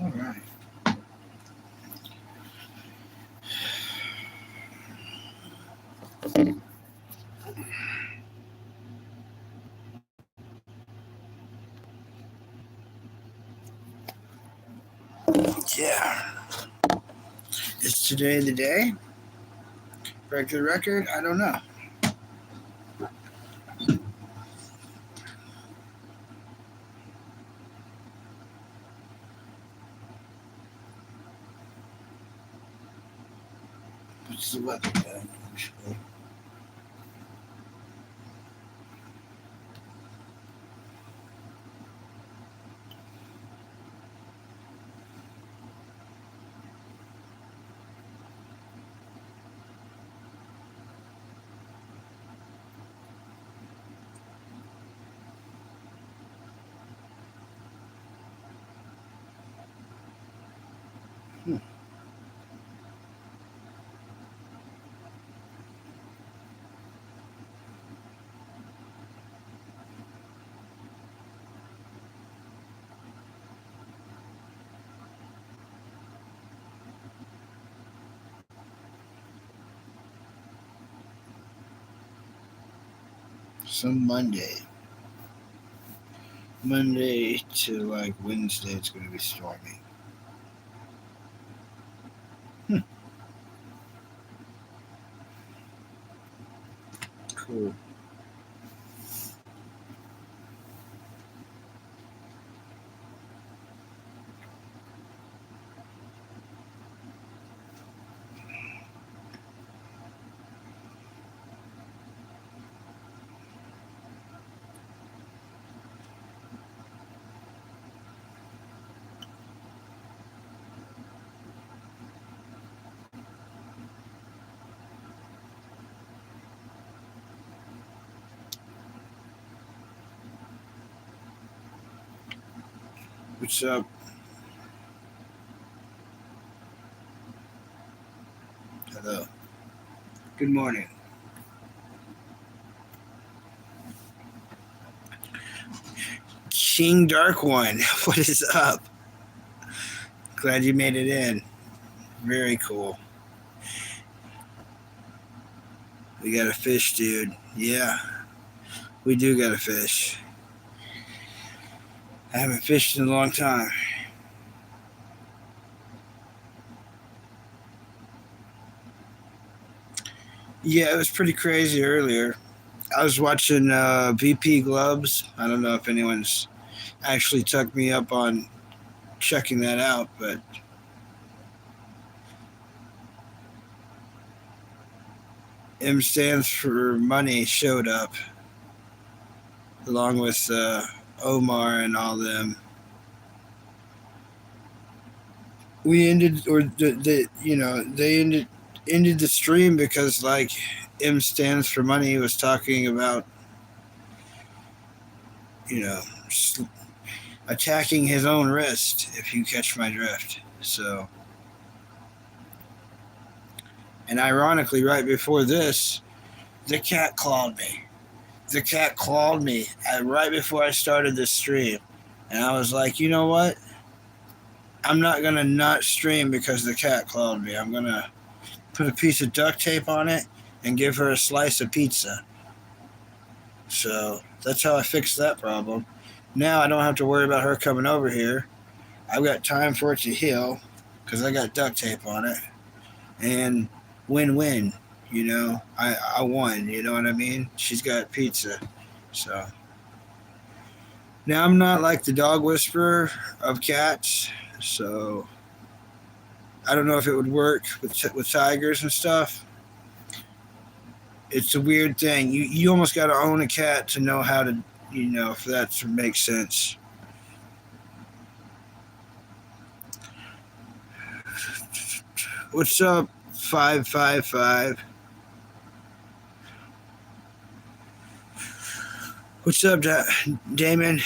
All right. Yeah. Is today the day? Break the record? I don't know. What's the weather doing usually? Some Monday to like Wednesday, it's going to be stormy. Cool. What's up? Hello. Good morning. King Dark One, what is up? Glad you made it in. Very cool. We got a fish, dude. Yeah, we do got a fish. I haven't fished in a long time. Yeah, it was pretty crazy earlier. I was watching VP Gloves. I don't know if anyone's actually took me up on checking that out, but M stands for money showed up along with Omar and all them. We ended, or they ended the stream because like M stands for money was talking about, you know, attacking his own wrist, if you catch my drift. So, and ironically, right before this, the cat clawed me. The cat clawed me right before I started this stream. And I was like, you know what? I'm not going to not stream because the cat clawed me. I'm going to put a piece of duct tape on it and give her a slice of pizza. So that's how I fixed that problem. Now I don't have to worry about her coming over here. I've got time for it to heal because I got duct tape on it. And win-win, you know. I won, you know what I mean? She's got pizza. So now I'm not like the dog whisperer of cats, so I don't know if it would work with tigers and stuff. It's a weird thing. You almost got to own a cat to know how to, you know, if that makes sense. What's up, 555? What's up, Damon?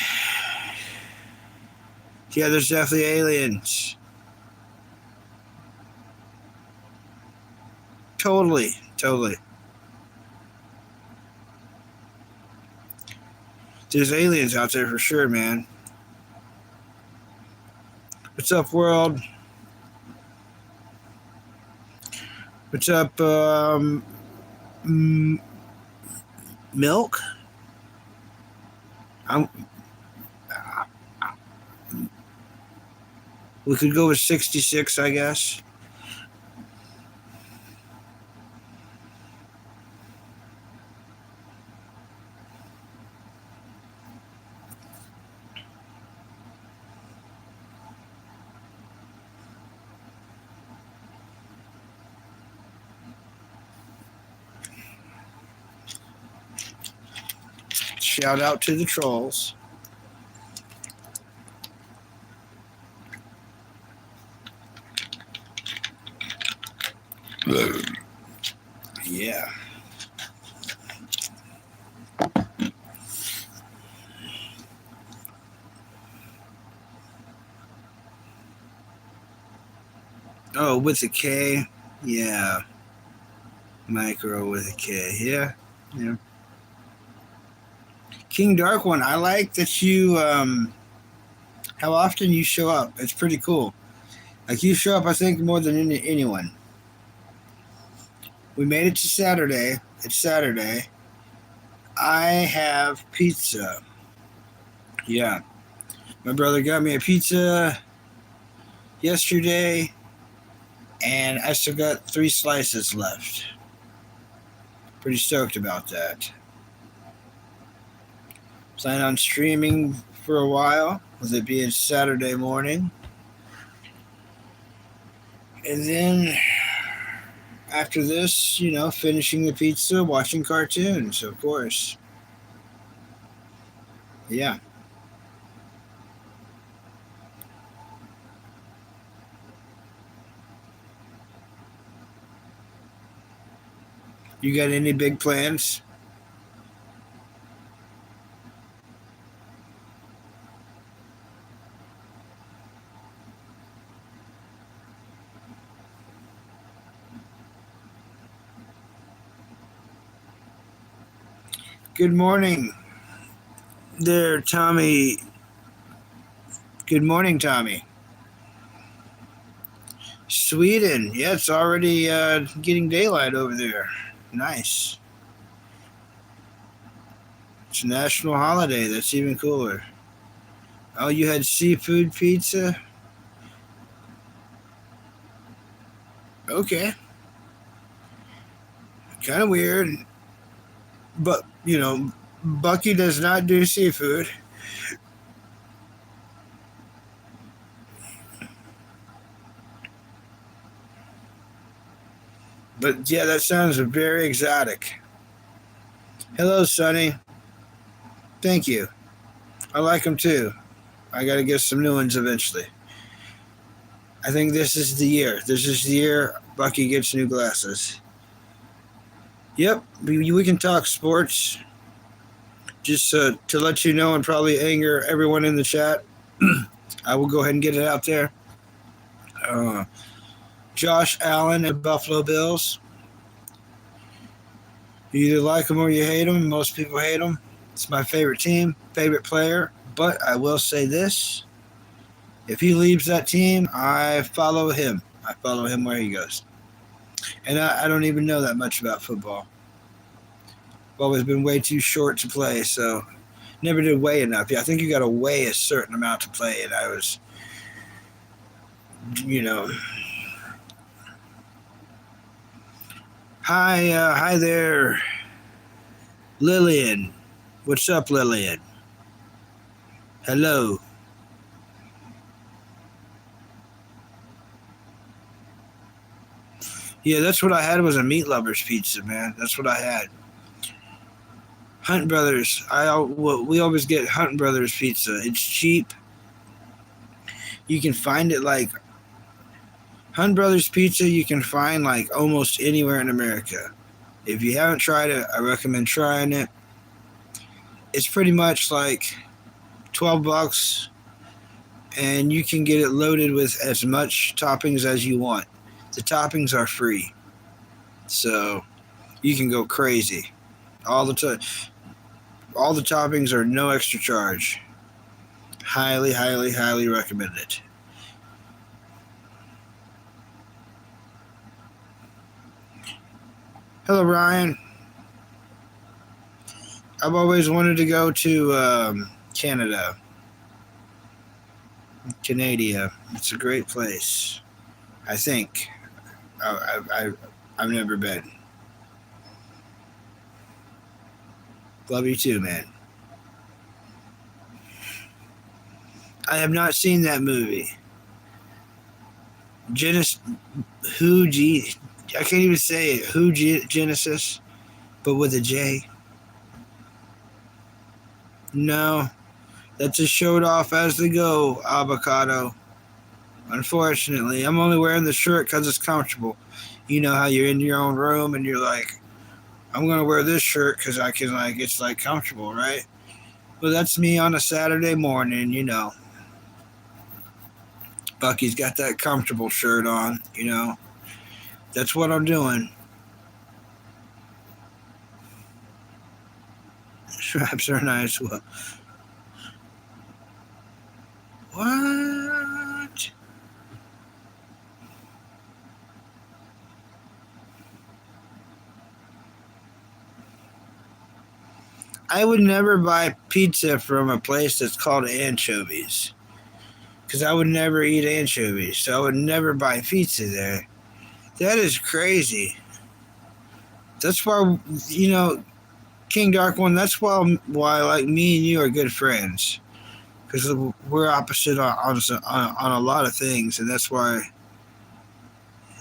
Yeah, there's definitely aliens. Totally. There's aliens out there for sure, man. What's up, world? What's up, milk? We could go with 66, I guess. Shout out to the trolls. Yeah. Oh, with a K? Yeah. Micro with a K. Yeah. King Dark One, I like that you, how often you show up. It's pretty cool. Like, you show up, I think, more than anyone. We made it to Saturday. It's Saturday. I have pizza. Yeah. My brother got me a pizza yesterday, and I still got 3 slices left. Pretty stoked about that. Plan on streaming for a while, with it being Saturday morning. And then after this, you know, finishing the pizza, watching cartoons, of course. Yeah. You got any big plans? Good morning there, Tommy. Good morning, Tommy. Sweden. Yeah, it's already getting daylight over there. Nice. It's a national holiday. That's even cooler. Oh, you had seafood pizza? Okay. Kind of weird. But, you know, Bucky does not do seafood. But, yeah, that sounds very exotic. Hello, Sonny. Thank you. I like them, too. I got to get some new ones eventually. I think this is the year. This is the year Bucky gets new glasses. Yep, we can talk sports. Just to let you know and probably anger everyone in the chat. I will go ahead and get it out there. Uh, Josh Allen and Buffalo Bills. You either like him or you hate him. Most people hate him. It's my favorite team, favorite player. But I will say this. If he leaves that team, I follow him. I follow him where he goes. And I don't even know that much about football. I've always been way too short to play, so never did weigh enough. Yeah, I think you got to weigh a certain amount to play, and I was, you know. Hi there, Lillian. What's up, Lillian? Hello. Yeah, that's what I had was a meat lover's pizza, man. That's what I had. Hunt Brothers. We always get Hunt Brothers pizza. It's cheap. You can find it like Hunt Brothers pizza. You can find like almost anywhere in America. If you haven't tried it, I recommend trying it. It's pretty much like $12, and you can get it loaded with as much toppings as you want. The toppings are free, so you can go crazy. All the toppings are no extra charge. Highly, highly, highly recommend it. Hello, Ryan. I've always wanted to go to Canada. Canada. It's a great place. I think. I've never been. Love you too, man. I have not seen that movie. I can't even say it. Genesis, but with a J. No, that's just showed off as they go, avocado. Unfortunately, I'm only wearing the shirt because it's comfortable. You know how you're in your own room and you're like, I'm going to wear this shirt because I can, like, it's like comfortable, right? Well, that's me on a Saturday morning, you know. Bucky's got that comfortable shirt on, you know. That's what I'm doing. Straps are nice. What? I would never buy pizza from a place that's called Anchovies. Because I would never eat anchovies. So I would never buy pizza there. That is crazy. That's why, you know, King Dark One, that's why like me and you are good friends. Because we're opposite on a lot of things. And that's why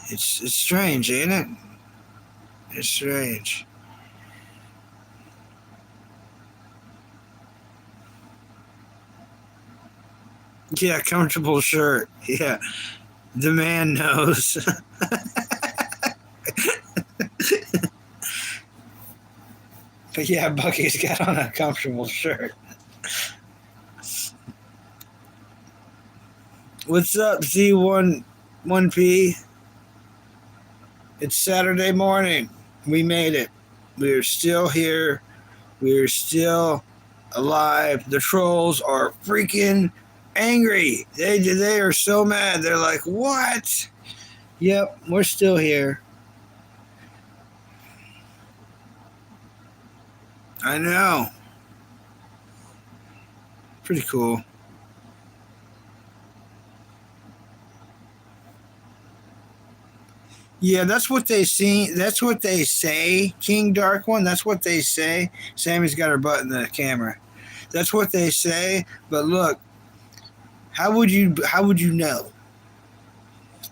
it's strange, ain't it? It's strange. Yeah, comfortable shirt. Yeah, the man knows. But yeah, Bucky's got on a comfortable shirt. What's up, Z1P? It's Saturday morning. We made it. We're still here. We're still alive. The trolls are freaking angry. They are so mad. They're like, what? Yep, we're still here. I know. Pretty cool. Yeah, that's what they see. That's what they say. King Dark One. That's what they say. Sammy's got her butt in the camera. That's what they say. But look, how would you know?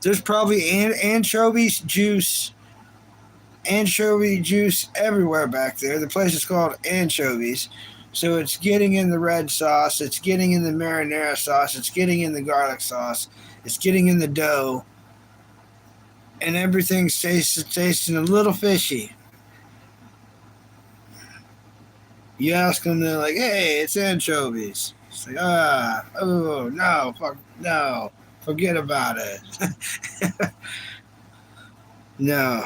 There's probably anchovy juice everywhere back there. The place is called Anchovies. So it's getting in the red sauce, it's getting in the marinara sauce, it's getting in the garlic sauce, it's getting in the dough, and everything's tasting a little fishy. You ask them, they're like, hey, it's anchovies. It's like, oh, no, fuck, no, forget about it. No,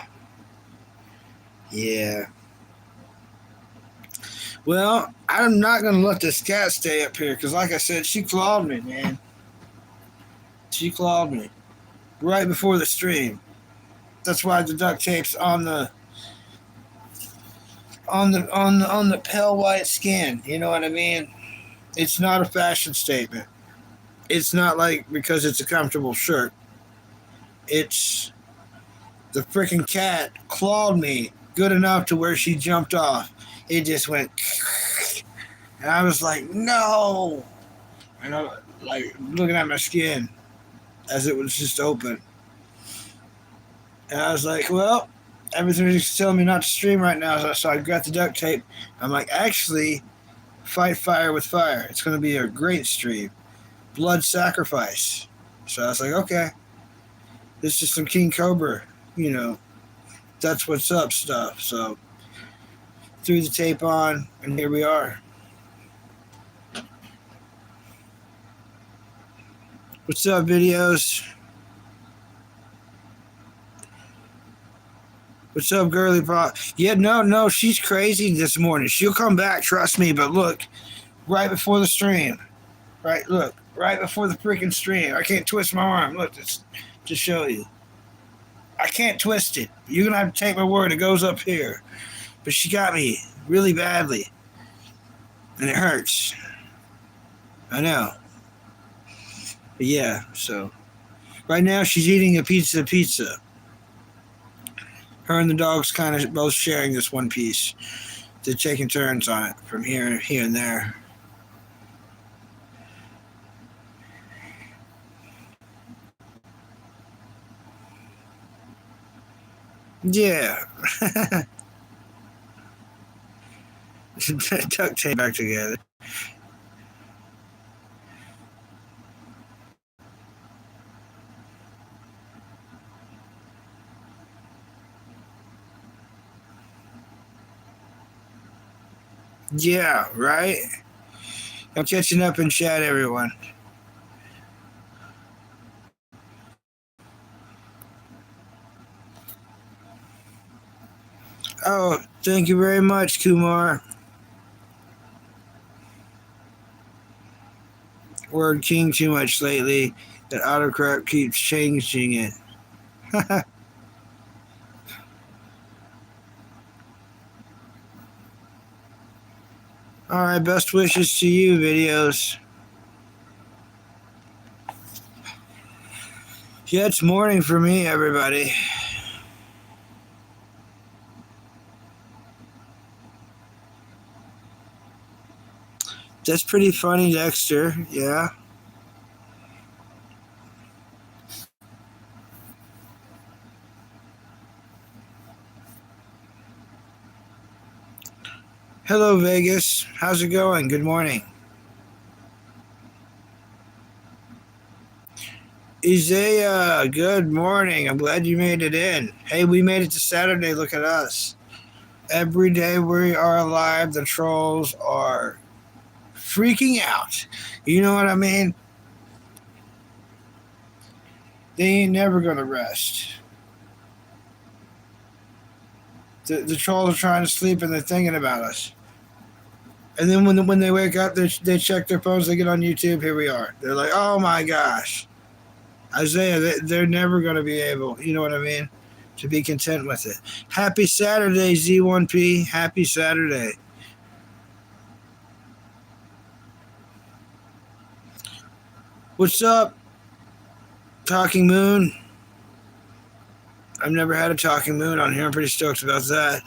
yeah. Well, I'm not going to let this cat stay up here because, like I said, she clawed me, man. She clawed me right before the stream. That's why the duct tape's on the pale white skin. You know what I mean? It's not a fashion statement. It's not like because it's a comfortable shirt. It's the freaking cat clawed me good enough to where she jumped off. It just went, and I was like, no. And I like looking at my skin as it was just open. And I was like, well, everything's telling me not to stream right now. So I got the duct tape. I'm like, actually, fight fire with fire. It's going to be a great stream. Blood sacrifice. So I was like, okay, this is some King Cobra, you know, that's what's up stuff. So threw the tape on, and here we are. What's up, videos? What's up, girly pop? Yeah, no, she's crazy this morning. She'll come back, trust me. But look, right before the stream, right before the freaking stream, I can't twist my arm. Look, to show you, I can't twist it. You're gonna have to take my word. It goes up here, but she got me really badly, and it hurts. I know. But yeah, so right now she's eating a pizza. Her and the dog's kind of both sharing this one piece. They're taking turns on it from here and there. Yeah. Duct tape back together. Yeah, right? I'm catching up in chat, everyone. Oh, thank you very much, Kumar. Word king too much lately. That autocorrect keeps changing it. Alright, best wishes to you, videos. Yeah, it's morning for me, everybody. That's pretty funny, Dexter. Yeah. Hello, Vegas. How's it going? Good morning. Isaiah, good morning. I'm glad you made it in. Hey, we made it to Saturday. Look at us. Every day we are alive, the trolls are freaking out. You know what I mean? They ain't never going to rest. The trolls are trying to sleep and they're thinking about us. And then when they wake up, they check their phones, they get on YouTube, here we are. They're like, oh my gosh. Isaiah, they're never going to be able, you know what I mean, to be content with it. Happy Saturday, Z1P. Happy Saturday. What's up, Talking Moon? I've never had a Talking Moon on here. I'm pretty stoked about that.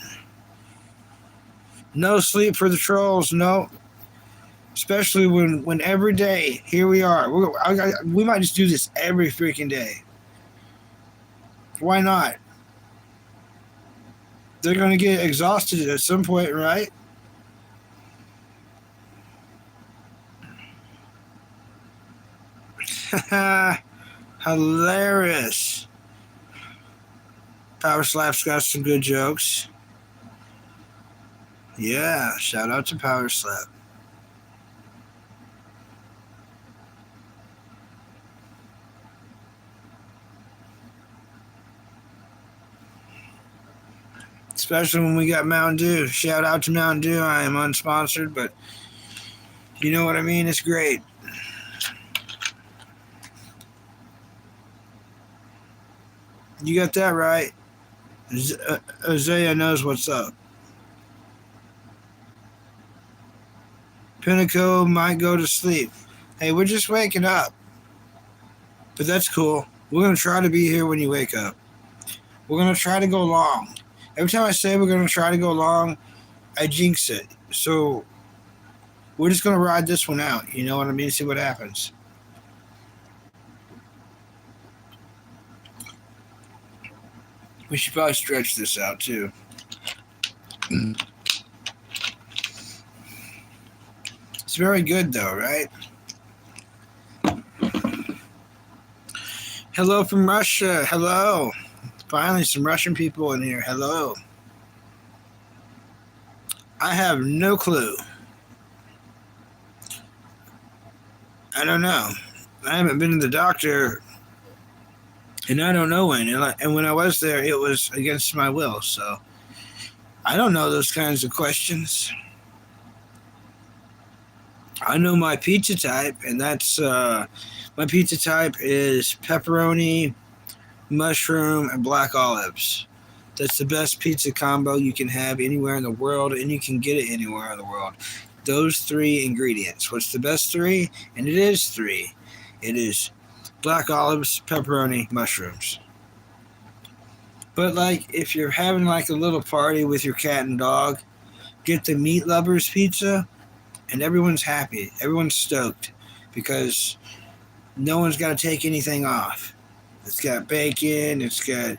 No sleep for the trolls, no. Especially when every day, here we are. We might just do this every freaking day. Why not? They're going to get exhausted at some point, right? Hilarious. Power Slap's got some good jokes. Yeah, shout out to Power Slap. especially when we got Mountain Dew. Shout out to Mountain Dew. I am unsponsored, but you know what I mean? It's great. You got that right. Isaiah knows what's up. Pinnacle might go to sleep. Hey, we're just waking up. But that's cool. We're going to try to be here when you wake up. We're going to try to go long. Every time I say we're going to try to go long, I jinx it. So we're just going to ride this one out. You know what I mean? See what happens. We should probably stretch this out too. It's very good though, right? Hello from Russia. Hello. Finally, some Russian people in here. Hello. I have no clue. I don't know. I haven't been to the doctor, and I don't know when. And when I was there, it was against my will. So I don't know those kinds of questions. I know my pizza type, and that's my pizza type is pepperoni, mushroom, and black olives. That's the best pizza combo you can have anywhere in the world, and you can get it anywhere in the world. Those three ingredients. What's the best three? And it is three. It is black olives, pepperoni, mushrooms. But like if you're having like a little party with your cat and dog, get the meat lovers pizza, and everyone's happy. Everyone's stoked because no one's got to take anything off. It's got bacon, it's got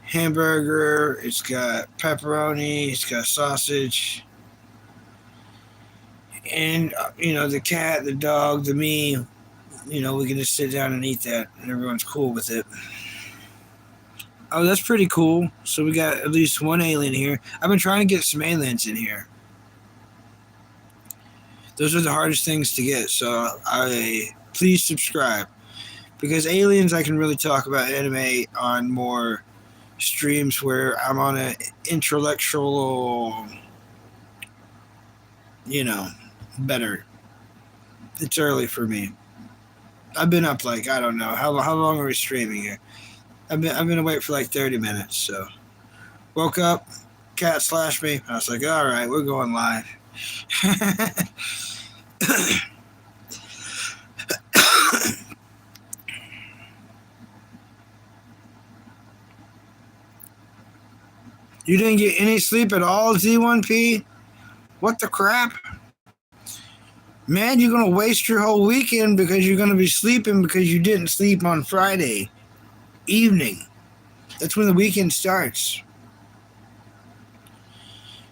hamburger, it's got pepperoni, it's got sausage. And, the cat, the dog, the me, we can just sit down and eat that, and everyone's cool with it. Oh, that's pretty cool. So we got at least one alien here. I've been trying to get some aliens in here. Those are the hardest things to get, so please subscribe. Because aliens, I can really talk about anime on more streams where I'm on an intellectual, better. It's early for me. I've been up I don't know how long are we streaming here? I've been awake for 30 minutes. So woke up, cat slashed me. I was like, all right, we're going live. You didn't get any sleep at all, Z1P? What the crap? Man, you're going to waste your whole weekend because you're going to be sleeping because you didn't sleep on Friday evening. That's when the weekend starts.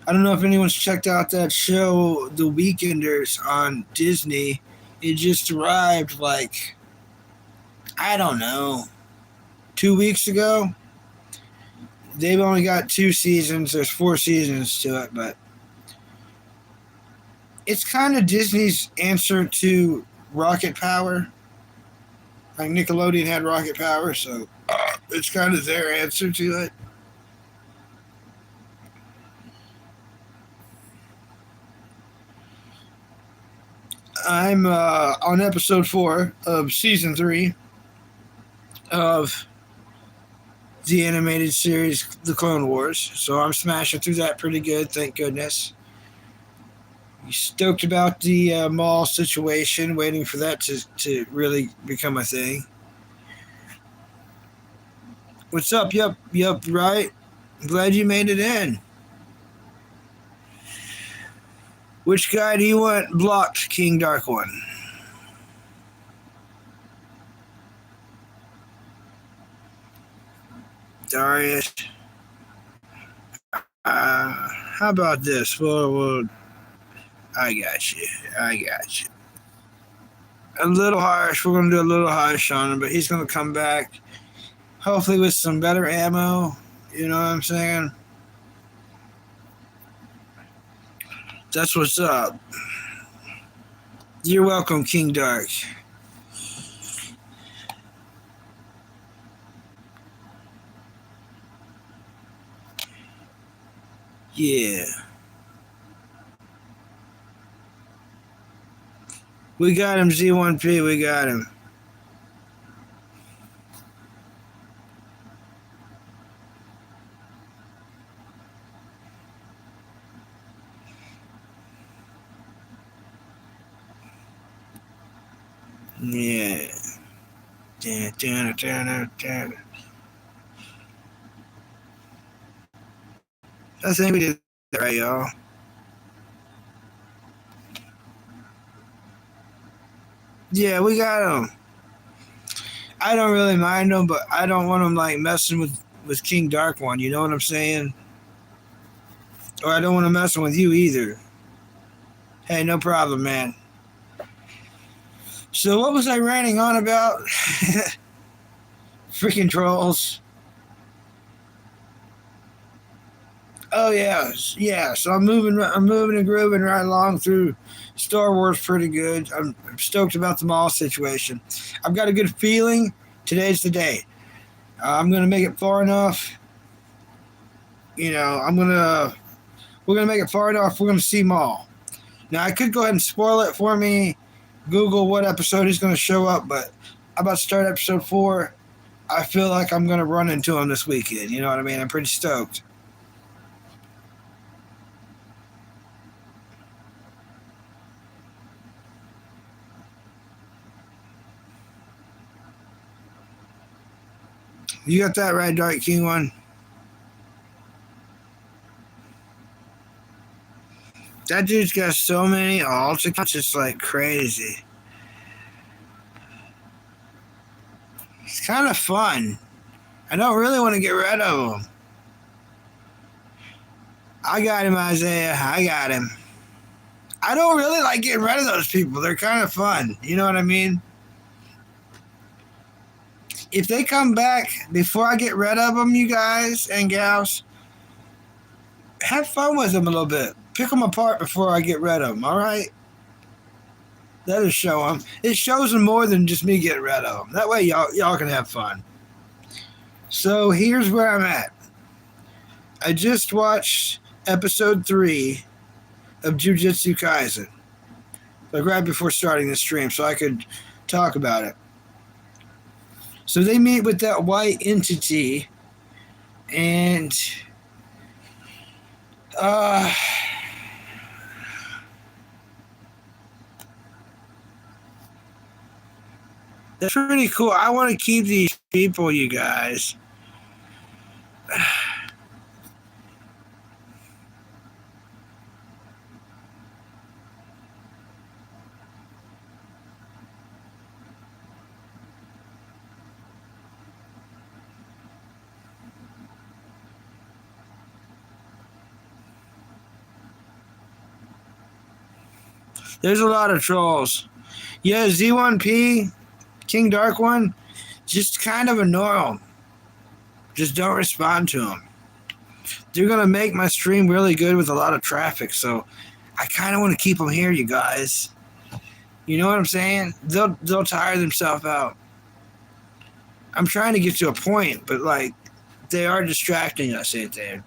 I don't know if anyone's checked out that show, The Weekenders, on Disney. It just arrived I don't know, 2 weeks ago. They've only got 2 seasons. There's 4 seasons to it, but it's kind of Disney's answer to Rocket Power. Like Nickelodeon had Rocket Power, so it's kind of their answer to it. I'm on episode 4 of season 3 of the animated series The Clone Wars, so I'm smashing through that pretty good, thank goodness. Stoked about the mall situation, waiting for that to really become a thing. What's up? Yep, right. I'm glad you made it in. Which guy do you want blocked, King Dark One? Darius. How about this? Well, I got you. A little harsh. We're going to do a little harsh on him, but he's going to come back, hopefully with some better ammo. You know what I'm saying? That's what's up. You're welcome, King Dark. Yeah. We got him, Z1P. We got him. Yeah. Dun, dun, dun, dun, dun. I think we did that right, y'all. Yeah, we got him. I don't really mind him, but I don't want him like messing with King Dark One. You know what I'm saying? Or I don't want him messing with you either. Hey, no problem, man. So what was I ranting on about? Freaking trolls. Oh yeah, yeah. So I'm moving and grooving right along through Star Wars pretty good. I'm stoked about the mall situation. I've got a good feeling. Today's the day. I'm gonna make it far enough. You know, we're gonna make it far enough. We're gonna see Maul. Now I could go ahead and spoil it for me. Google what episode he's gonna show up, but I'm about to start episode 4. I feel like I'm gonna run into him this weekend. You know what I mean? I'm pretty stoked. You got that right, Dark King One. That dude's got so many alt accounts, it's like crazy. It's kind of fun. I don't really want to get rid of him. I got him, Isaiah. I got him. I don't really like getting rid of those people. They're kind of fun. You know what I mean? If they come back before I get rid of them, you guys and gals, have fun with them a little bit. Pick them apart before I get rid of them, all right? That'll show them. It shows them more than just me getting rid of them. That way y'all can have fun. So here's where I'm at. I just watched episode 3 of Jujutsu Kaisen, like right before starting the stream, so I could talk about it. So they meet with that white entity, and that's pretty cool. I want to keep these people, you guys. There's a lot of trolls. Yeah, Z1P, King Dark One, just kind of ignore them. Just don't respond to them. They're going to make my stream really good with a lot of traffic, so I kind of want to keep them here, you guys. You know what I'm saying? They'll tire themselves out. I'm trying to get to a point, but like they are distracting us, ain't they?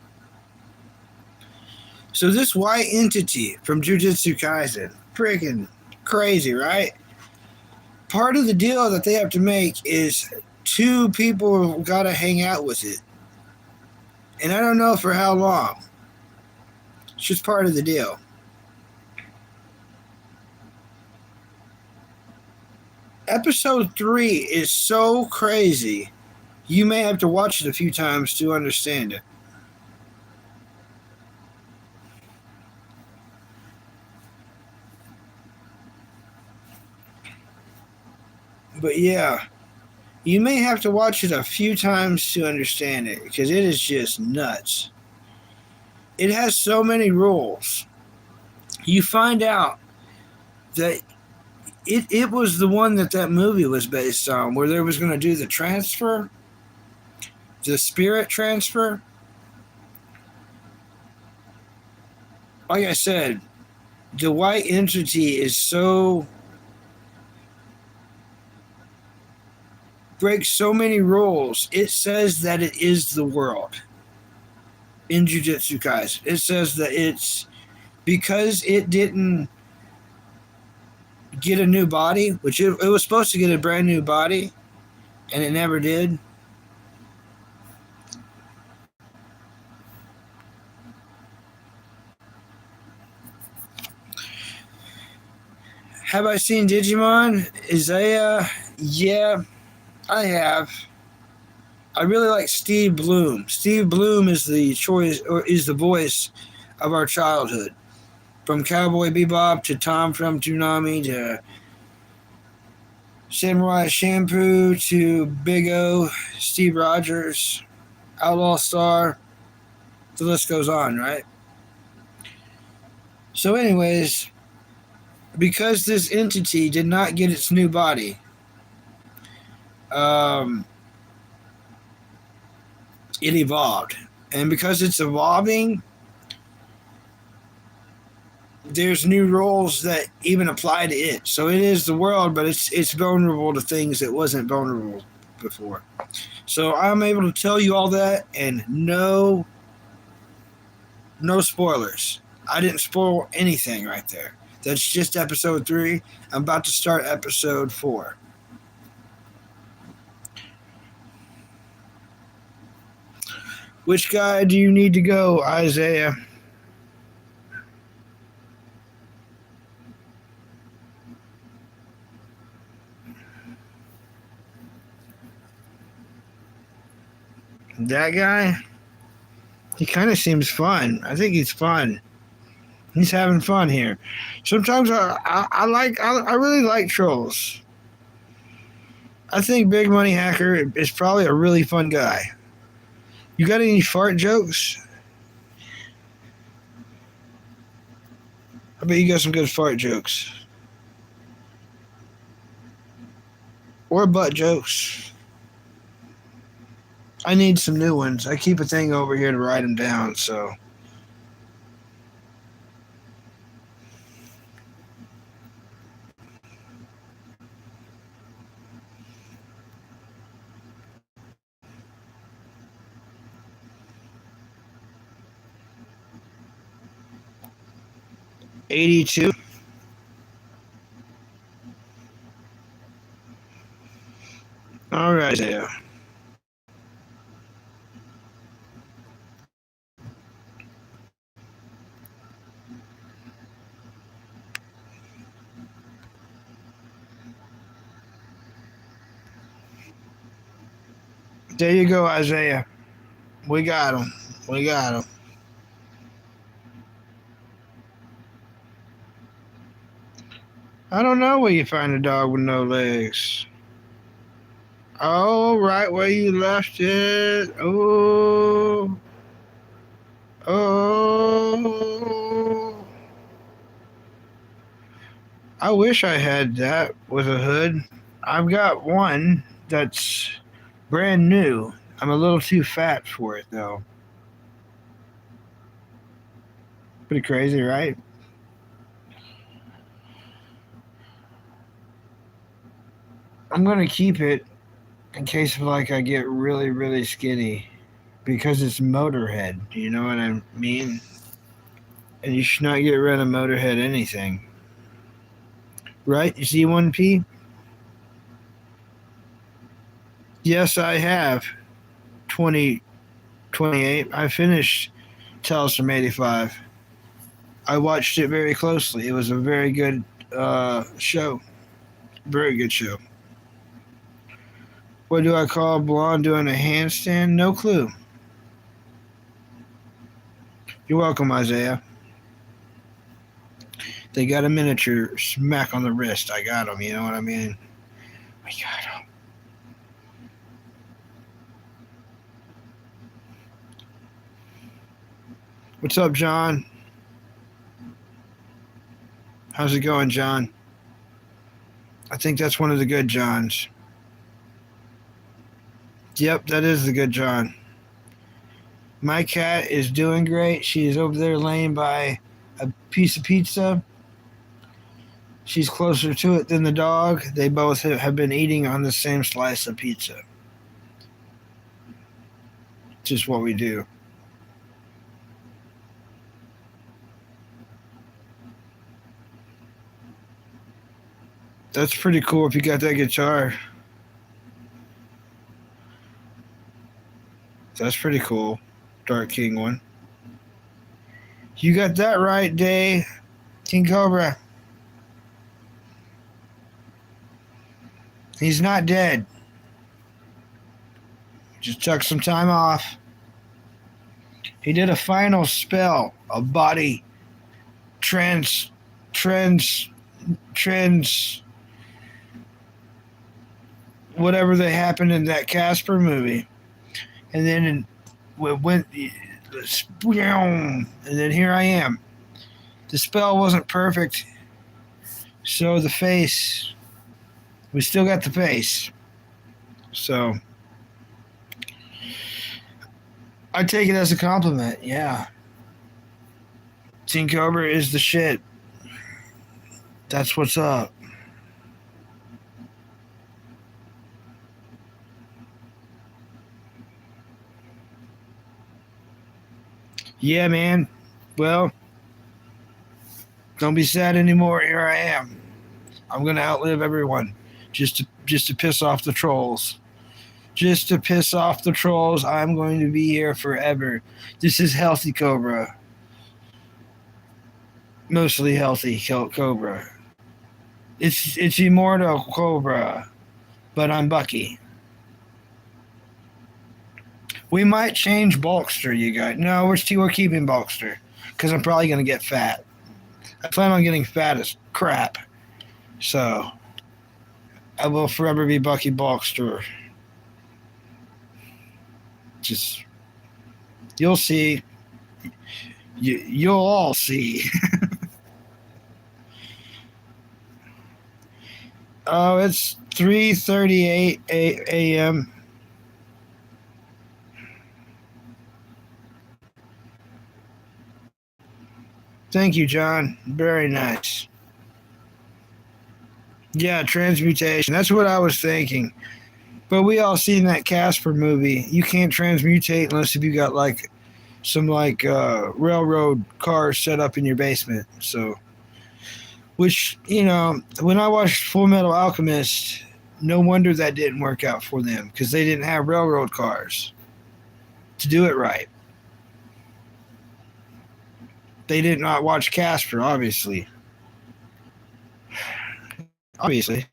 So this white entity from Jujutsu Kaisen, freaking crazy, right? Part of the deal that they have to make is 2 people got to hang out with it. And I don't know for how long. It's just part of the deal. Episode 3 is so crazy, you may have to watch it a few times to understand it. But yeah, you may have to watch it a few times to understand it because it is just nuts. It has so many rules. You find out that it was the one that movie was based on, where they was going to do the transfer, the spirit transfer. Like I said, the white entity is so breaks so many rules. It says that it is the world. in Jujutsu Kaisen. It says that it's because it didn't get a new body, which it was supposed to get a brand new body, and it never did. Have I seen Digimon? Isaiah? Yeah, I have. I really like Steve Bloom. Steve Bloom is the choice, or is the voice of our childhood. From Cowboy Bebop to Tom from Toonami to Samurai Shampoo to Big O, Steve Rogers, Outlaw Star. The list goes on, right? So, anyways, because this entity did not get its new body, um, it evolved. And because it's evolving, there's new roles that even apply to it. So it is the world, but it's vulnerable to things that wasn't vulnerable before. So I'm able to tell you all that, and no spoilers. I didn't spoil anything right there. That's just episode 3. I'm about to start episode 4. Which guy do you need to go, Isaiah? That guy? He kind of seems fun. I think he's fun. He's having fun here. Sometimes I really like trolls. I think Big Money Hacker is probably a really fun guy. You got any fart jokes? I bet you got some good fart jokes. Or butt jokes. I need some new ones. I keep a thing over here to write them down, so. $82. All right, there. There you go, Isaiah. We got him. We got him. I don't know where you find a dog with no legs. Oh, right where you left it. Oh. Oh. I wish I had that with a hood. I've got one that's brand new. I'm a little too fat for it, though. Pretty crazy, right? I'm going to keep it in case of like I get really, really skinny because it's Motorhead. You know what I mean? And you should not get rid of Motorhead anything. Right? You see 1P? Yes, I have. 2028. I finished Tales from 85. I watched it very closely. It was a very good show. Very good show. What do I call blonde doing a handstand? No clue. You're welcome, Isaiah. They got a miniature smack on the wrist. I got him. You know what I mean? I got him. What's up, John? How's it going, John? I think that's one of the good Johns. Yep, that is the good John. My cat is doing great. She is over there laying by a piece of pizza. She's closer to it than the dog. They both have been eating on the same slice of pizza. Just what we do. That's pretty cool if you got that guitar. That's pretty cool. Dark King one. You got that right, Day. King Cobra. He's not dead. Just took some time off. He did a final spell, a body trans, whatever that happened in that Casper movie. And then went, and then here I am. The spell wasn't perfect, so the face, we still got the face. So I take it as a compliment, yeah. King Cobra is the shit. That's what's up. Yeah, man. Well, don't be sad anymore. Here I am. I'm gonna outlive everyone, just to piss off the trolls. Just to piss off the trolls. I'm going to be here forever. This is healthy Cobra. Mostly healthy Cobra. It's immortal Cobra, but I'm Bucky. We might change Bulkster, you guys. No, we're keeping Bulkster because I'm probably gonna get fat. I plan on getting fat as crap, so I will forever be Bucky Bulkster. Just you'll see. You'll all see. Oh, it's 3:38 a.m. Thank you, John. Very nice. Yeah, transmutation. That's what I was thinking. But we all seen that Casper movie. You can't transmutate unless if you got like some railroad cars set up in your basement. So, which when I watched Full Metal Alchemist, no wonder that didn't work out for them because they didn't have railroad cars to do it right. They did not watch Casper, obviously. Obviously.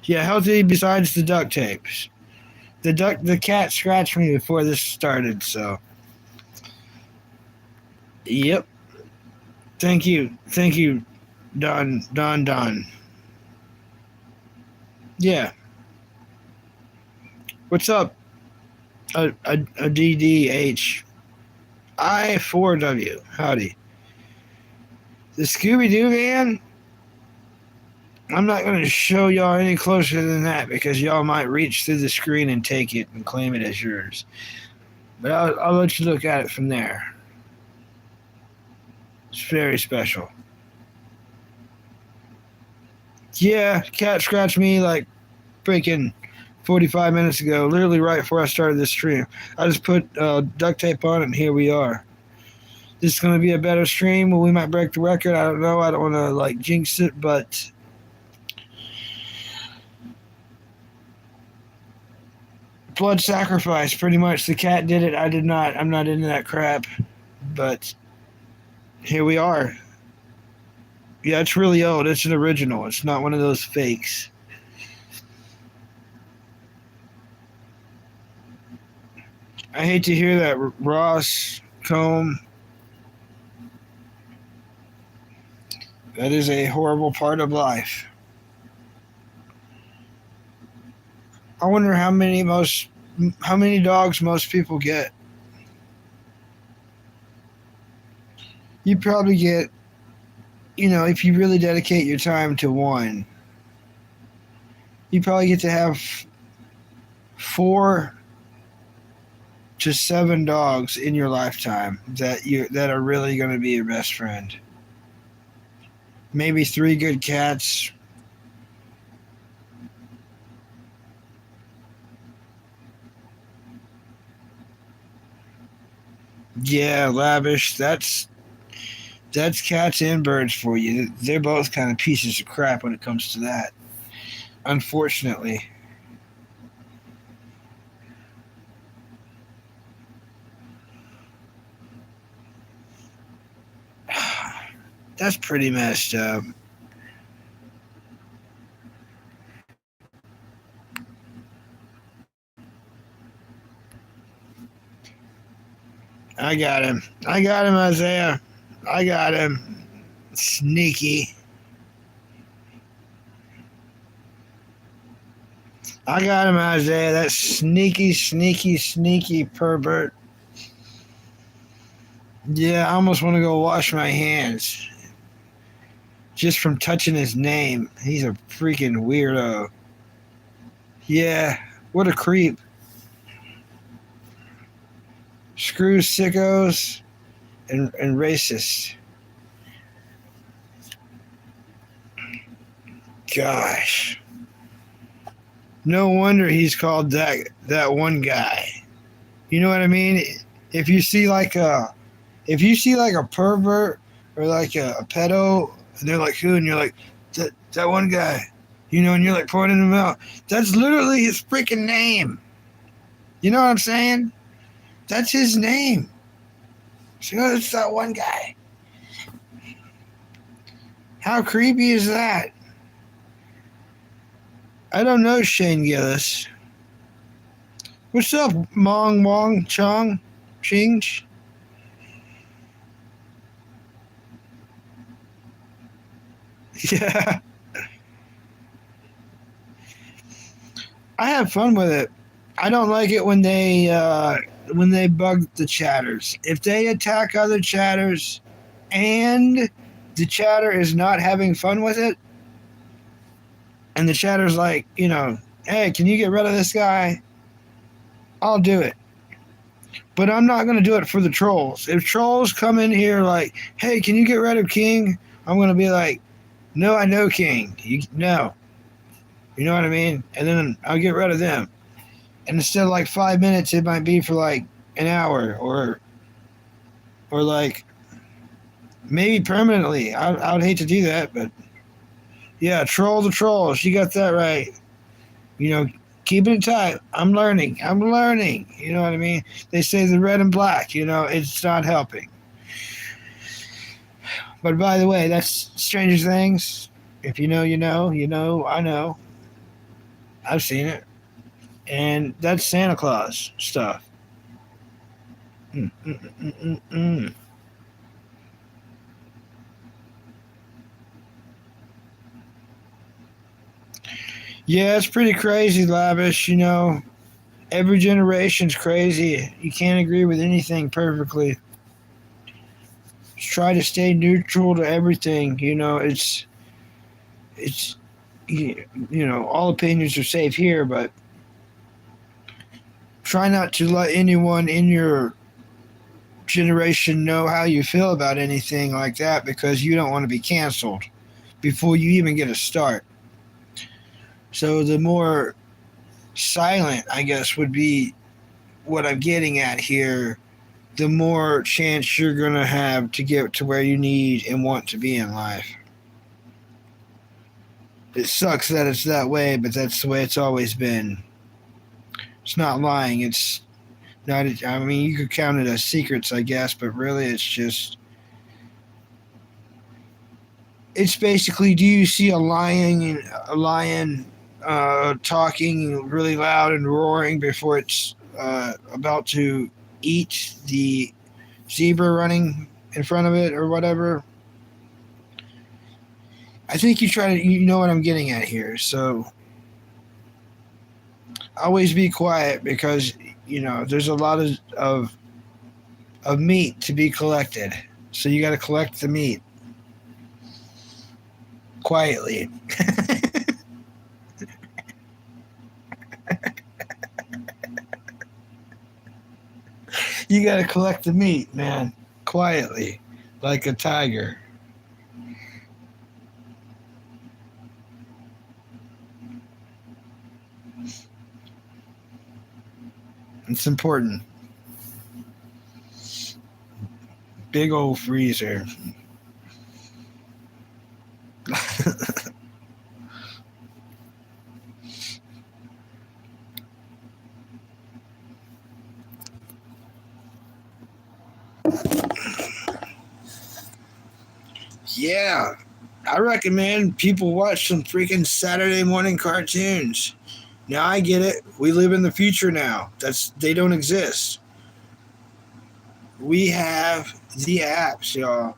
Yeah, healthy besides the duct tapes. The cat scratched me before this started, so. Yep. Thank you, Don. Yeah. What's up? A DDH. I4W. Howdy. The Scooby-Doo man? I'm not going to show y'all any closer than that because y'all might reach through the screen and take it and claim it as yours. But I'll let you look at it from there. It's very special. Yeah, cat scratched me like freaking 45 minutes ago, literally right before I started this stream. I just put duct tape on it, and here we are. This is going to be a better stream. Well, we might break the record. I don't know. I don't want to jinx it, but blood sacrifice, pretty much. The cat did it. I did not. I'm not into that crap, but here we are. Yeah, it's really old. It's an original. It's not one of those fakes. I hate to hear that, Ross Combe. That is a horrible part of life. I wonder how many dogs most people get. You probably get, if you really dedicate your time to one, you probably get to have 4 to 7 dogs in your lifetime that are really going to be your best friend. Maybe 3 good cats. Yeah, lavish. That's That's cats and birds for you. They're both kind of pieces of crap when it comes to that. Unfortunately. That's pretty messed up. I got him. I got him, Isaiah. I got him. Sneaky. I got him, Isaiah. That sneaky, sneaky, sneaky pervert. Yeah, I almost want to go wash my hands just from touching his name. He's a freaking weirdo. Yeah, what a creep. Screw sickos and racists. Gosh. No wonder he's called that one guy. You know what I mean? If you see like a pervert or like a pedo, and they're like who, and you're like that one guy, and you're like pointing him out. That's literally his freaking name. You know what I'm saying? That's his name. So it's that one guy. How creepy is that? I don't know Shane Gillis. What's up, Mong Wong Chong Ching? Yeah, I have fun with it. I don't like it when they bug the chatters. If they attack other chatters and the chatter is not having fun with it, and the chatter's like, hey, can you get rid of this guy? I'll do it. But I'm not going to do it for the trolls. If trolls come in here like, hey, can you get rid of King? I'm going to be like, no, I know King. No. You know what I mean? And then I'll get rid of them. And instead of like 5 minutes, it might be for like an hour or like maybe permanently. I would hate to do that, but yeah, troll the trolls. You got that right. Keeping it tight. I'm learning. You know what I mean? They say the red and black, it's not helping. But by the way, that's Stranger Things. If you know, I know. I've seen it. And that's Santa Claus stuff. Mm, mm, mm, mm, mm. Yeah, it's pretty crazy, Lavish. Every generation's crazy. You can't agree with anything perfectly. Just try to stay neutral to everything. It's all opinions are safe here, but try not to let anyone in your generation know how you feel about anything like that because you don't want to be canceled before you even get a start. So the more silent, I guess, would be what I'm getting at here, the more chance you're going to have to get to where you need and want to be in life. It sucks that it's that way, but that's the way it's always been. It's not lying. It's not. I mean, you could count it as secrets, I guess, but really, it's basically. Do you see a lion talking really loud and roaring before it's about to eat the zebra running in front of it or whatever? I think you know what I'm getting at here. So always be quiet because there's a lot of meat to be collected. So you got to collect the meat quietly. You got to collect the meat, man, quietly, like a tiger. It's important. Big old freezer. Yeah, I recommend people watch some freaking Saturday morning cartoons. Now I get it. We live in the future now. They don't exist. We have the apps, y'all.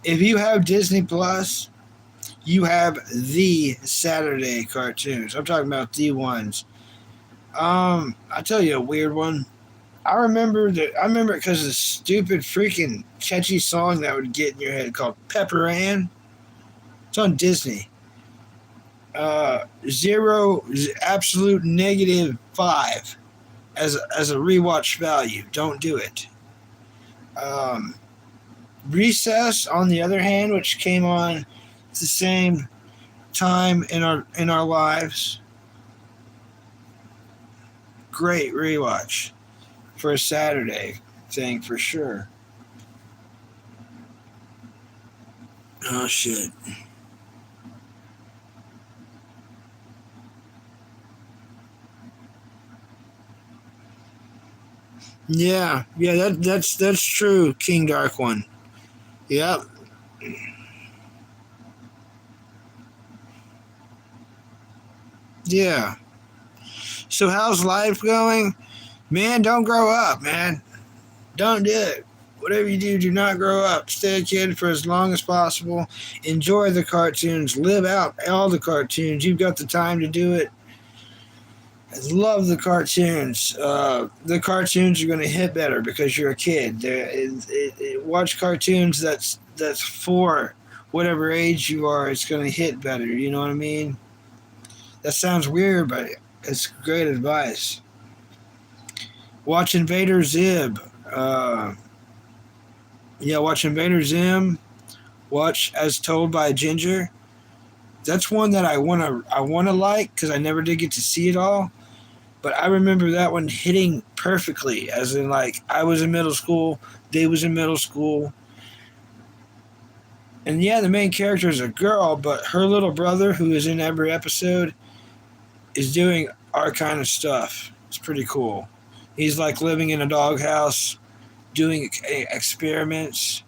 If you have Disney Plus, you have the Saturday cartoons. I'm talking about the ones. I'll tell you a weird one. I remember it because of the stupid freaking catchy song that would get in your head called Pepper Ann. It's on Disney. Zero, absolute -5 as a rewatch value. Don't do it. Um, Recess, on the other hand, which came on at the same time in our lives, great rewatch for a Saturday thing for sure. Oh shit. Yeah, yeah, that's true, King Dark One. Yep. Yeah. So how's life going? Man, don't grow up, man. Don't do it. Whatever you do, do not grow up. Stay a kid for as long as possible. Enjoy the cartoons. Live out all the cartoons. You've got the time to do it. I love the cartoons. The cartoons are going to hit better because you're a kid. Watch cartoons that's for whatever age you are. It's going to hit better. You know what I mean? That sounds weird, but it's great advice. Watch Invader Zim. Yeah, watch Invader Zim. Watch As Told by Ginger. That's one that I wanna like because I never did get to see it all. But I remember that one hitting perfectly, as in like I was in middle school, they was in middle school, and yeah, the main character is a girl, but her little brother, who is in every episode, is doing our kind of stuff. It's pretty cool. He's like living in a doghouse, doing experiments.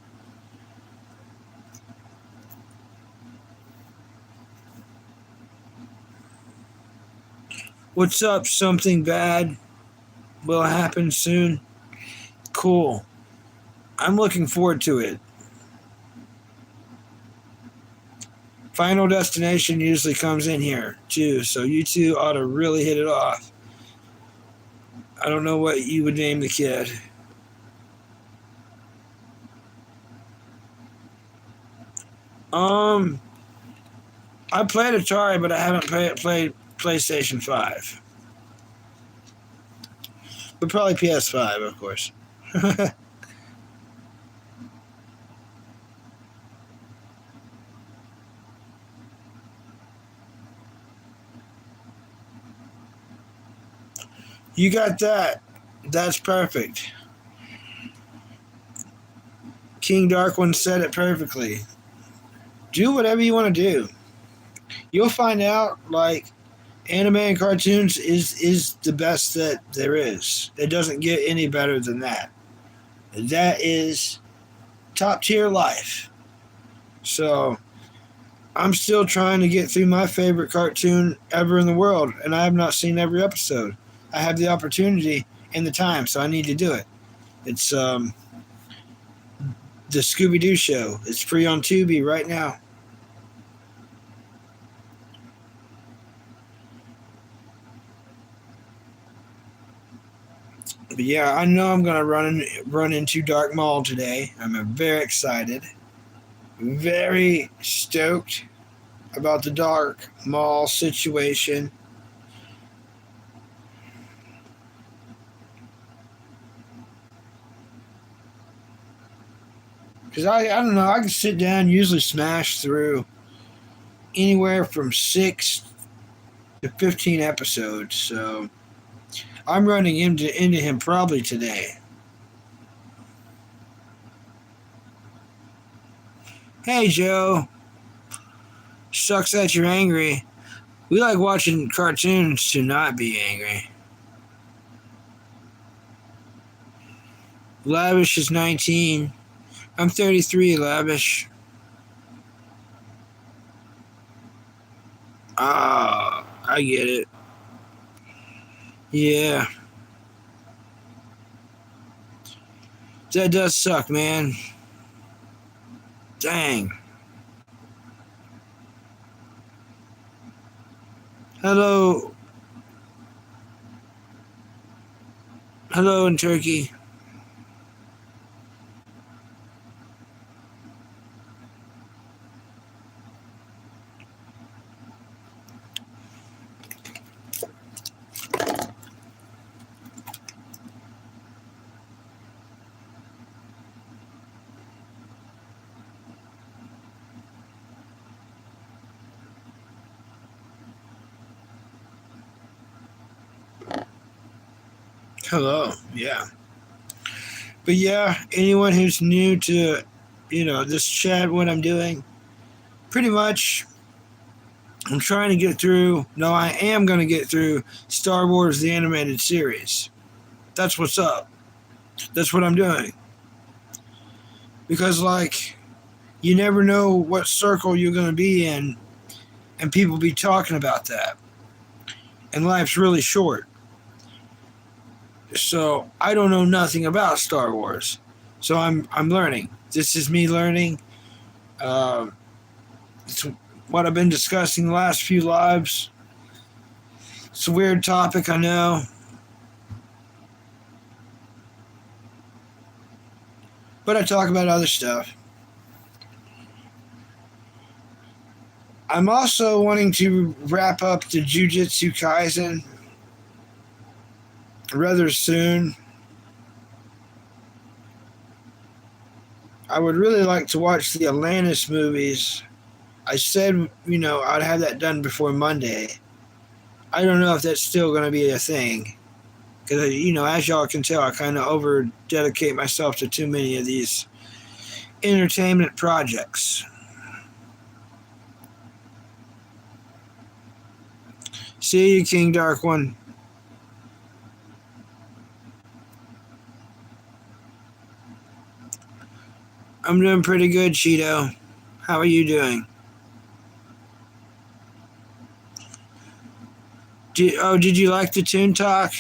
What's up? Something bad will happen soon. Cool. I'm looking forward to it. Final Destination usually comes in here too, so you two ought to really hit it off. I don't know what you would name the kid. Um, I played Atari, but I haven't played PlayStation 5. But probably PS5, of course. You got that. That's perfect. King Dark One said it perfectly. Do whatever you want to do. You'll find out, like, anime and cartoons is the best that there is. It doesn't get any better than that. That is top tier life. So I'm still trying to get through my favorite cartoon ever in the world, and I have not seen every episode. I have the opportunity and the time, so I need to do it. It's the Scooby Doo show. It's free on Tubi right now. But yeah, I know I'm gonna run into Dark Mall today. I'm very excited, very stoked about the Dark Mall situation. Because I don't know, I can sit down, usually smash through anywhere from 6 to 15 episodes. So I'm running into him probably today. Hey Joe, Sucks that you're angry. We like watching cartoons to not be angry. Lavish is 19. I'm 33, Lavish. Ah, I get it. Yeah. That does suck, man. Dang. Hello. Hello in Turkey. Hello. Yeah. But yeah, anyone who's new to, this chat, what I'm doing, pretty much, I'm trying to get through. No, I am going to get through Star Wars the Animated Series. That's what's up. That's what I'm doing. Because, like, you never know what circle you're going to be in, and people be talking about that. And life's really short. So I don't know nothing about Star Wars. So I'm learning. This is me learning. It's what I've been discussing the last few lives. It's a weird topic, I know. But I talk about other stuff. I'm also wanting to wrap up the Jujutsu Kaisen rather soon. I would really like to watch the Atlantis movies. I said, I'd have that done before Monday. I don't know if that's still going to be a thing. Because, as y'all can tell, I kind of over-dedicate myself to too many of these entertainment projects. See you, King Dark One. I'm doing pretty good, Cheeto. How are you doing? Did you like the Toon Talk?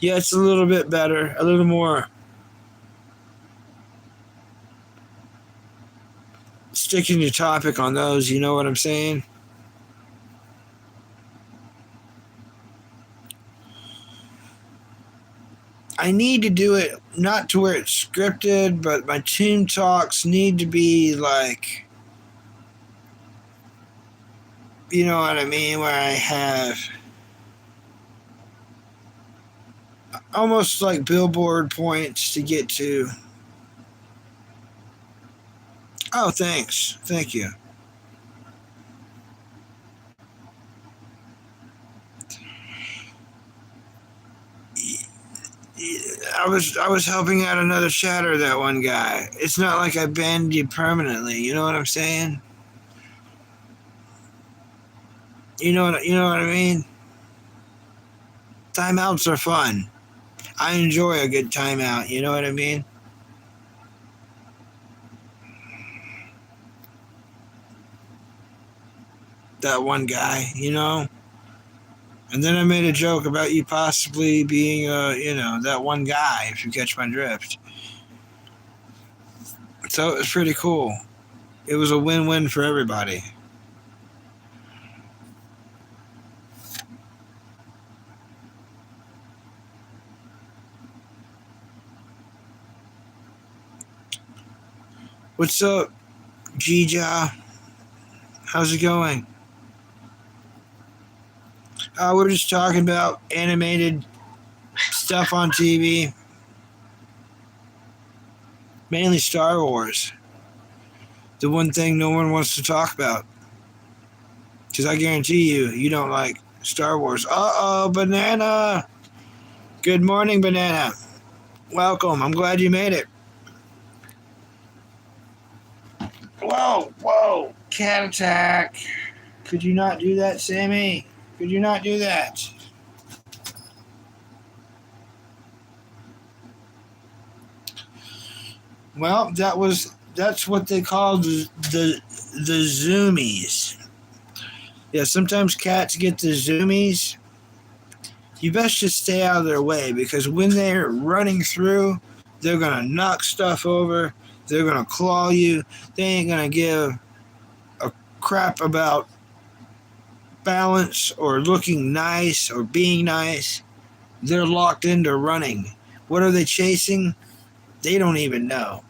Yeah, it's a little bit better. A little more sticking to topic on those, you know what I'm saying? I need to do it not to where it's scripted, but my Toon Talks need to be like, you know what I mean, where I have almost like billboard points to get to. Oh, thanks. Thank you. I was helping out another chatter, that one guy. It's not like I banned you permanently. You know what I'm saying? You know what I mean? Timeouts are fun. I enjoy a good timeout. You know what I mean? That one guy, And then I made a joke about you possibly being, that one guy, if you catch my drift. So it was pretty cool. It was a win-win for everybody. What's up, Gija? How's it going? We're just talking about animated stuff on TV. Mainly Star Wars. The one thing no one wants to talk about. Because I guarantee you don't like Star Wars. Uh-oh, Banana! Good morning, Banana. Welcome. I'm glad you made it. Whoa. Cat attack. Could you not do that, Sammy? Could you not do that? Well, that's what they call the zoomies. Yeah, sometimes cats get the zoomies. You best just stay out of their way because when they're running through, they're gonna knock stuff over. They're gonna claw you. They ain't gonna give a crap about balance or looking nice or being nice. They're locked into running. What are they chasing? They don't even know.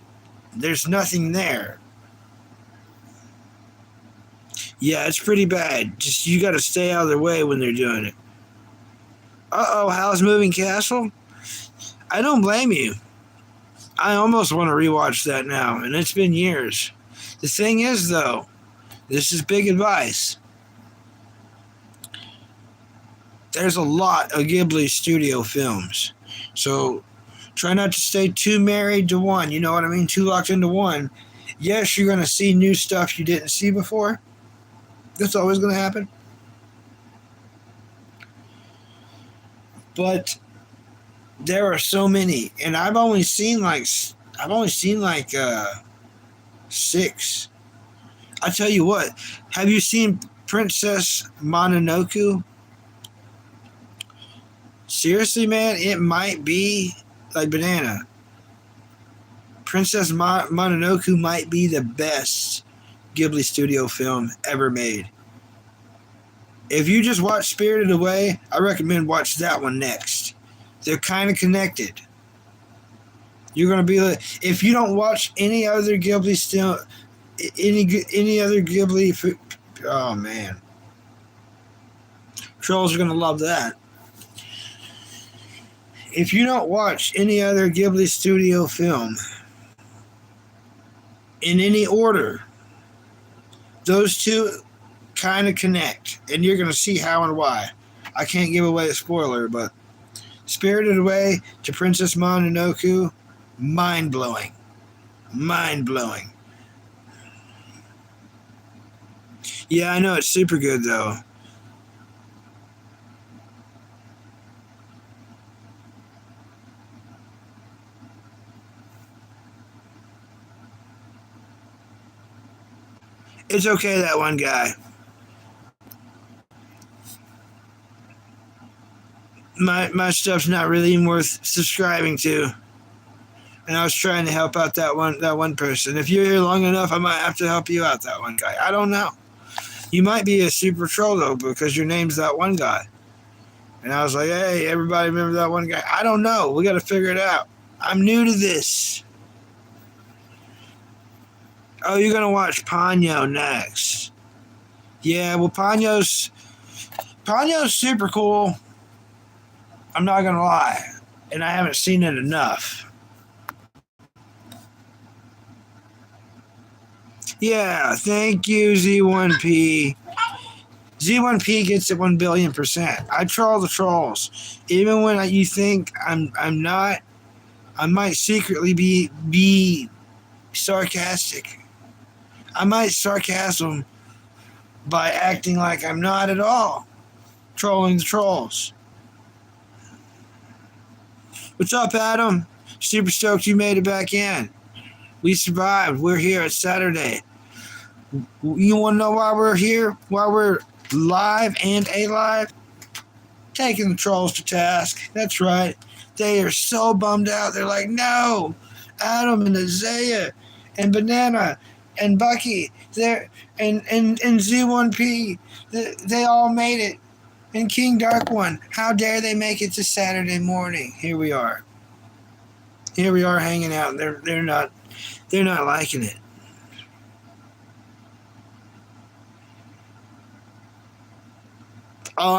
There's nothing there. Yeah, it's pretty bad. Just you got to stay out of their way when they're doing it. Uh-oh, Howl's Moving Castle? I don't blame you. I almost want to rewatch that now, and it's been years. The thing is, though, this is big advice. There's a lot of Ghibli studio films. So try not to stay too married to one. You know what I mean? Too locked into one. Yes, you're going to see new stuff you didn't see before. That's always going to happen. But there are so many, and I've only seen like 6. I tell you what, have you seen Princess Mononoke? Seriously, man, it might be like banana. Princess Mononoke might be the best Ghibli studio film ever made. If you just watch Spirited Away, I recommend watch that one next. They're kind of connected. You're gonna be like, if you don't watch any other Ghibli any other Ghibli, oh man, trolls are gonna love that. If you don't watch any other Ghibli studio film in any order, those two kind of connect, and you're going to see how and why. I can't give away a spoiler, but Spirited Away to Princess Mononoke, mind-blowing. Mind-blowing. Yeah, I know, it's super good, though. It's okay, that one guy. My stuff's not really even worth subscribing to. And I was trying to help out that one person. If you're here long enough, I might have to help you out, that one guy. I don't know. You might be a super troll, though, because your name's that one guy. And I was like, hey, everybody remember that one guy? I don't know. We got to figure it out. I'm new to this. Oh, you're going to watch Ponyo next. Yeah, well, Ponyo's super cool. I'm not going to lie. And I haven't seen it enough. Yeah, thank you, Z1P. Z1P gets it 1 billion%. I troll the trolls. Even when you think I'm not, I might secretly be sarcastic. I might sarcasm by acting like I'm not at all trolling the trolls. What's up, Adam? Super stoked you made it back in. We survived. We're here. It's Saturday. You want to know why we're here? Why we're live and alive? Taking the trolls to task. That's right. They are so bummed out. They're like, no, Adam and Isaiah and Banana and Bucky, and Z1P, they all made it. And King Dark One, how dare they make it to Saturday morning? Here we are. Here we are hanging out. They're not liking it. Oh,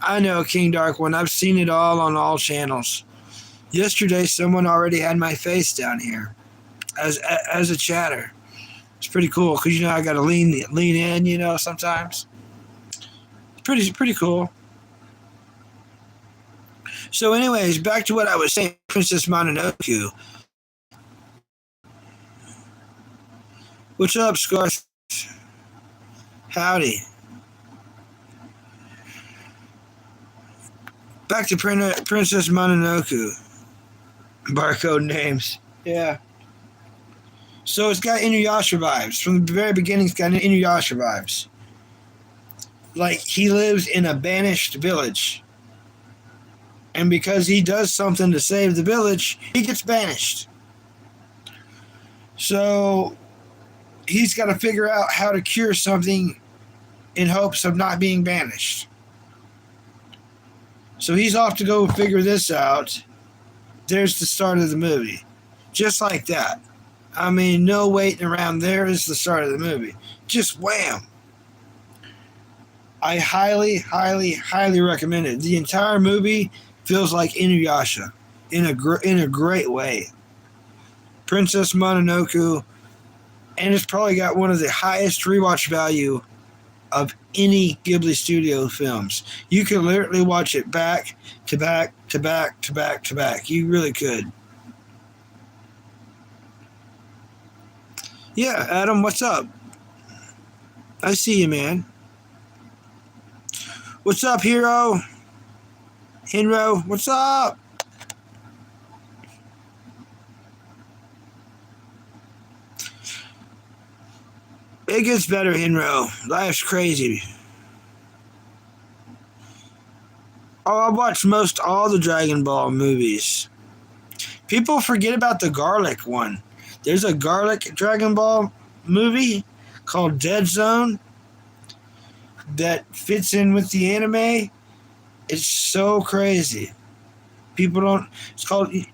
I know, King Dark One. I've seen it all on all channels. Yesterday, someone already had my face down here as a chatter. It's pretty cool because I got to lean in, sometimes. It's pretty cool. So, anyways, back to what I was saying, Princess Mononoke. What's up, Scarf? Howdy. Back to Princess Mononoke. Barcode names. Yeah. So it's got Inuyasha vibes. From the very beginning, it's got Inuyasha vibes. Like, he lives in a banished village. And because he does something to save the village, he gets banished. So he's got to figure out how to cure something in hopes of not being banished. So he's off to go figure this out. There's the start of the movie. Just like that. I mean, no waiting around. There is the start of the movie. Just wham. I highly, highly, highly recommend it. The entire movie feels like Inuyasha in a great way. Princess Mononoke, and it's probably got one of the highest rewatch value of any Ghibli Studio films. You can literally watch it back to back to back to back to back. You really could. Yeah, Adam, what's up? I see you, man. What's up, Hero? Hinro, what's up? It gets better, Hinro. Life's crazy. Oh, I watched most all the Dragon Ball movies. People forget about the Garlic one. There's a Garlic Dragon Ball movie called Dead Zone that fits in with the anime. It's so crazy. People don't.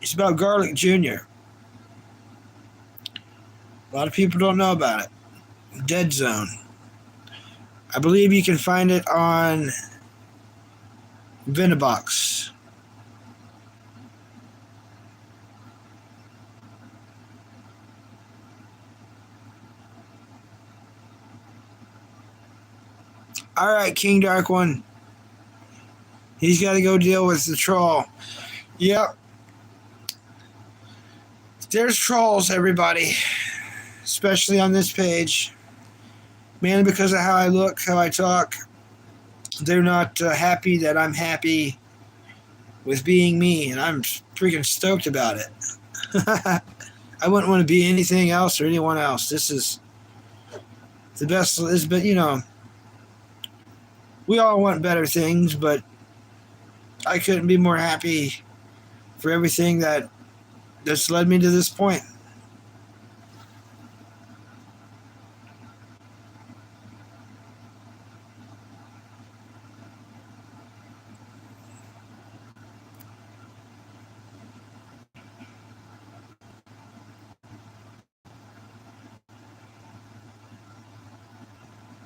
It's about Garlic Jr. A lot of people don't know about it. Dead Zone. I believe you can find it on Vinibox. All right, King Dark One. He's got to go deal with the troll. Yep. There's trolls, everybody. Especially on this page. Mainly because of how I look, how I talk. They're not happy that I'm happy with being me, and I'm freaking stoked about it. I wouldn't want to be anything else or anyone else. This is the best. But you know, we all want better things, but I couldn't be more happy for everything that's led me to this point.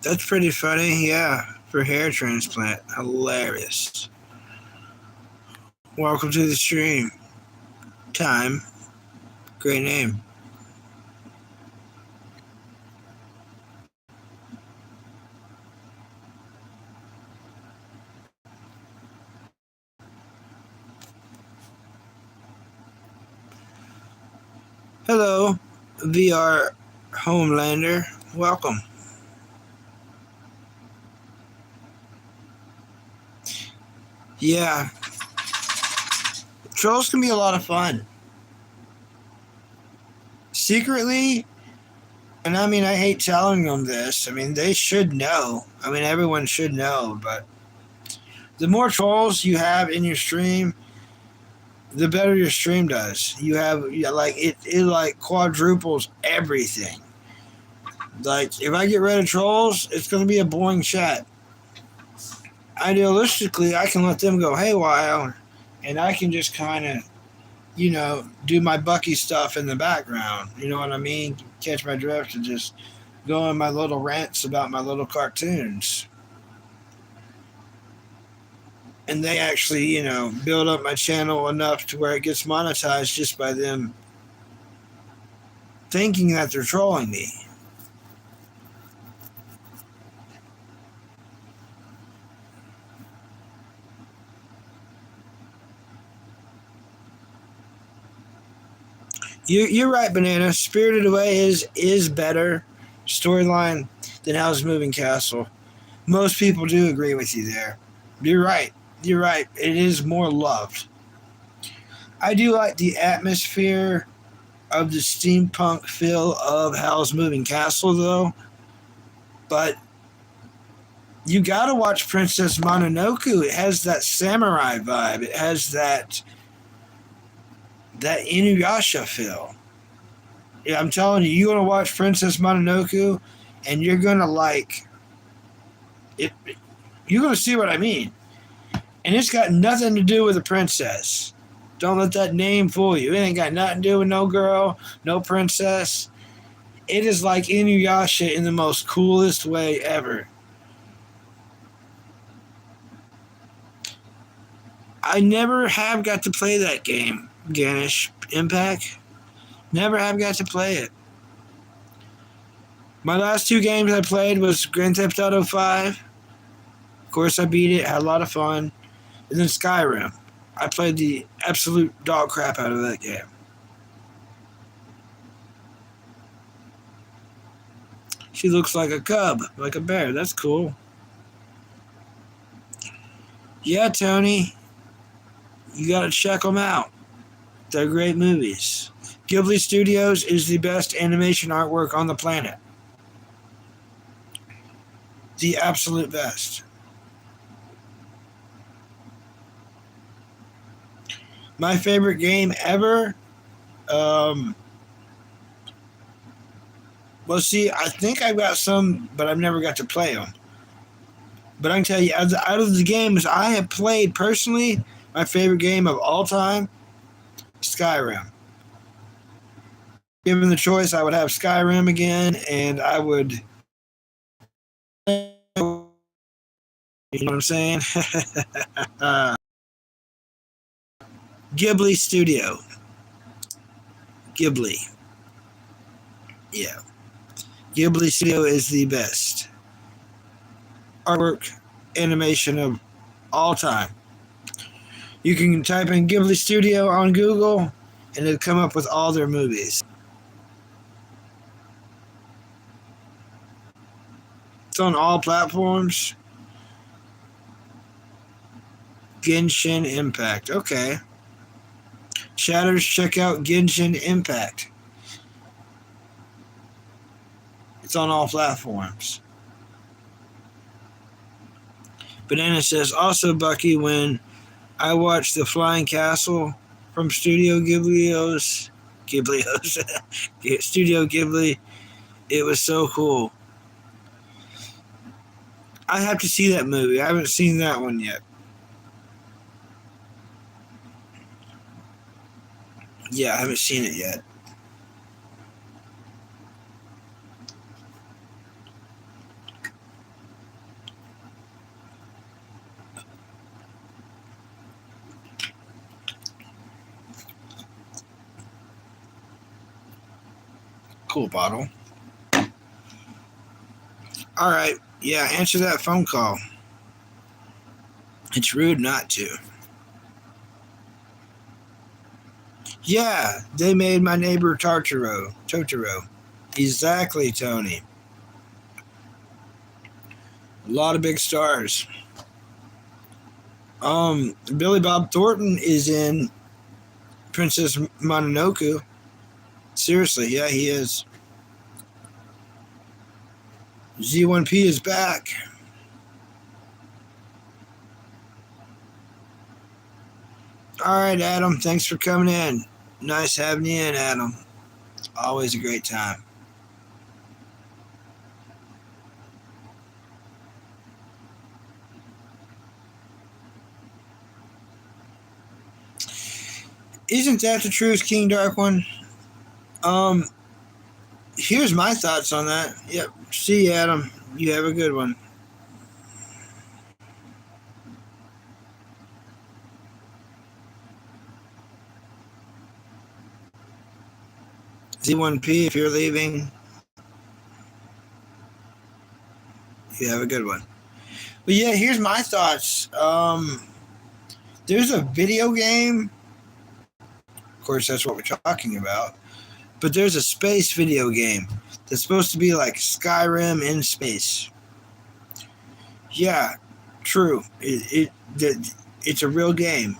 That's pretty funny, yeah, for hair transplant. Hilarious. Welcome to the stream. Time. Great name. Hello, VR Homelander. Welcome. Yeah. Trolls can be a lot of fun. Secretly, and I mean, I hate telling them this. I mean, they should know. I mean, everyone should know, but the more trolls you have in your stream, the better your stream does. You have, like, it like quadruples everything. Like, if I get rid of trolls, it's going to be a boring chat. Idealistically, I can let them go haywire, and I can just kind of, you know, do my Bucky stuff in the background. You know what I mean? Catch my drift and just go on my little rants about my little cartoons. And they actually, you know, build up my channel enough to where it gets monetized just by them thinking that they're trolling me. You're right, Banana. Spirited Away is better storyline than Howl's Moving Castle. Most people do agree with you there. You're right. you're right. It is more loved. I do like the atmosphere of the steampunk feel of Howl's Moving Castle, though. But you gotta watch Princess Mononoke. It has that samurai vibe. It has that Inuyasha feel. Yeah, I'm telling you, you're gonna watch Princess Mononoke, and you're gonna like it. You're gonna see what I mean. And it's got nothing to do with a princess. Don't let that name fool you. It ain't got nothing to do with no girl, no princess. It is like Inuyasha in the most coolest way ever. I never have got to play that game, Ganesh Impact. Never have got to play it. My last two games I played was Grand Theft Auto 5. Of course, I beat it, had a lot of fun. And then Skyrim. I played the absolute dog crap out of that game. She looks like a cub, like a bear. That's cool. Yeah, Tony, you gotta check them out. They're great movies. Ghibli Studios is the best animation artwork on the planet. The absolute best. My favorite game ever. Well, see, I think I've got some, but I've never got to play them. But I can tell you, out of the games I have played personally, my favorite game of all time, Skyrim. Given the choice, I would have Skyrim again, and I would. You know what I'm saying? Ghibli Studio. Ghibli. Yeah. Ghibli Studio is the best artwork animation of all time. You can type in Ghibli Studio on Google and it'll come up with all their movies. It's on all platforms. Genshin Impact. Okay. Chatters, check out Genshin Impact. It's on all platforms. Banana says, also, Bucky, when I watched The Flying Castle from Studio Studio Ghibli, it was so cool. I have to see that movie. I haven't seen that one yet. Yeah, I haven't seen it yet. Cool bottle. All right. Yeah, answer that phone call. It's rude not to. Yeah, they made My Neighbor Totoro. Exactly, Tony. A lot of big stars. Billy Bob Thornton is in Princess Mononoke. Seriously, yeah, he is. Z1P is back. All right, Adam. Thanks for coming in. Nice having you in, Adam. Always a great time. Isn't that the truth, King Dark One? Here's my thoughts on that. Yep. See you, Adam. You have a good one. Z1P, if you're leaving, you have a good one. But yeah, here's my thoughts. There's a video game. Of course, that's what we're talking about. But there's a space video game that's supposed to be like Skyrim in space. Yeah, true. It's a real game.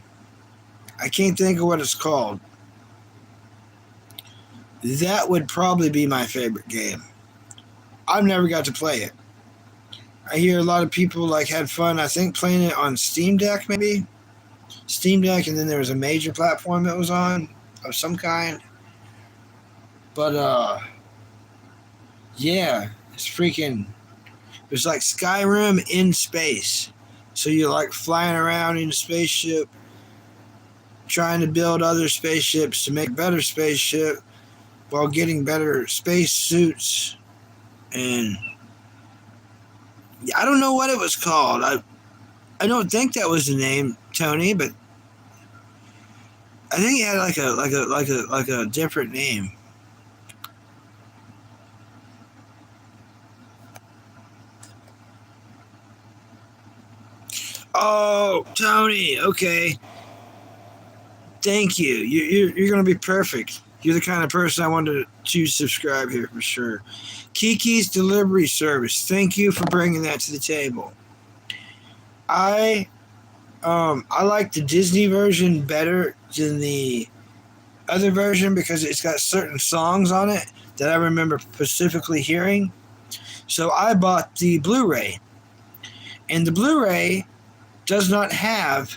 I can't think of what it's called. That would probably be my favorite game. I've never got to play it. I hear a lot of people like had fun. I think playing it on Steam Deck, maybe Steam Deck, and then there was a major platform it was on of some kind. But yeah, it's freaking. It's like Skyrim in space. So you're like flying around in a spaceship, trying to build other spaceships to make better spaceship while getting better space suits. And I don't know what it was called. I don't think that was the name, Tony, but I think it had like a different name. Oh, Tony. Okay. Thank you. You're going to be perfect. You're the kind of person I wanted to subscribe here for sure. Kiki's Delivery Service. Thank you for bringing that to the table. I like the Disney version better than the other version because it's got certain songs on it that I remember specifically hearing. So I bought the Blu-ray. And the Blu-ray does not have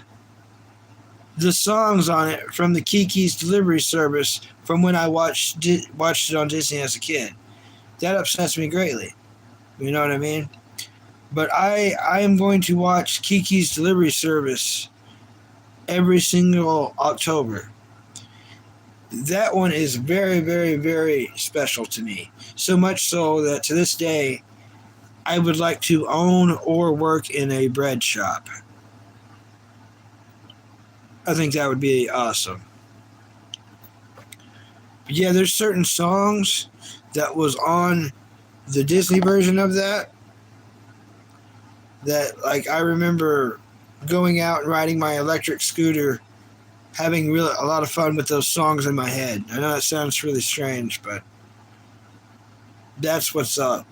the songs on it from the Kiki's Delivery Service from when I watched it on Disney as a kid. That upsets me greatly. You know what I mean? But I am going to watch Kiki's Delivery Service every single October. That one is very, very, very special to me. So much so that to this day, I would like to own or work in a bread shop. I think that would be awesome. But yeah, there's certain songs that was on the Disney version of that like I remember going out and riding my electric scooter, having a lot of fun with those songs in my head. I know that sounds really strange, but that's what's up.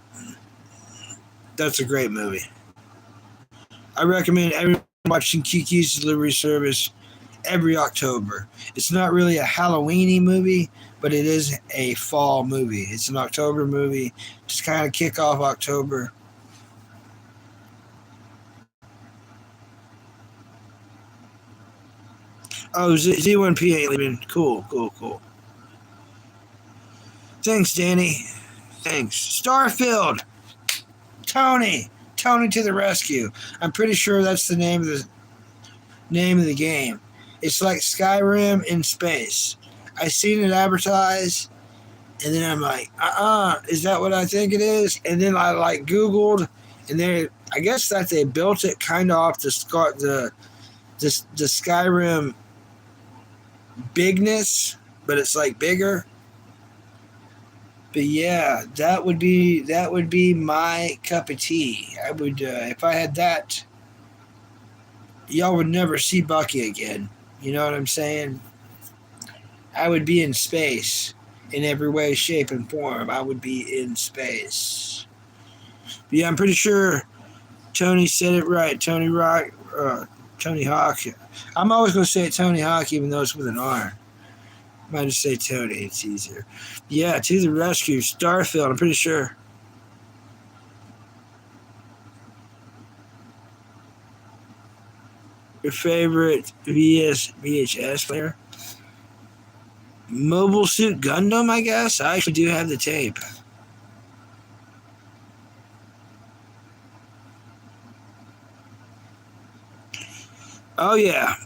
That's a great movie. I recommend everyone watching Kiki's Delivery Service every October. It's not really a Halloween-y movie, but it is a fall movie. It's an October movie. Just kind of kick off October. Oh, Z1P ain't leaving. Cool. Thanks, Danny. Thanks. Starfield. Tony to the rescue. I'm pretty sure that's the name of the game. It's like Skyrim in space. I seen it advertised, and then I'm like, is that what I think it is? And then I like Googled, and I guess that they built it kind of off the Skyrim bigness, but it's like bigger. But yeah, that would be my cup of tea. I would if I had that, y'all would never see Bucky again. You know what I'm saying? I would be in space in every way, shape, and form. I would be in space. But yeah, I'm pretty sure Tony said it right. Tony Hawk. I'm always going to say Tony Hawk, even though it's with an R. I might just say Tony. It's easier. Yeah, to the rescue. Starfield, I'm pretty sure. Your favorite VHS player? Mobile Suit Gundam, I guess? I actually do have the tape. Oh, yeah.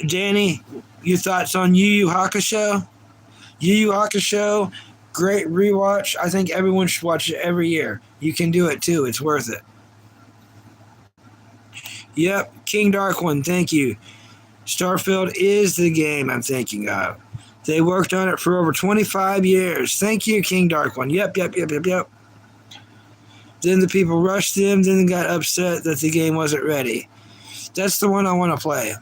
Danny, your thoughts on Yu Yu Hakusho? Yu Yu Hakusho, great rewatch. I think everyone should watch it every year. You can do it too. It's worth it. Yep, King Dark One, thank you. Starfield is the game I'm thinking of. They worked on it for over 25 years. Thank you, King Dark One. Yep. Then the people rushed them, then got upset that the game wasn't ready. That's the one I want to play.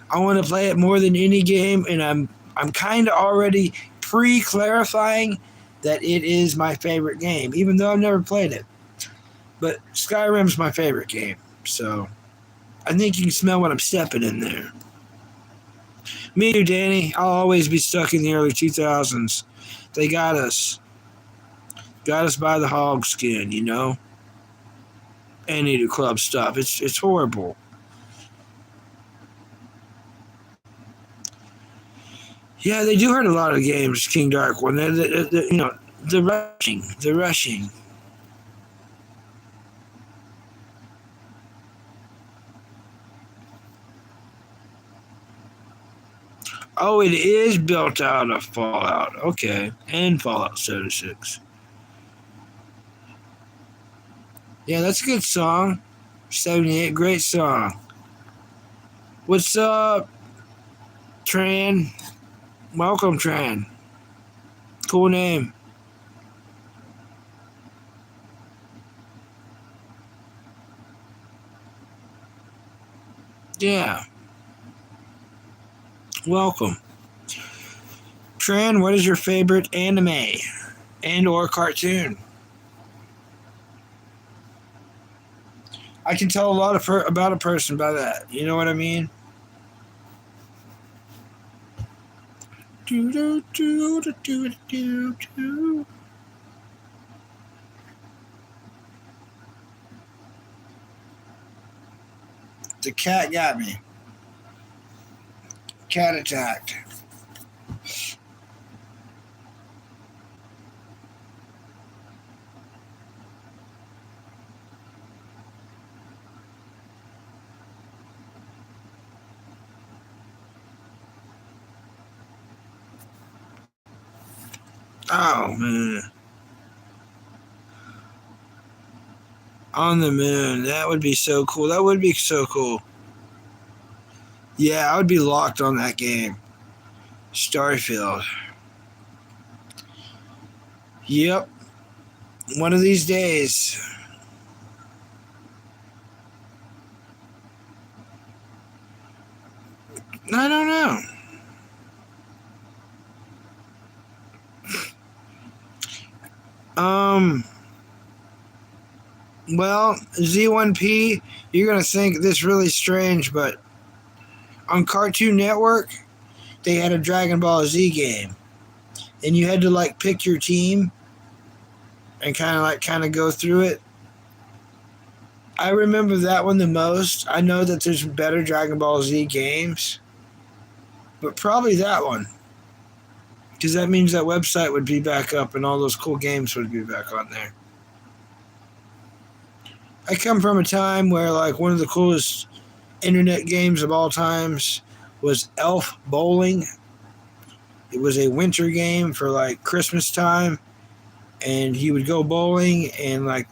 I want to play it more than any game, and I'm kind of already pre-clarifying that it is my favorite game, even though I've never played it. But Skyrim's my favorite game, so I think you can smell what I'm stepping in there. Me too, Danny. I'll always be stuck in the early 2000s. They got us. Got us by the hog skin, you know? Any of the club stuff. It's horrible. Yeah, they do hurt a lot of games, King Dark One. You know, the rushing. Oh, it is built out of Fallout. Okay, and Fallout 76. Yeah, that's a good song. 78, great song. What's up, Tran? Welcome, Tran. Cool name. Yeah. Welcome. Tran, what is your favorite anime and or cartoon? I can tell a lot about a person by that. You know what I mean? Do, do, do, do, do, do, do. The cat got me. Cat attacked. Oh, man. On the moon. That would be so cool. That would be so cool. Yeah, I would be locked on that game. Starfield. Yep. One of these days. I don't know. Well, Z1P, you're going to think this really strange, but on Cartoon Network, they had a Dragon Ball Z game. And you had to like pick your team and kind of go through it. I remember that one the most. I know that there's better Dragon Ball Z games, but probably that one. Because that means that website would be back up and all those cool games would be back on there. I come from a time where like one of the coolest internet games of all times was Elf Bowling. It was a winter game for like Christmas time, and you would go bowling and like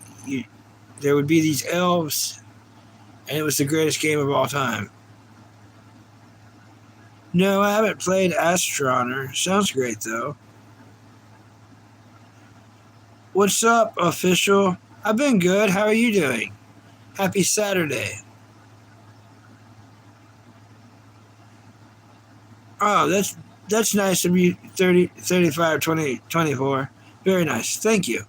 there would be these elves, and it was the greatest game of all time. No, I haven't played Astronaut. Sounds great though. What's up, official? I've been good. How are you doing? Happy Saturday. Oh, that's nice of you. 30, 35, 20, 24. Very nice. Thank you.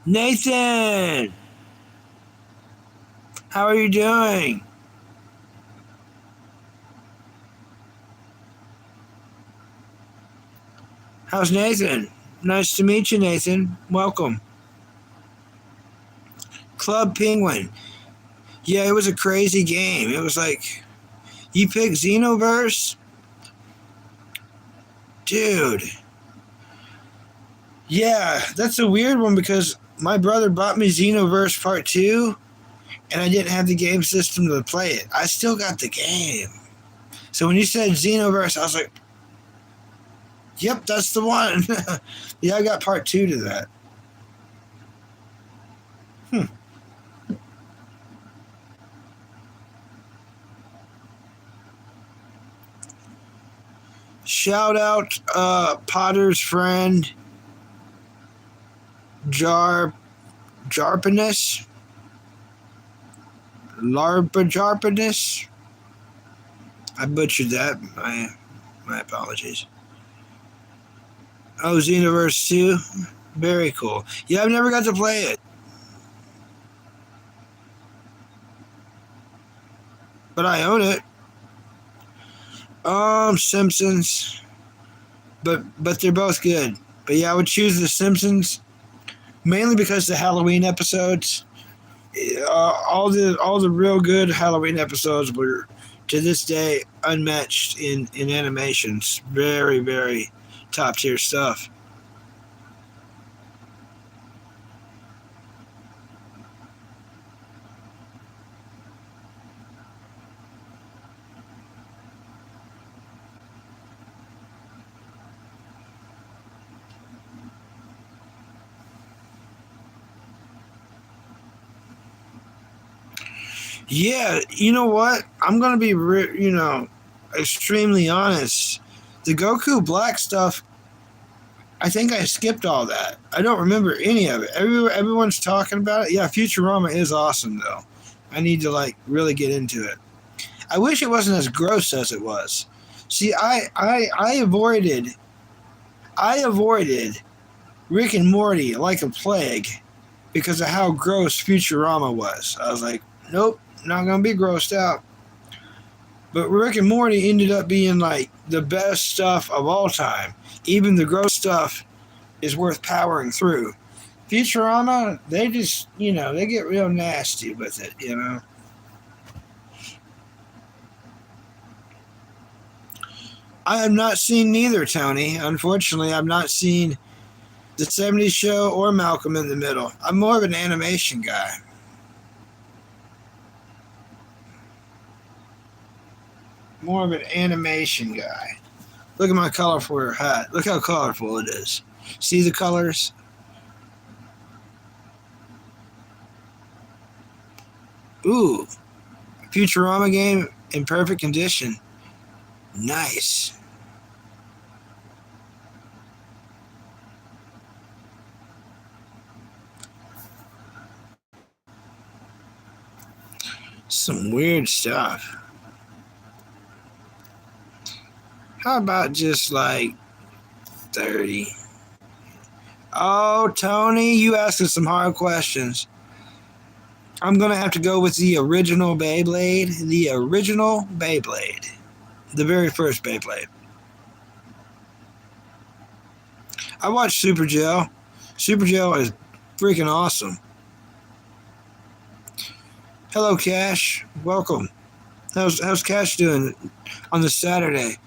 Nathan, how are you doing? How's Nathan? Nice to meet you, Nathan. Welcome. Club Penguin. Yeah, it was a crazy game. It was like, you picked Xenoverse? Dude. Yeah, that's a weird one because my brother bought me Xenoverse Part 2, and I didn't have the game system to play it. I still got the game. So when you said Xenoverse, I was like, yep, that's the one. Yeah, I got Part 2 to that. Shout out Potter's friend Jarpanus. Larpajarpanus. I butchered that. My apologies. Oh, Xenoverse 2. Very cool. Yeah, I've never got to play it, but I own it. Simpsons, but they're both good. But yeah, I would choose the Simpsons mainly because the Halloween episodes, all the real good Halloween episodes were to this day unmatched in animations. Very very top tier stuff. Yeah, you know what? I'm gonna be extremely honest. The Goku Black stuff, I think I skipped all that. I don't remember any of it. Everyone's talking about it. Yeah, Futurama is awesome though. I need to like really get into it. I wish it wasn't as gross as it was. See, I avoided Rick and Morty like a plague because of how gross Futurama was. I was like, nope, not gonna be grossed out. But Rick and Morty ended up being like the best stuff of all time. Even the gross stuff is worth powering through. Futurama, they just, they get real nasty with it. I have not seen neither, Tony. Unfortunately, I've not seen the 70s show or Malcolm in the Middle. I'm more of an animation guy. More of an animation guy. Look at my colorful hat. Look how colorful it is. See the colors? Ooh, Futurama game in perfect condition. Nice. Some weird stuff. How about just like 30? Oh, Tony, you asking some hard questions. I'm going to have to go with the original Beyblade. The original Beyblade. The very first Beyblade. I watched Super Gel. Super Gel is freaking awesome. Hello, Cash. Welcome. How's Cash doing on this Saturday?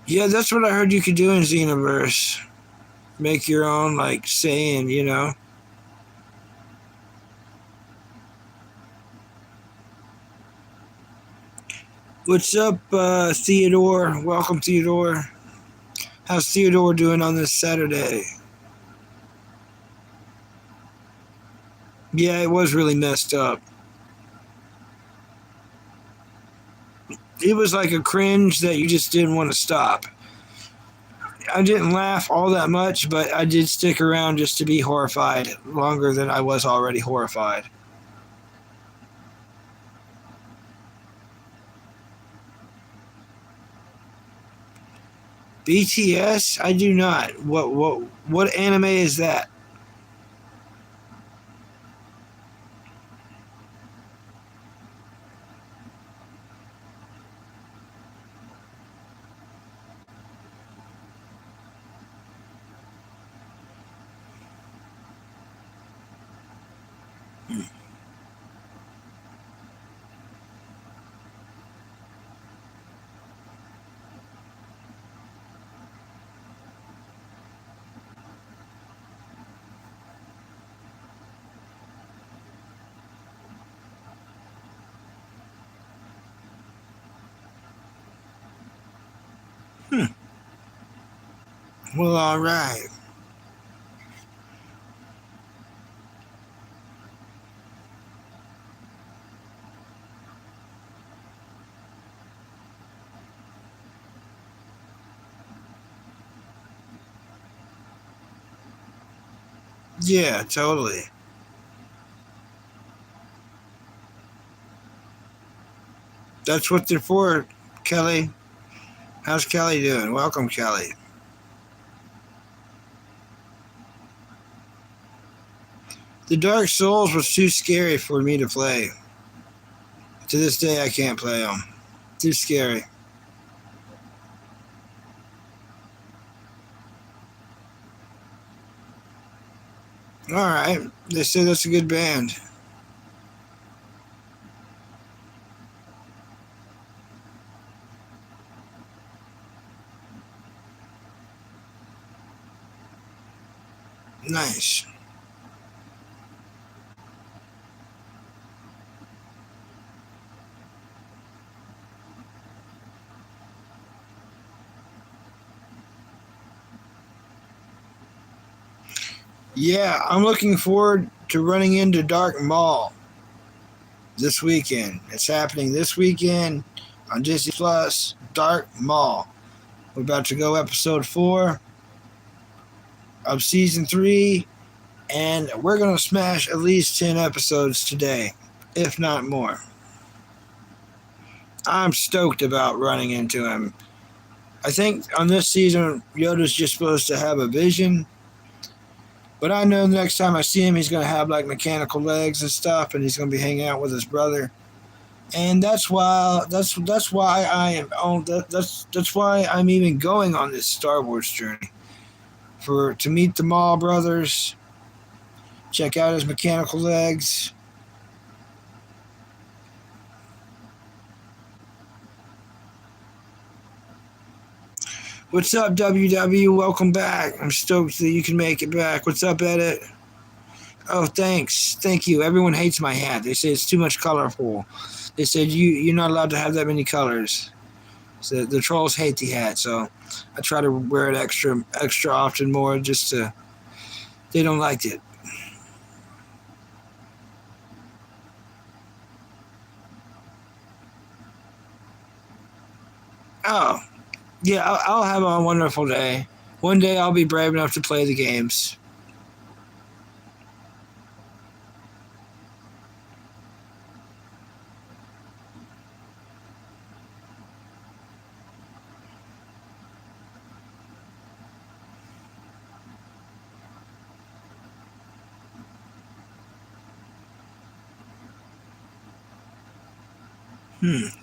Yeah, that's what I heard you could do in Xenoverse. Make your own, like, saying. What's up, Theodore? Welcome, Theodore. How's Theodore doing on this Saturday? Yeah, it was really messed up. It was like a cringe that you just didn't want to stop. I didn't laugh all that much, but I did stick around just to be horrified longer than I was already horrified. BTS? I do not. What anime is that? Hmm. Well, all right. Yeah, totally. That's what they're for, Kelly. How's Kelly doing? Welcome, Kelly. The Dark Souls was too scary for me to play. To this day, I can't play them. Too scary. All right. They say that's a good band. Nice. Yeah, I'm looking forward to running into Dark Mall this weekend. It's happening this weekend on Disney Plus. Dark Mall. We're about to go episode 4 of season 3, and we're gonna smash at least 10 episodes today, if not more. I'm stoked about running into him. I think on this season, Yoda's just supposed to have a vision. But I know the next time I see him, he's going to have like mechanical legs and stuff, and he's going to be hanging out with his brother. And that's why I am on that's why I'm even going on this Star Wars journey, for to meet the Maul brothers, check out his mechanical legs. What's up, WW? Welcome back. I'm stoked that you can make it back. What's up, Edit? Oh, thanks. Thank you. Everyone hates my hat. They say it's too much colorful. They said you're not allowed to have that many colors. So the trolls hate the hat, so I try to wear it extra often more just to they don't like it. Oh, yeah, I'll have a wonderful day. One day I'll be brave enough to play the games.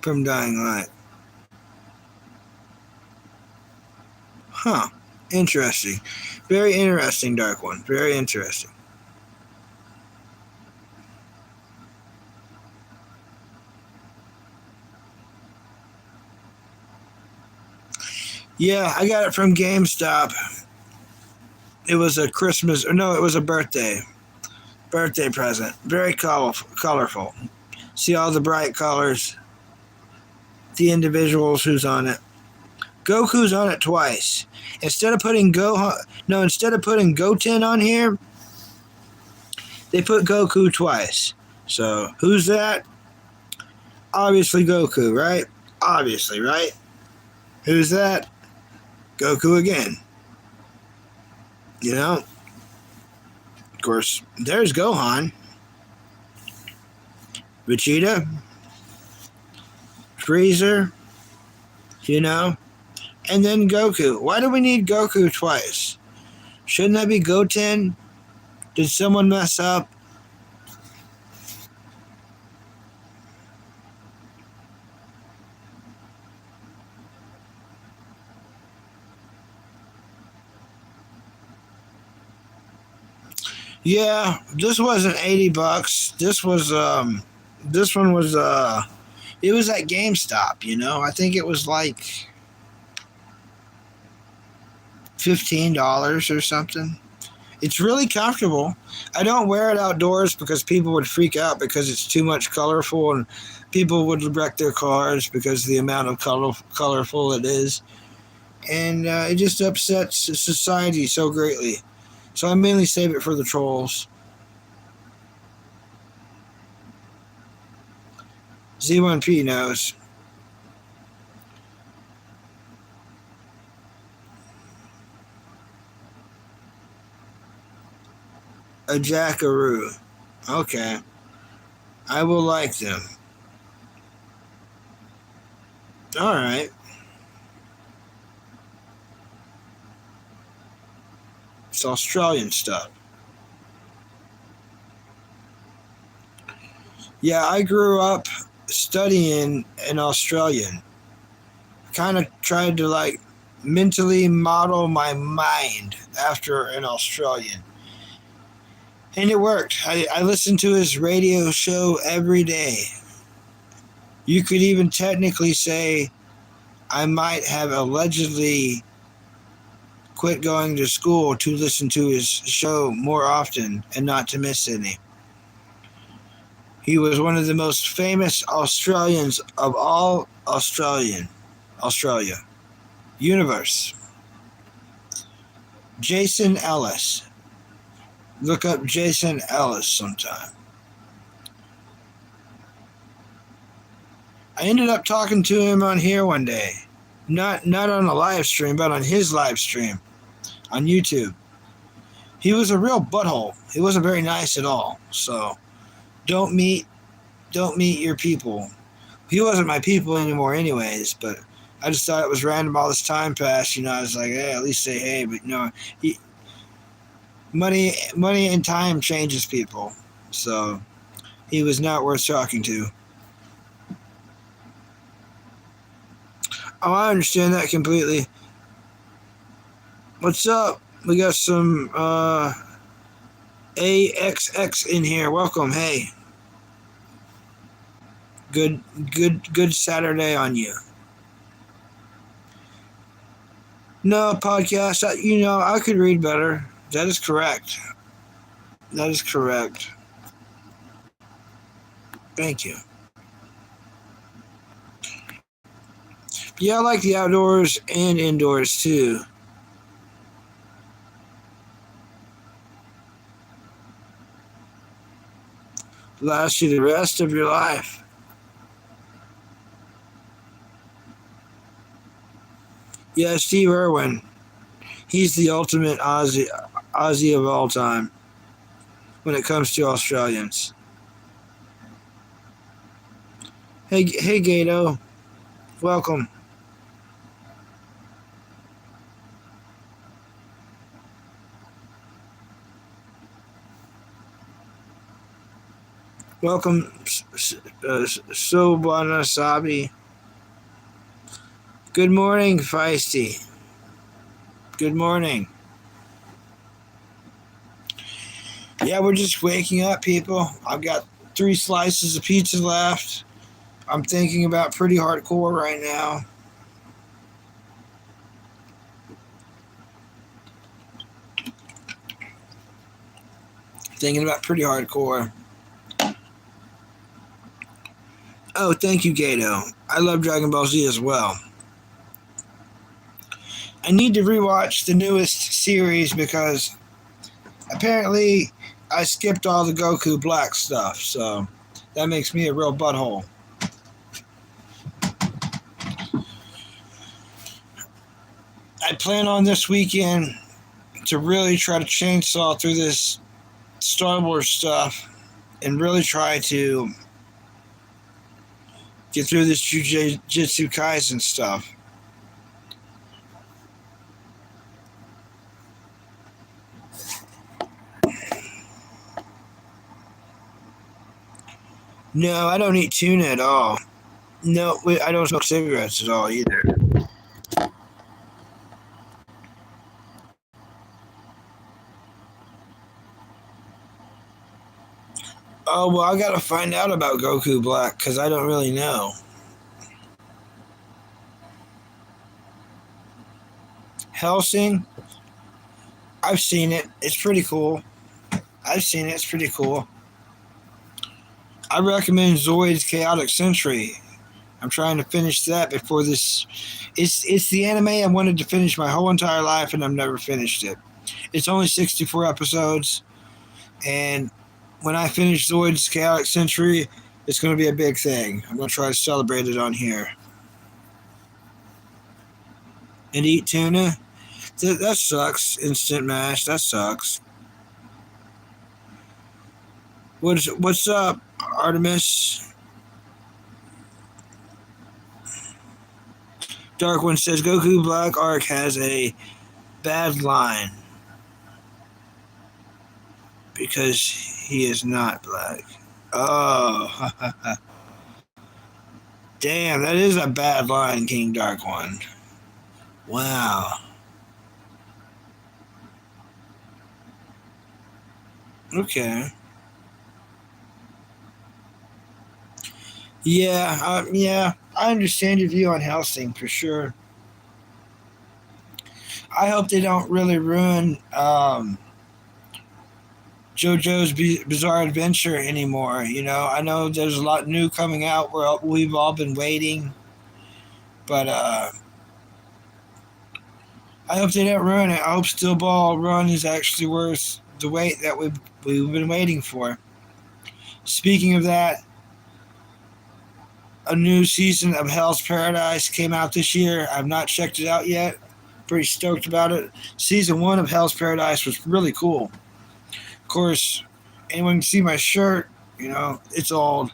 From Dying Light. Huh. Interesting. Very interesting, Dark One. Very interesting. Yeah, I got it from GameStop. It was a Christmas, or no, it was a birthday present. Very colorful. See all the bright colors, the individuals who's on it. Goku's on it twice. Instead of putting Goten on here, they put Goku twice. So who's that? Obviously Goku, right? Obviously, right? Who's that? Goku again. You know? Of course, there's Gohan, Vegeta, Freezer, you know? And then Goku. Why do we need Goku twice? Shouldn't that be Goten? Did someone mess up? Yeah, this wasn't $80. This one was it was at GameStop, you know. I think it was like $15 or something. It's really comfortable. I don't wear it outdoors because people would freak out because it's too much colorful and people would wreck their cars because of the amount of colorful it is. And it just upsets society so greatly. So I mainly save it for the trolls. Z1P knows. A jackaroo. Okay. I will like them. All right. It's Australian stuff. Yeah, I grew up studying an Australian. Kind of tried to like mentally model my mind after an Australian. And it worked. I listened to his radio show every day. You could even technically say I might have allegedly quit going to school to listen to his show more often and not to miss any. He was one of the most famous Australians of all Australia. Universe. Jason Ellis. Look up Jason Ellis sometime. I ended up talking to him on here one day. Not on a live stream, but on his live stream on YouTube. He was a real butthole. He wasn't very nice at all. So don't meet your people. He wasn't my people anymore anyways, but I just thought it was random all this time passed, I was like, hey, at least say hey, but money and time changes people. So he was not worth talking to. Oh, I understand that completely. What's up? We got some AXX in here. Welcome. Hey. Good Saturday on you. No, podcast. I could read better. That is correct. Thank you. Yeah, I like the outdoors and indoors too. Last you the rest of your life. Yeah, Steve Irwin. He's the ultimate Aussie of all time when it comes to Australians. Hey, Gato. Welcome. Welcome, Sobanasabi. Good morning, Feisty. Good morning. Yeah, we're just waking up, people. I've got 3 slices of pizza left. I'm thinking about pretty hardcore right now. Thinking about pretty hardcore. Oh, thank you, Gato. I love Dragon Ball Z as well. I need to rewatch the newest series because apparently I skipped all the Goku Black stuff, so that makes me a real butthole. I plan on this weekend to really try to chainsaw through this Star Wars stuff and really try to get through this Jujutsu Kaisen stuff. No, I don't eat tuna at all. No, I don't smoke cigarettes at all either. Oh, well, I gotta find out about Goku Black because I don't really know. Helsing? I've seen it. It's pretty cool. It's pretty cool. I recommend Zoid's Chaotic Century. I'm trying to finish that before this. It's the anime I wanted to finish my whole entire life, and I've never finished it. It's only 64 episodes, and when I finish Zoid's Chaotic Century, it's going to be a big thing. I'm going to try to celebrate it on here. And eat tuna? That sucks. Instant mash. That sucks. What's up, Artemis? Dark One says Goku Black Arc has a bad line because he is not black. Oh, damn, that is a bad line, King Dark One. Wow. Okay. Yeah, I understand your view on Helsing for sure. I hope they don't really ruin JoJo's Bizarre Adventure anymore. You know, I know there's a lot new coming out where we've all been waiting, but I hope they don't ruin it. I hope Steel Ball Run is actually worth the wait that we've been waiting for. Speaking of that, a new season of Hell's Paradise came out this year. I've not checked it out yet. Pretty stoked about it. Season 1 of Hell's Paradise was really cool. Of course, anyone can see my shirt. You know, it's old,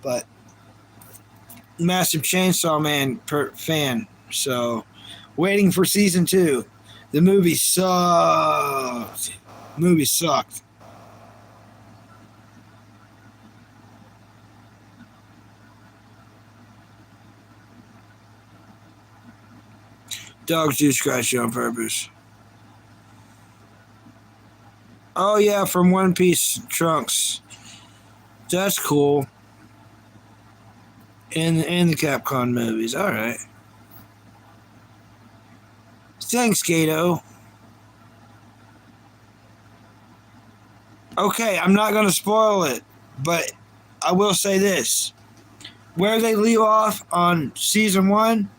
but massive Chainsaw Man fan. So, waiting for season 2. The movie sucked. Movie sucked. Dogs do scratch you on purpose. Oh yeah, from One Piece Trunks. That's cool. In the Capcom movies. All right. Thanks, Gato. Okay, I'm not going to spoil it, but I will say this. Where they leave off on season 1,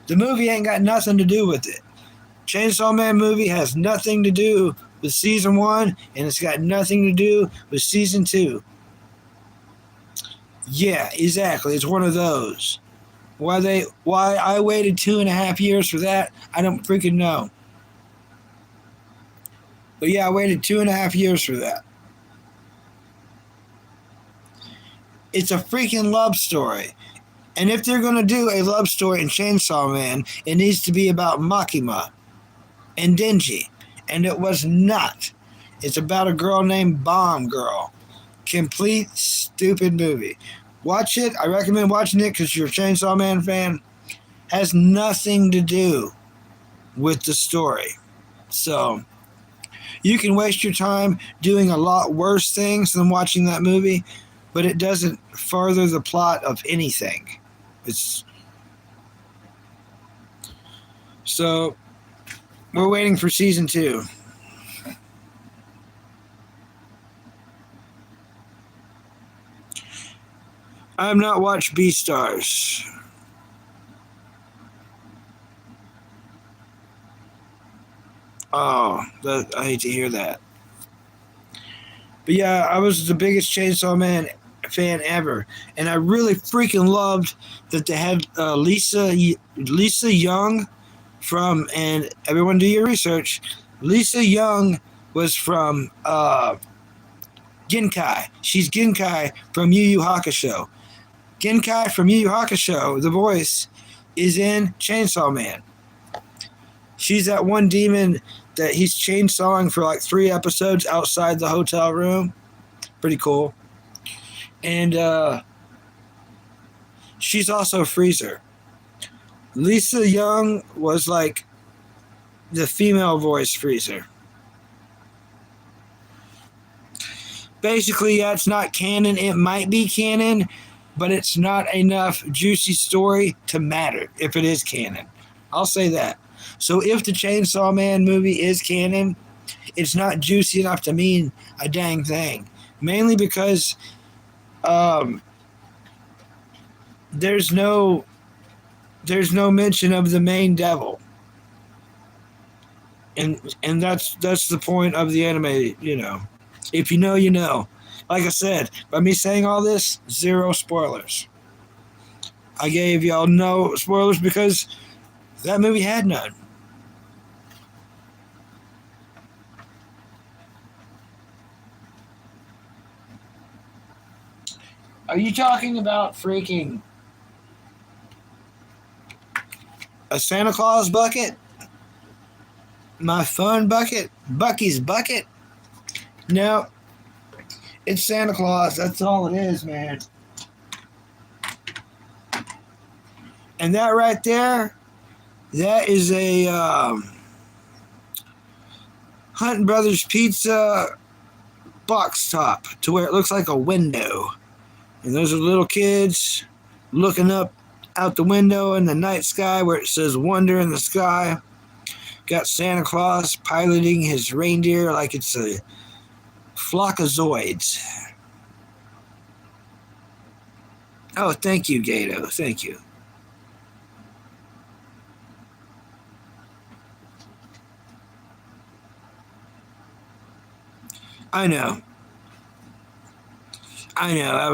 the movie ain't got nothing to do with it. Chainsaw Man movie has nothing to do with season 1, and it's got nothing to do with season 2. Yeah, exactly. It's one of those. Why I waited 2.5 years for that, I don't freaking know. But yeah, I waited 2.5 years for that. It's a freaking love story. And if they're going to do a love story in Chainsaw Man, it needs to be about Makima and Denji. And it was not. It's about a girl named Bomb Girl. Complete stupid movie. Watch it. I recommend watching it because you're a Chainsaw Man fan. Has nothing to do with the story. So you can waste your time doing a lot worse things than watching that movie, but it doesn't further the plot of anything. It's so we're waiting for season 2. I have not watched Beastars. Oh, I hate to hear that. But yeah, I was the biggest Chainsaw Man fan ever, and I really freaking loved that they had Lisa Young from, and everyone do your research. Lisa Young was from Genkai. She's Genkai from Yu Yu Hakusho. Genkai from Yu Yu Hakusho, the voice, is in Chainsaw Man. She's that one demon that he's chainsawing for like 3 episodes outside the hotel room. Pretty cool. And she's also Freezer. Lisa Young was like the female voice Freezer. Basically, yeah, it's not canon. It might be canon, but it's not enough juicy story to matter if it is canon. I'll say that. So if the Chainsaw Man movie is canon, it's not juicy enough to mean a dang thing. Mainly because there's no mention of the main devil. And that's the point of the anime, you know. If you know, you know. Like I said, by me saying all this, 0 spoilers. I gave y'all no spoilers because that movie had none. Are you talking about freaking A Santa Claus bucket? My fun bucket? Bucky's bucket? No, it's Santa Claus. That's all it is, man. And that right there, that is a Hunt Brothers Pizza box top to where it looks like a window. And those are little kids looking up out the window in the night sky where it says wonder in the sky. Got Santa Claus piloting his reindeer like it's a flock of Zoids. Oh, thank you, Gato. Thank you. I know. I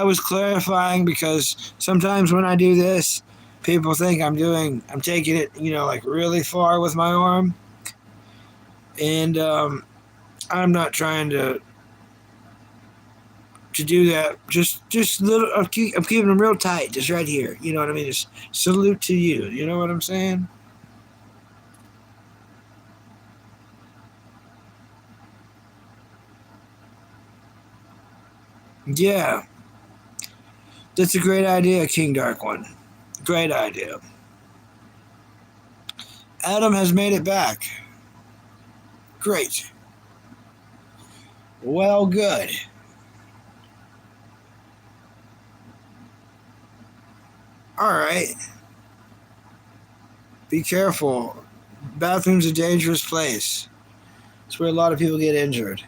was clarifying because sometimes when I do this, people think I'm taking it, like really far with my arm. And I'm not trying to do that. Just little, I'm keeping them real tight, just right here. You know what I mean? Just salute to you. You know what I'm saying? Yeah. That's a great idea, King Dark One. Great idea. Adam has made it back. Great. Well, good. All right. Be careful. Bathroom's a dangerous place. It's where a lot of people get injured.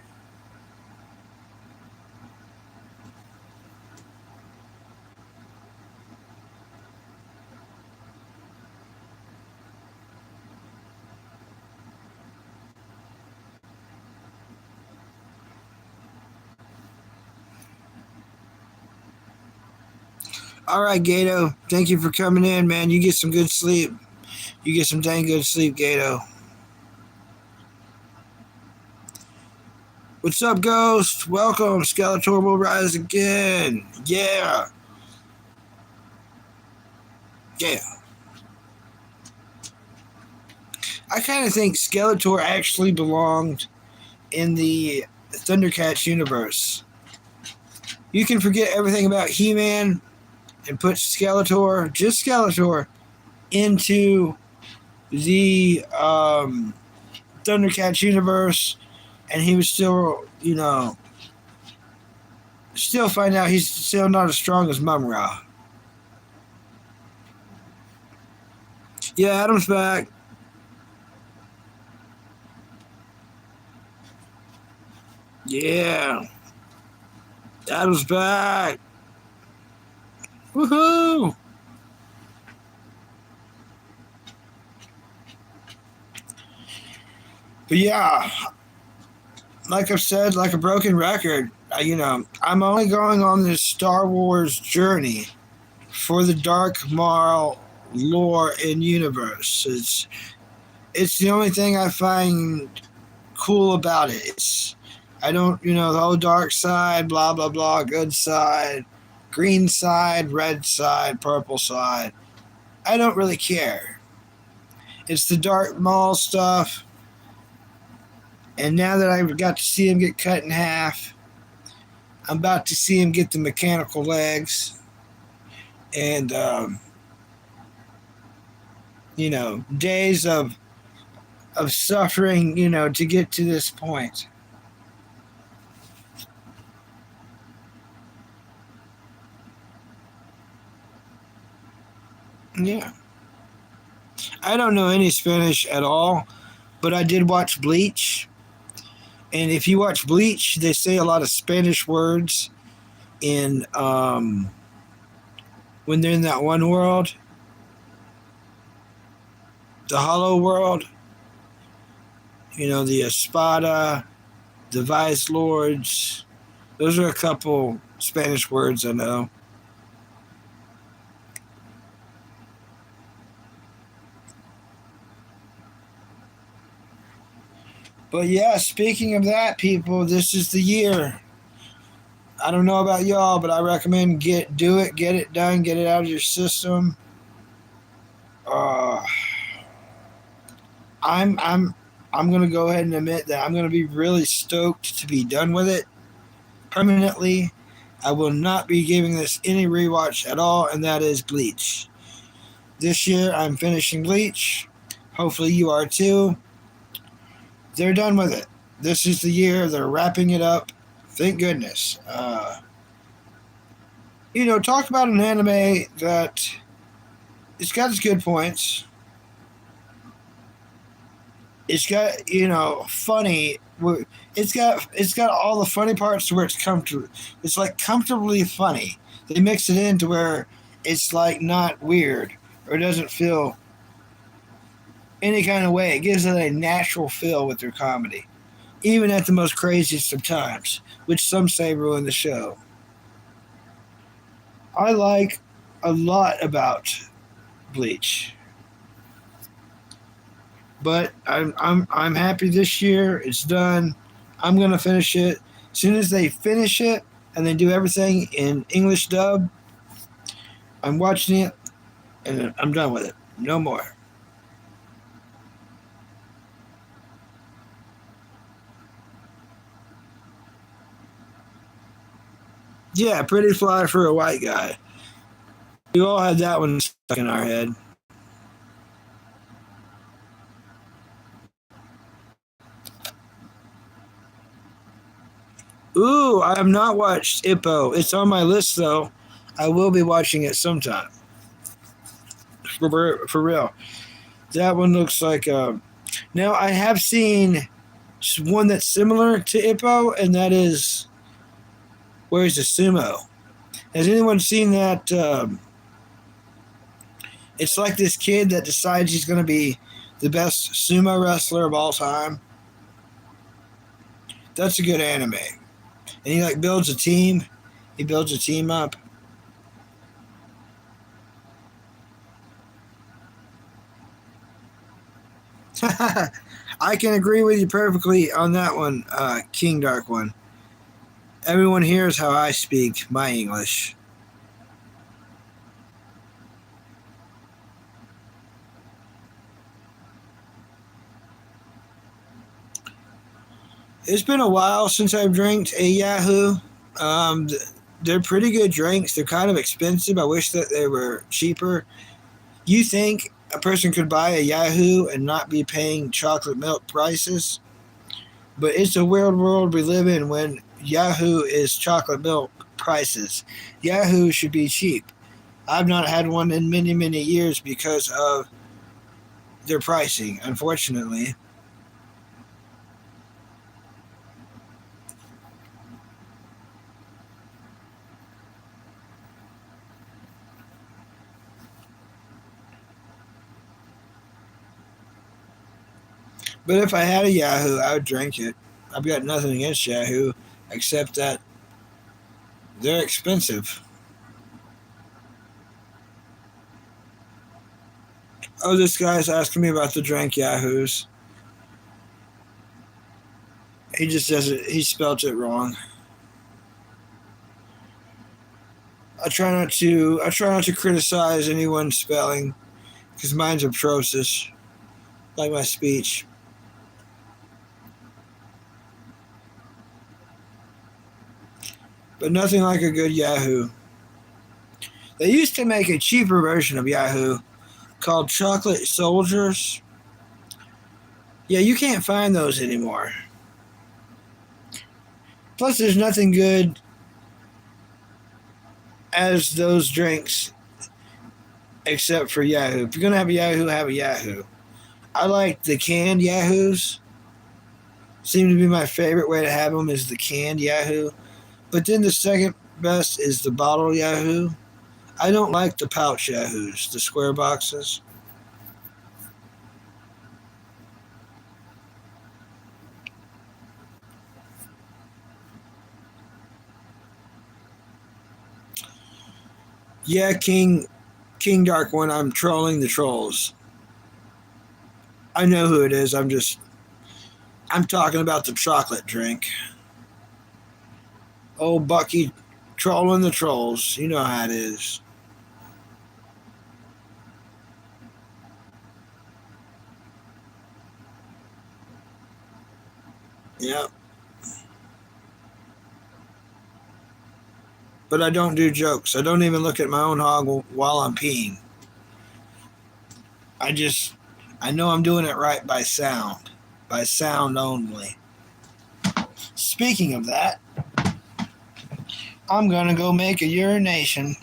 All right, Gato. Thank you for coming in, man. You get some good sleep. You get some dang good sleep, Gato. What's up, Ghost? Welcome. Skeletor will rise again. Yeah. Yeah. I kind of think Skeletor actually belonged in the Thundercats universe. You can forget everything about He-Man and put Skeletor, just Skeletor, into the Thundercats universe, and he would still, still find out he's still not as strong as Mum-Ra. Yeah, Adam's back. Yeah. Adam's back. Woohoo! But yeah, like I've said, like a broken record, I'm only going on this Star Wars journey for the Dark Marl lore and universe. It's the only thing I find cool about it. I don't, the whole dark side, blah, blah, blah, good side, green side, red side, purple side. I don't really care. It's the Dark Maul stuff. And now that I've got to see him get cut in half, I'm about to see him get the mechanical legs. And, days of suffering, to get to this point. Yeah. I don't know any Spanish at all, but I did watch Bleach. And if you watch Bleach, they say a lot of Spanish words in when they're in that one world, the Hollow World. The Espada, the Vice Lords. Those are a couple Spanish words I know. But yeah, speaking of that, people, this is the year. I don't know about y'all, but I recommend get it done, get it out of your system. Uh, I'm I'm I'm gonna go ahead and admit that I'm gonna be really stoked to be done with it permanently. I will not be giving this any rewatch at all, and that is Bleach. This year I'm finishing Bleach. Hopefully you are too. They're done with it. This is the year they're wrapping it up. Thank goodness. Talk about an anime that it's got its good points. It's got funny. It's got all the funny parts to where it's comfortable. It's like comfortably funny. They mix it in to where it's like not weird or it doesn't feel any kind of way. It gives it a natural feel with their comedy, even at the most craziest of times, which some say ruin the show. I like a lot about Bleach, but I'm happy this year. It's done. I'm gonna finish it. As soon as they finish it and they do everything in English dub, I'm watching it and I'm done with it. No more. Yeah, pretty fly for a white guy. We all had that one stuck in our head. Ooh, I have not watched Ippo. It's on my list though. I will be watching it sometime. For real. That one looks like. Now I have seen one that's similar to Ippo, and that is Where's the Sumo. Has anyone seen that? It's like this kid that decides he's going to be the best sumo wrestler of all time. That's a good anime. And he like builds a team. He builds a team up. I can agree with you perfectly on that one, King Dark One. Everyone hears how I speak my English. It's been a while since I've drank a Yahoo. Um, they're pretty good drinks. They're kind of expensive. I wish that they were cheaper. You think a person could buy a Yahoo and not be paying chocolate milk prices? But it's a weird world we live in when Yahoo is chocolate milk prices. Yahoo should be cheap. I've not had one in many, many years because of their pricing, unfortunately. But if I had a Yahoo, I would drink it. I've got nothing against Yahoo, except that they're expensive. Oh, this guy's asking me about the drink Yahoos. He just doesn't. He spelt it wrong. I try not to. I try not to criticize anyone's spelling because mine's atrocious, like my speech. But nothing like a good Yahoo. They used to make a cheaper version of Yahoo called Chocolate Soldiers. Yeah, you can't find those anymore. Plus, there's nothing good as those drinks except for Yahoo. If you're gonna have a Yahoo, have a Yahoo. I like the canned Yahoos. Seem to be my favorite way to have them is the canned Yahoo. But then the second best is the bottle Yahoo. I don't like the pouch Yahoos, the square boxes. Yeah, King Dark One. I'm trolling the trolls. I know who it is. I'm talking about the chocolate drink. Oh, Bucky trolling the trolls. You know how it is. Yep. But I don't do jokes. I don't even look at my own hog while I'm peeing. I know I'm doing it right by sound only. Speaking of that, I'm gonna go make a urination.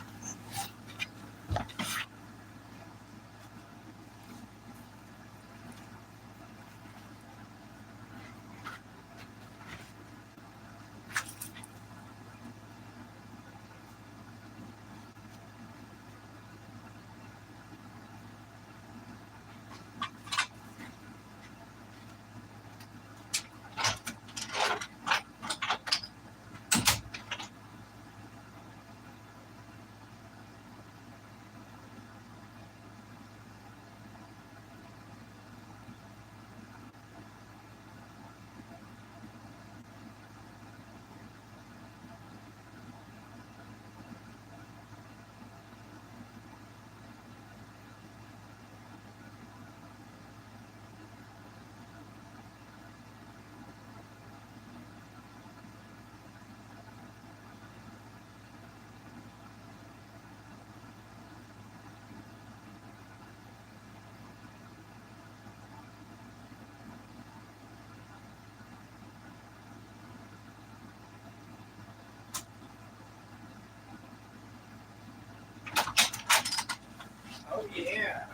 Oh yeah.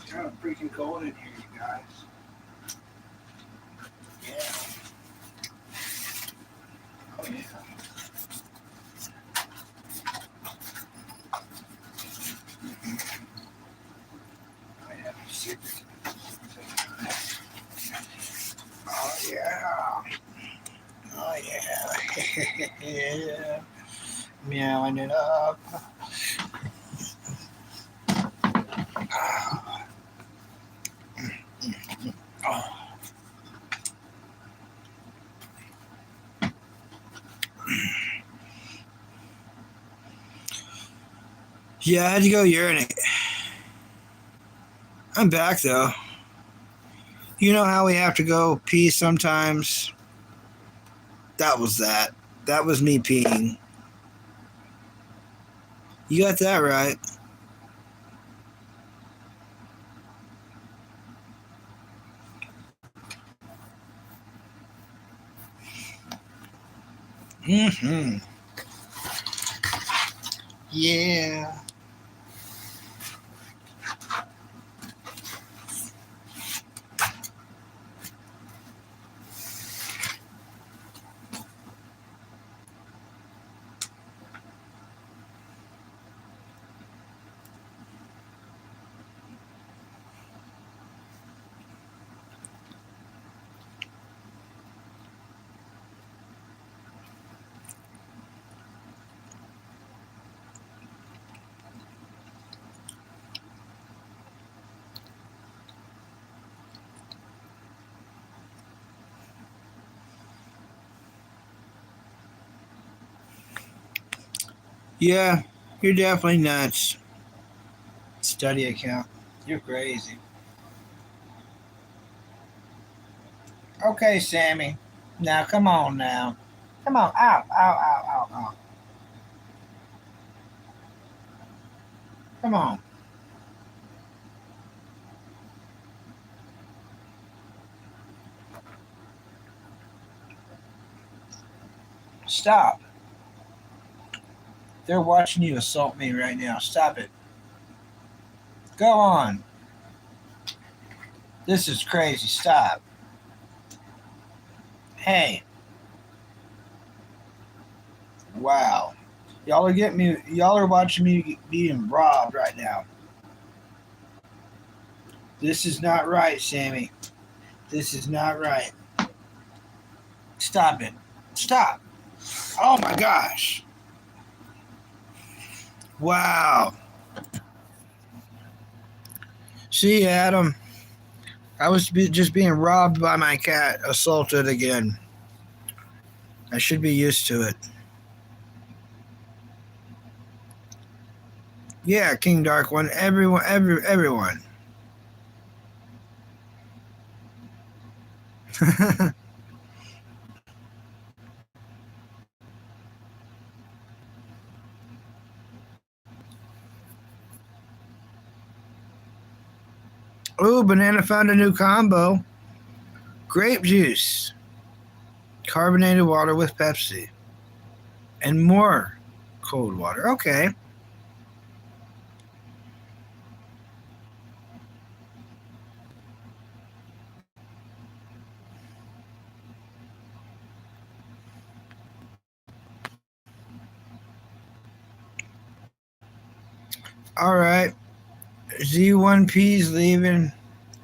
It's kind of freaking cold in here, you guys. Yeah. Oh yeah. I have a secret. Oh yeah. Oh yeah. Yeah. Meowing it up. Ah. Oh. Yeah, I had to go urinate. I'm back though. You know how we have to go pee sometimes? That was that. That was me peeing. You got that right. Mm-hmm. Yeah. Yeah, you're definitely nuts. Study account. You're crazy. Okay, Sammy. Now, come on now. Come on. Ow, ow, ow, ow, ow. Come on. Stop. They're watching you assault me right now. Stop it. Go on. This is crazy. Stop. Hey. Wow. Y'all are getting me. Y'all are watching me being robbed right now. This is not right, Sammy. This is not right. Stop it. Stop. Oh my gosh. Wow. See, Adam, I was just being robbed by my cat, assaulted again. I should be used to it. Yeah, King Dark One. Everyone. Oh, Banana found a new combo. Grape juice, carbonated water with Pepsi, and more cold water. Okay. All right. Z1P's leaving.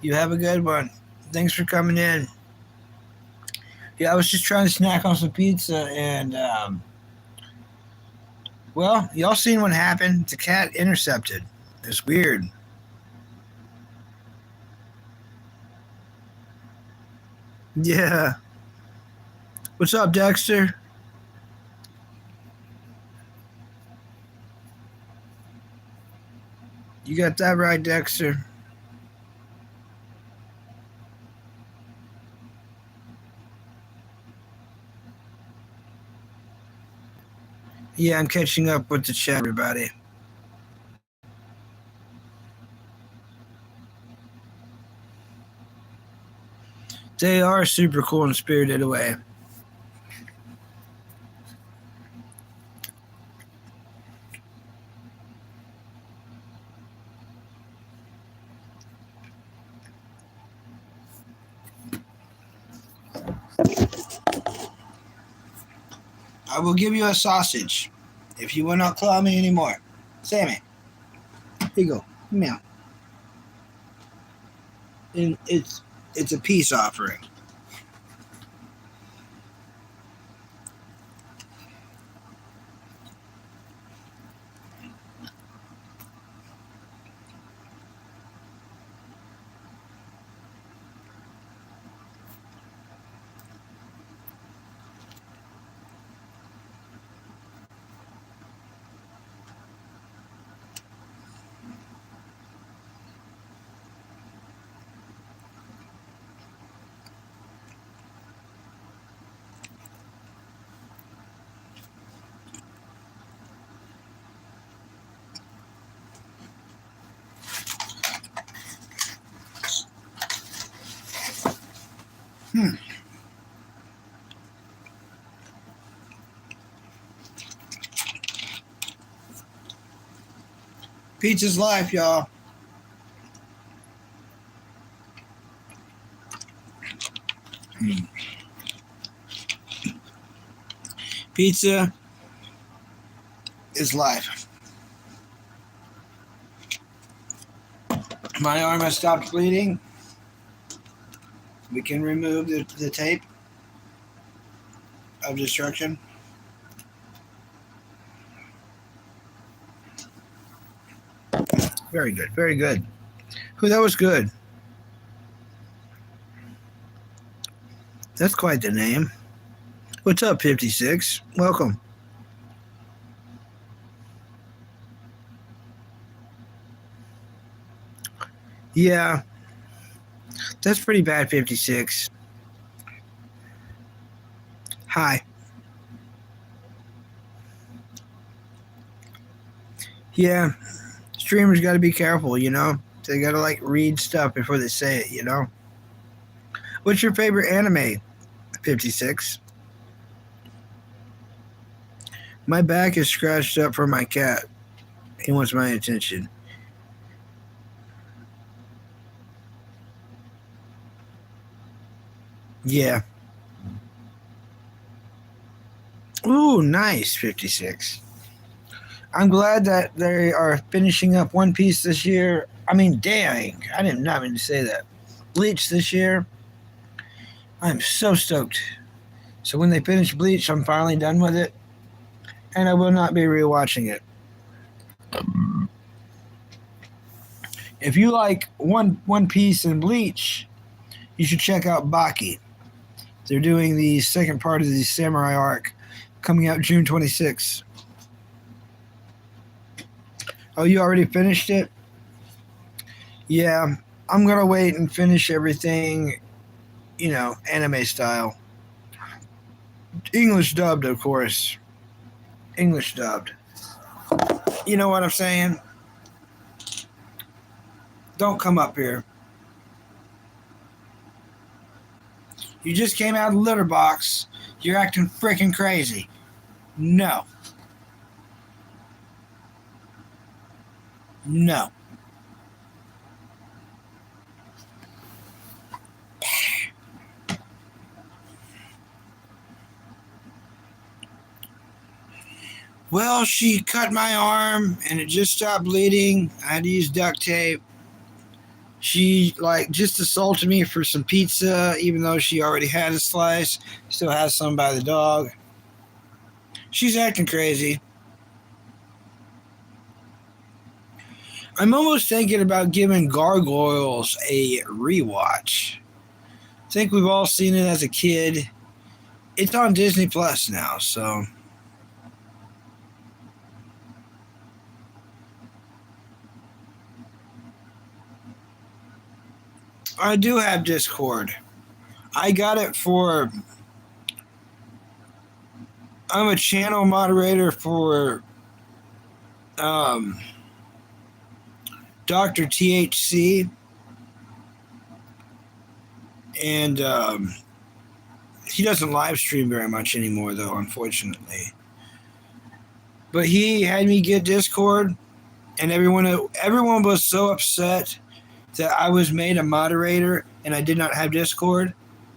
You have a good one. Thanks for coming in. Yeah, I was just trying to snack on some pizza, and well, y'all seen what happened? The cat intercepted. It's weird. Yeah. What's up, Dexter? You got that right, Dexter. Yeah, I'm catching up with the chat, everybody. They are super cool and spirited away. I will give you a sausage if you will not claw me anymore. Sammy, here you go. Meow. And it's a peace offering. Pizza's life, y'all. Pizza is life. My arm has stopped bleeding. We can remove the tape of destruction. Very good. Very good. Who that was good. That's quite the name. What's up, 56? Welcome. Yeah, that's pretty bad, 56. Hi. Yeah, streamers got to be careful, you know? They got to like read stuff before they say it, you know? What's your favorite anime, 56? My back is scratched up for my cat. He wants my attention. Yeah. Ooh, nice, 56. I'm glad that they are finishing up One Piece this year. I mean, dang, I did not mean to say that. Bleach this year. I'm so stoked. So when they finish Bleach, I'm finally done with it, and I will not be rewatching it. If you like One Piece and Bleach, you should check out Baki. They're doing the second part of the Samurai arc, coming out June 26th. Oh, you already finished it? Yeah, I'm gonna wait and finish everything anime style. English dubbed, of course. English dubbed. You know what I'm saying? Don't come up here. You just came out of the litter box. You're acting freaking crazy. No. No. Well, she cut my arm and it just stopped bleeding. I had to use duct tape. She just assaulted me for some pizza, even though she already had a slice. Still has some by the dog. She's acting crazy. I'm almost thinking about giving Gargoyles a rewatch. I think we've all seen it as a kid. It's on Disney Plus now, so. I do have Discord. I got it for. I'm a channel moderator for Dr. THC. And he doesn't live stream very much anymore, though, unfortunately. But he had me get Discord, and everyone was so upset that I was made a moderator and I did not have Discord.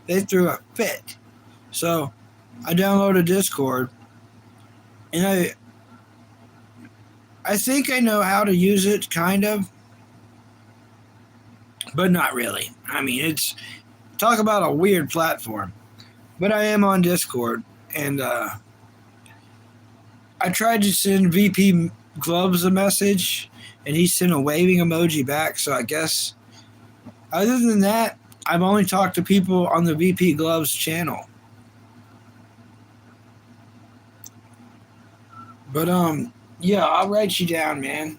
They threw a fit. So I downloaded Discord, and I think I know how to use it, kind of, but not really. I mean, talk about a weird platform. But I am on Discord, and I tried to send VP Gloves a message, and he sent a waving emoji back, so I guess other than that, I've only talked to people on the VP Gloves channel. But, yeah, I'll write you down, man.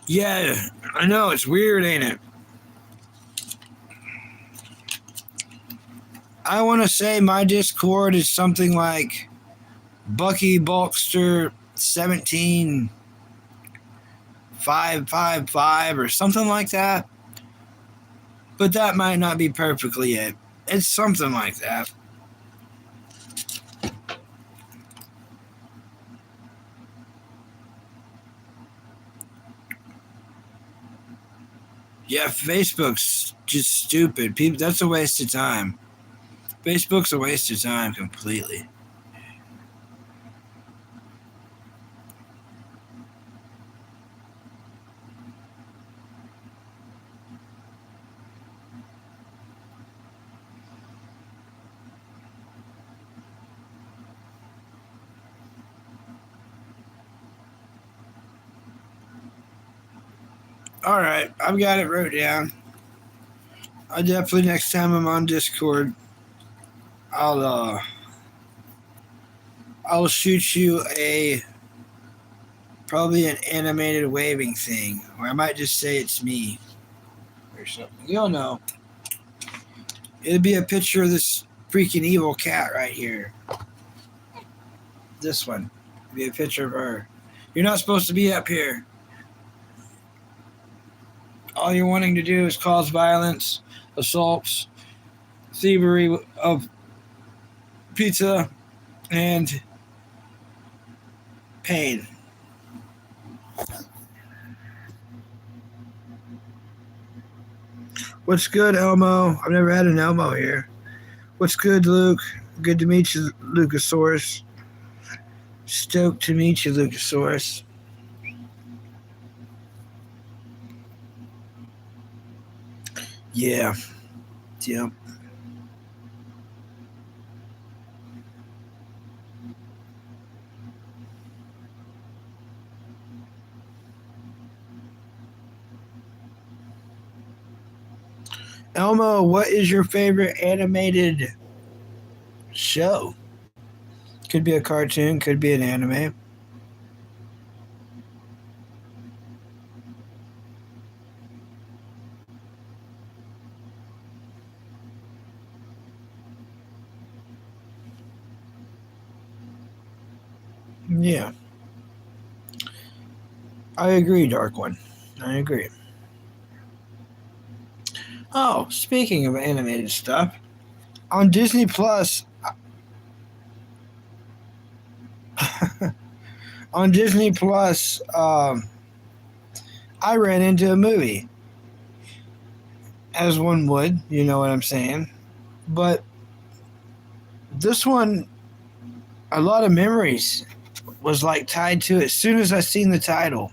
Yeah, I know, it's weird, ain't it? I want to say my Discord is something like Bucky Bulkster 17555 or something like that. But that might not be perfectly it. It's something like that. Yeah, Facebook's just stupid. People, that's a waste of time. Facebook's a waste of time completely. All right, I've got it wrote down. I definitely next time I'm on Discord, I'll shoot you probably an animated waving thing, or I might just say it's me or something. You'll know. It'll be a picture of this freaking evil cat right here. This one. It'll be a picture of her. You're not supposed to be up here. All you're wanting to do is cause violence, assaults, thievery of pizza, and pain. What's good, Elmo? I've never had an Elmo here. What's good, Luke? Good to meet you, Lucasaurus. Stoked to meet you, Lucasaurus. Yeah. Yep. Elmo, what is your favorite animated show? Could be a cartoon, could be an anime. Yeah, I agree, Dark One. I agree. Oh, speaking of animated stuff, on Disney Plus, on Disney Plus, I ran into a movie, as one would, you know what I'm saying? But this one, a lot of memories was like tied to it as soon as I seen the title.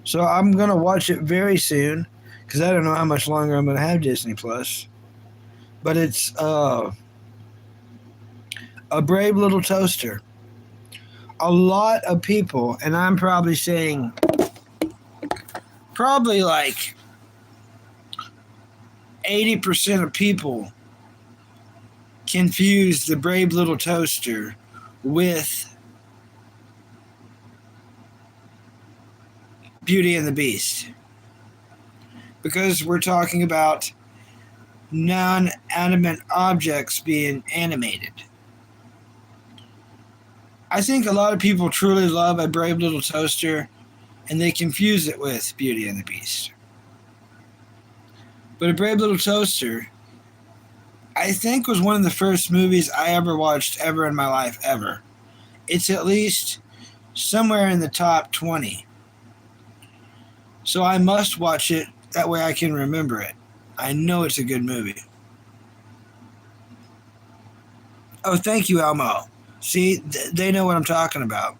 So I'm gonna watch it very soon because I don't know how much longer I'm gonna have Disney Plus. But it's a brave little toaster. A lot of people, and I'm probably saying probably like 80% of people confuse the brave little toaster with Beauty and the Beast because we're talking about non-animate objects being animated. I think a lot of people truly love a brave little toaster and they confuse it with Beauty and the Beast. But a brave little toaster, I think, was one of the first movies I ever watched ever in my life ever. It's at least somewhere in the top 20. So I must watch it. That way I can remember it. I know it's a good movie. Oh, thank you, Elmo. See, they know what I'm talking about.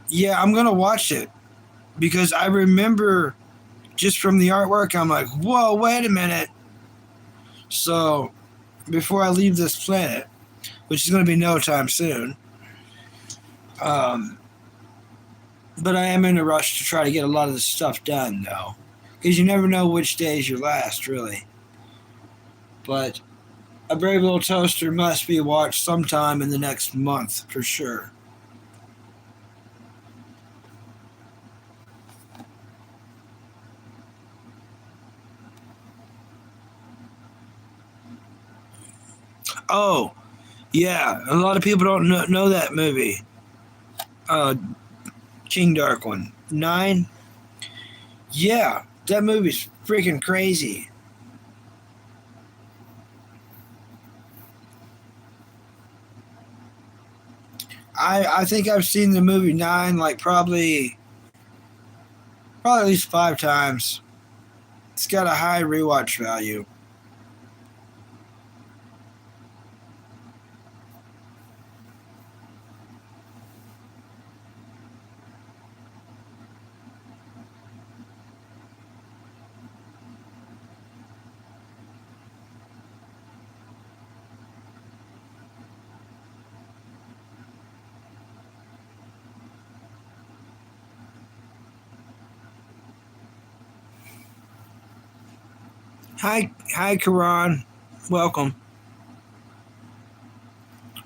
Yeah, I'm going to watch it because I remember just from the artwork, I'm like, whoa, wait a minute. So before I leave this planet, which is going to be no time soon, but I am in a rush to try to get a lot of this stuff done, though, because you never know which day is your last, really. But A Brave Little Toaster must be watched sometime in the next month, for sure. Oh, yeah, a lot of people don't know that movie. Uh, King Dark One. 9? Yeah, that movie's freaking crazy. I think I've seen the movie 9 like probably at least 5 times. It's got a high rewatch value. Hi, Karan. Welcome.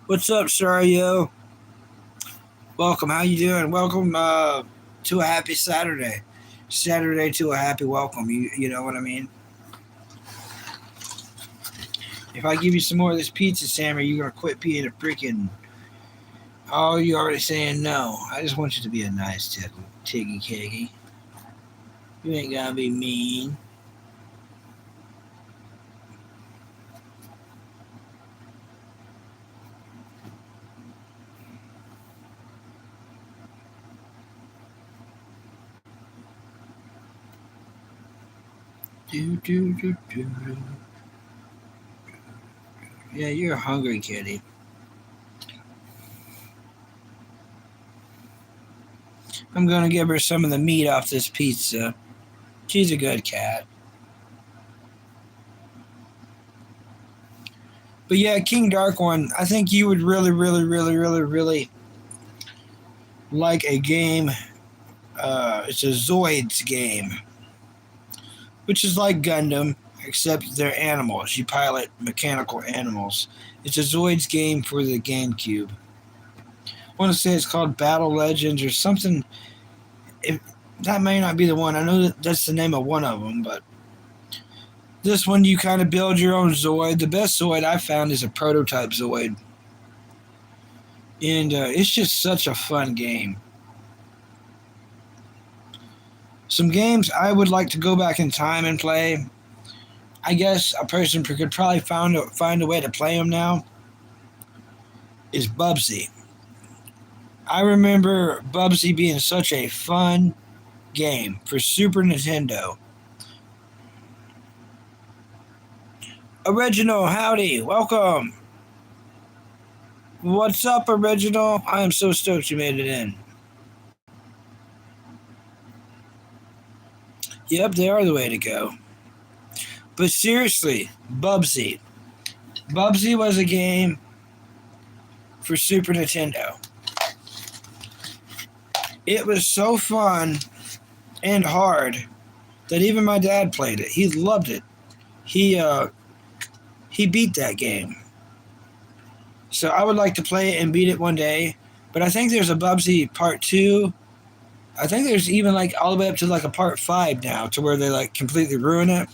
What's up, Sario? Welcome. How you doing? Welcome to a happy Saturday. Saturday to a happy welcome. You know what I mean? If I give you some more of this pizza, Sam, are you gonna quit being a freaking? Oh, you already saying no. I just want you to be a nice tiggy keggy. You ain't gotta be mean. Do do do do. Yeah, you're a hungry kitty. I'm gonna give her some of the meat off this pizza. She's a good cat. But yeah, King Dark One, I think you would really, really, really, really, really like a game. It's a Zoids game, which is like Gundam, except they're animals. You pilot mechanical animals. It's a Zoids game for the GameCube. I want to say it's called Battle Legends or something. If, that may not be the one. I know that's the name of one of them, but this one you kind of build your own Zoid. The best Zoid I found is a prototype Zoid. And it's just such a fun game. Some games I would like to go back in time and play. I guess a person could probably find a way to play them now. Is Bubsy. I remember Bubsy being such a fun game for Super Nintendo. Original, howdy, welcome. What's up, Original? I am so stoked you made it in. Yep, they are the way to go. But seriously, Bubsy. Bubsy was a game for Super Nintendo. It was so fun and hard that even my dad played it. He loved it. He beat that game. So I would like to play it and beat it one day. But I think there's a Bubsy Part 2. I think there's even like all the way up to like a Part 5 now to where they like completely ruin it.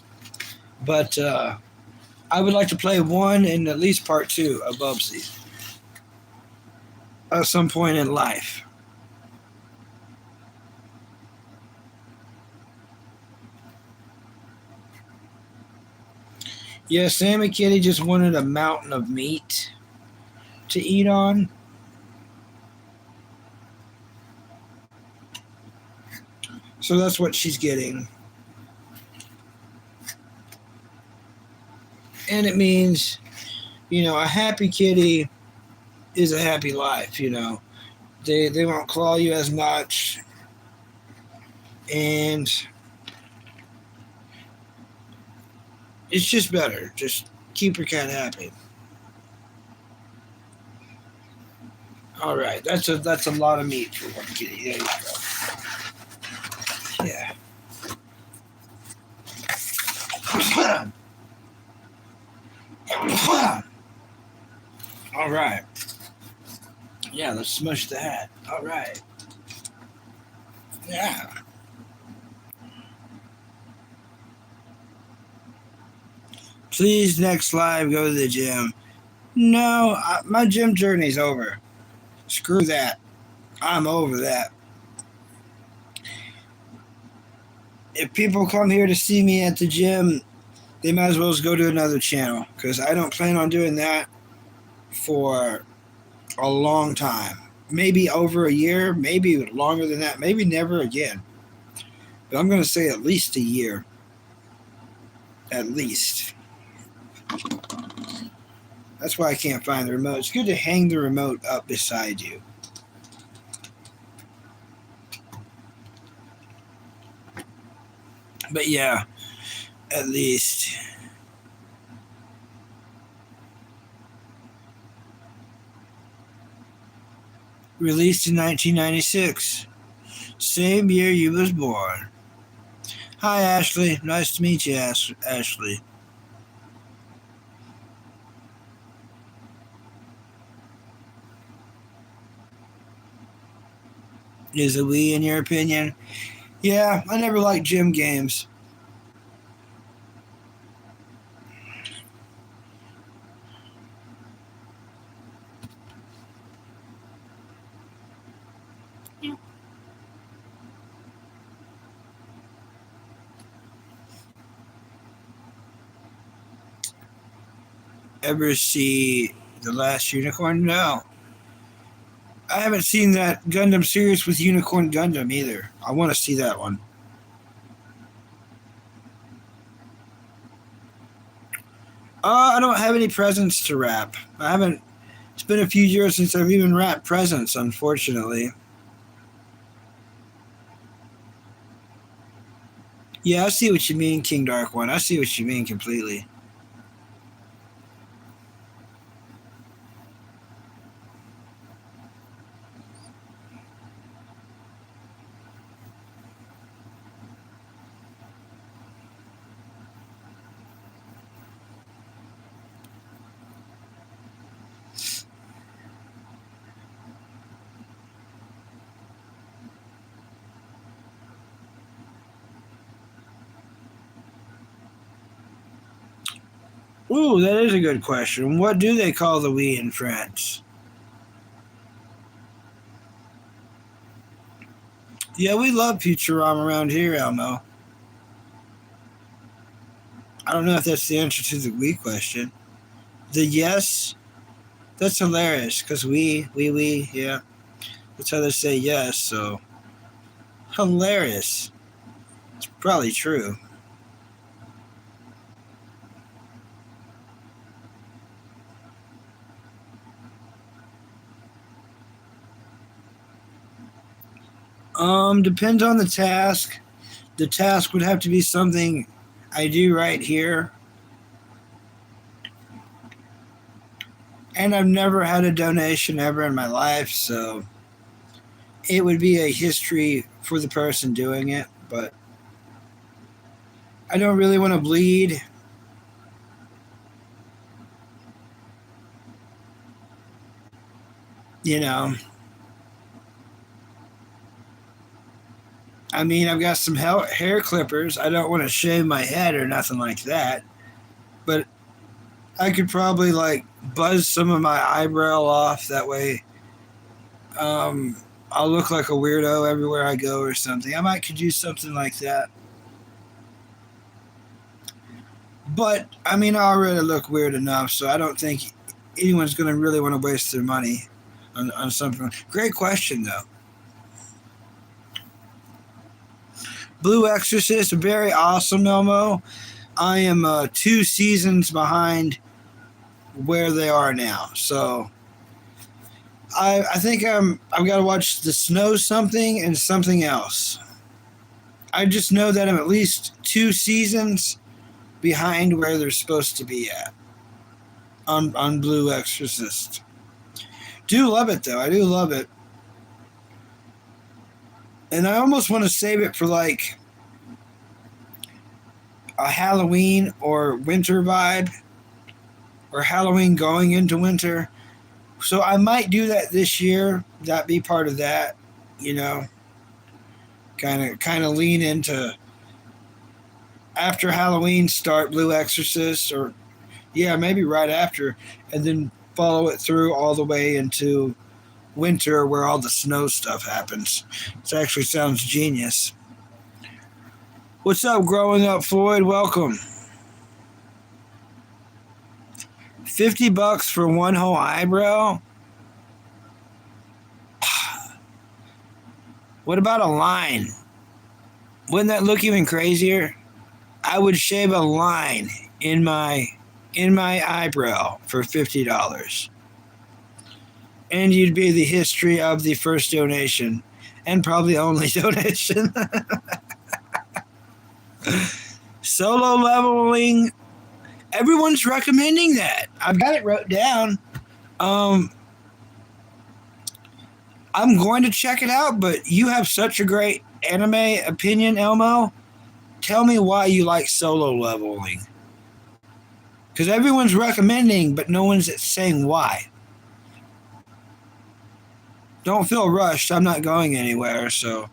But I would like to play 1 and at least Part 2 of Bubsy at some point in life. Yeah, Sammy Kitty just wanted a mountain of meat to eat on. So that's what she's getting. And it means, a happy kitty is a happy life, They won't claw you as much. And it's just better. Just keep your cat happy. All right, that's a lot of meat for one kitty. There you go. Yeah. All right. Yeah, let's smush the hat. All right. Yeah. Please, next live, go to the gym. No, my gym journey's over. Screw that. I'm over that. If people come here to see me at the gym, they might as well just go to another channel because I don't plan on doing that for a long time. Maybe over a year, maybe longer than that, maybe never again. But I'm going to say at least a year. At least. That's why I can't find the remote. It's good to hang the remote up beside you. But yeah, at least. Released in 1996. Same year you was born. Hi, Ashley. Nice to meet you, Ashley. Is a Wii in your opinion? Yeah, I never liked gym games. Ever see The Last Unicorn? No. I haven't seen that Gundam series with Unicorn Gundam either. I want to see that one. I don't have any presents to wrap. I haven't. It's been a few years since I've even wrapped presents, unfortunately. Yeah, I see what you mean, King Dark One. I see what you mean completely. Ooh, that is a good question. What do they call the Wii in France? Yeah, we love Futurama around here, Elmo. I don't know if that's the answer to the we question. The yes, that's hilarious because yeah. That's how they say yes, so hilarious. It's probably true. Depends on the task. The task would have to be something I do right here. And I've never had a donation ever in my life, so it would be a history for the person doing it, but I don't really want to bleed. You know, I mean, I've got some hair clippers. I don't want to shave my head or nothing like that, but I could probably like buzz some of my eyebrow off. That way, um, I'll look like a weirdo everywhere I go or something. I might could use something like that. But I mean, I already look weird enough, so I don't think anyone's going to really want to waste their money on something. Great question, though. Blue Exorcist, very awesome, Elmo. I am 2 seasons behind where they are now, so I think I've got to watch the Snow something and something else. I just know that I'm at least 2 seasons behind where they're supposed to be at on Blue Exorcist. Do love it though. I do love it, and I almost want to save it for like a Halloween or winter vibe, or Halloween going into winter. So I might do that this year. That be part of that, you know. Kind of lean into after Halloween, start Blue Exorcist, or yeah, maybe right after, and then follow it through all the way into winter where all the snow stuff happens. It actually sounds genius. What's up, growing up, Floyd? Welcome. $50 for one whole eyebrow? What about a line? Wouldn't that look even crazier? I would shave a line in my eyebrow for $50. And you'd be the history of the first donation and probably only donation. Solo leveling. Everyone's recommending that. I've got it wrote down. Um, I'm going to check it out, but you have such a great anime opinion, Elmo. Tell me why you like solo leveling. Because everyone's recommending, but no one's saying why. Don't feel rushed. I'm not going anywhere, so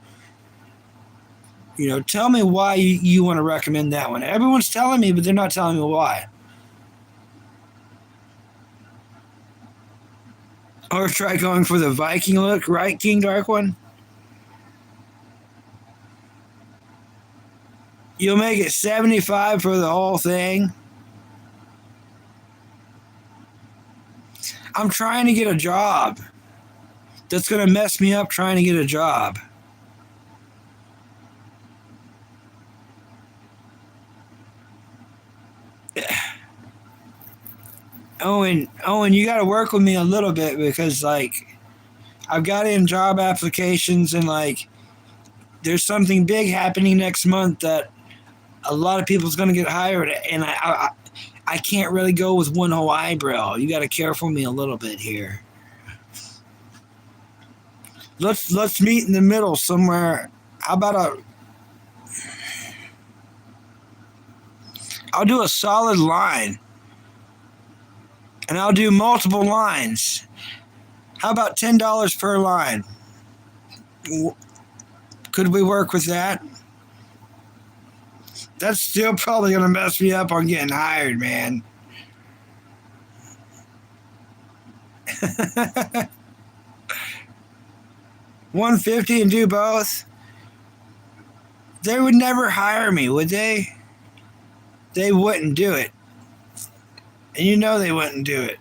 tell me why you want to recommend that one. Everyone's telling me, but they're not telling me why. Or try going for the Viking look, right, King Dark One? You'll make it 75 for the whole thing. I'm trying to get a job. That's going to mess me up trying to get a job. Owen, you got to work with me a little bit because, like, I've got in job applications and, like, there's something big happening next month that a lot of people's going to get hired, and I can't really go with one whole eyebrow. You got to care for me a little bit here. Let's meet in the middle somewhere. How about I'll do a solid line. And I'll do multiple lines. How about $10 per line? Could we work with that? That's still probably going to mess me up on getting hired, man. $150 and do both? They would never hire me, would they? They wouldn't do it. And you know they wouldn't do it.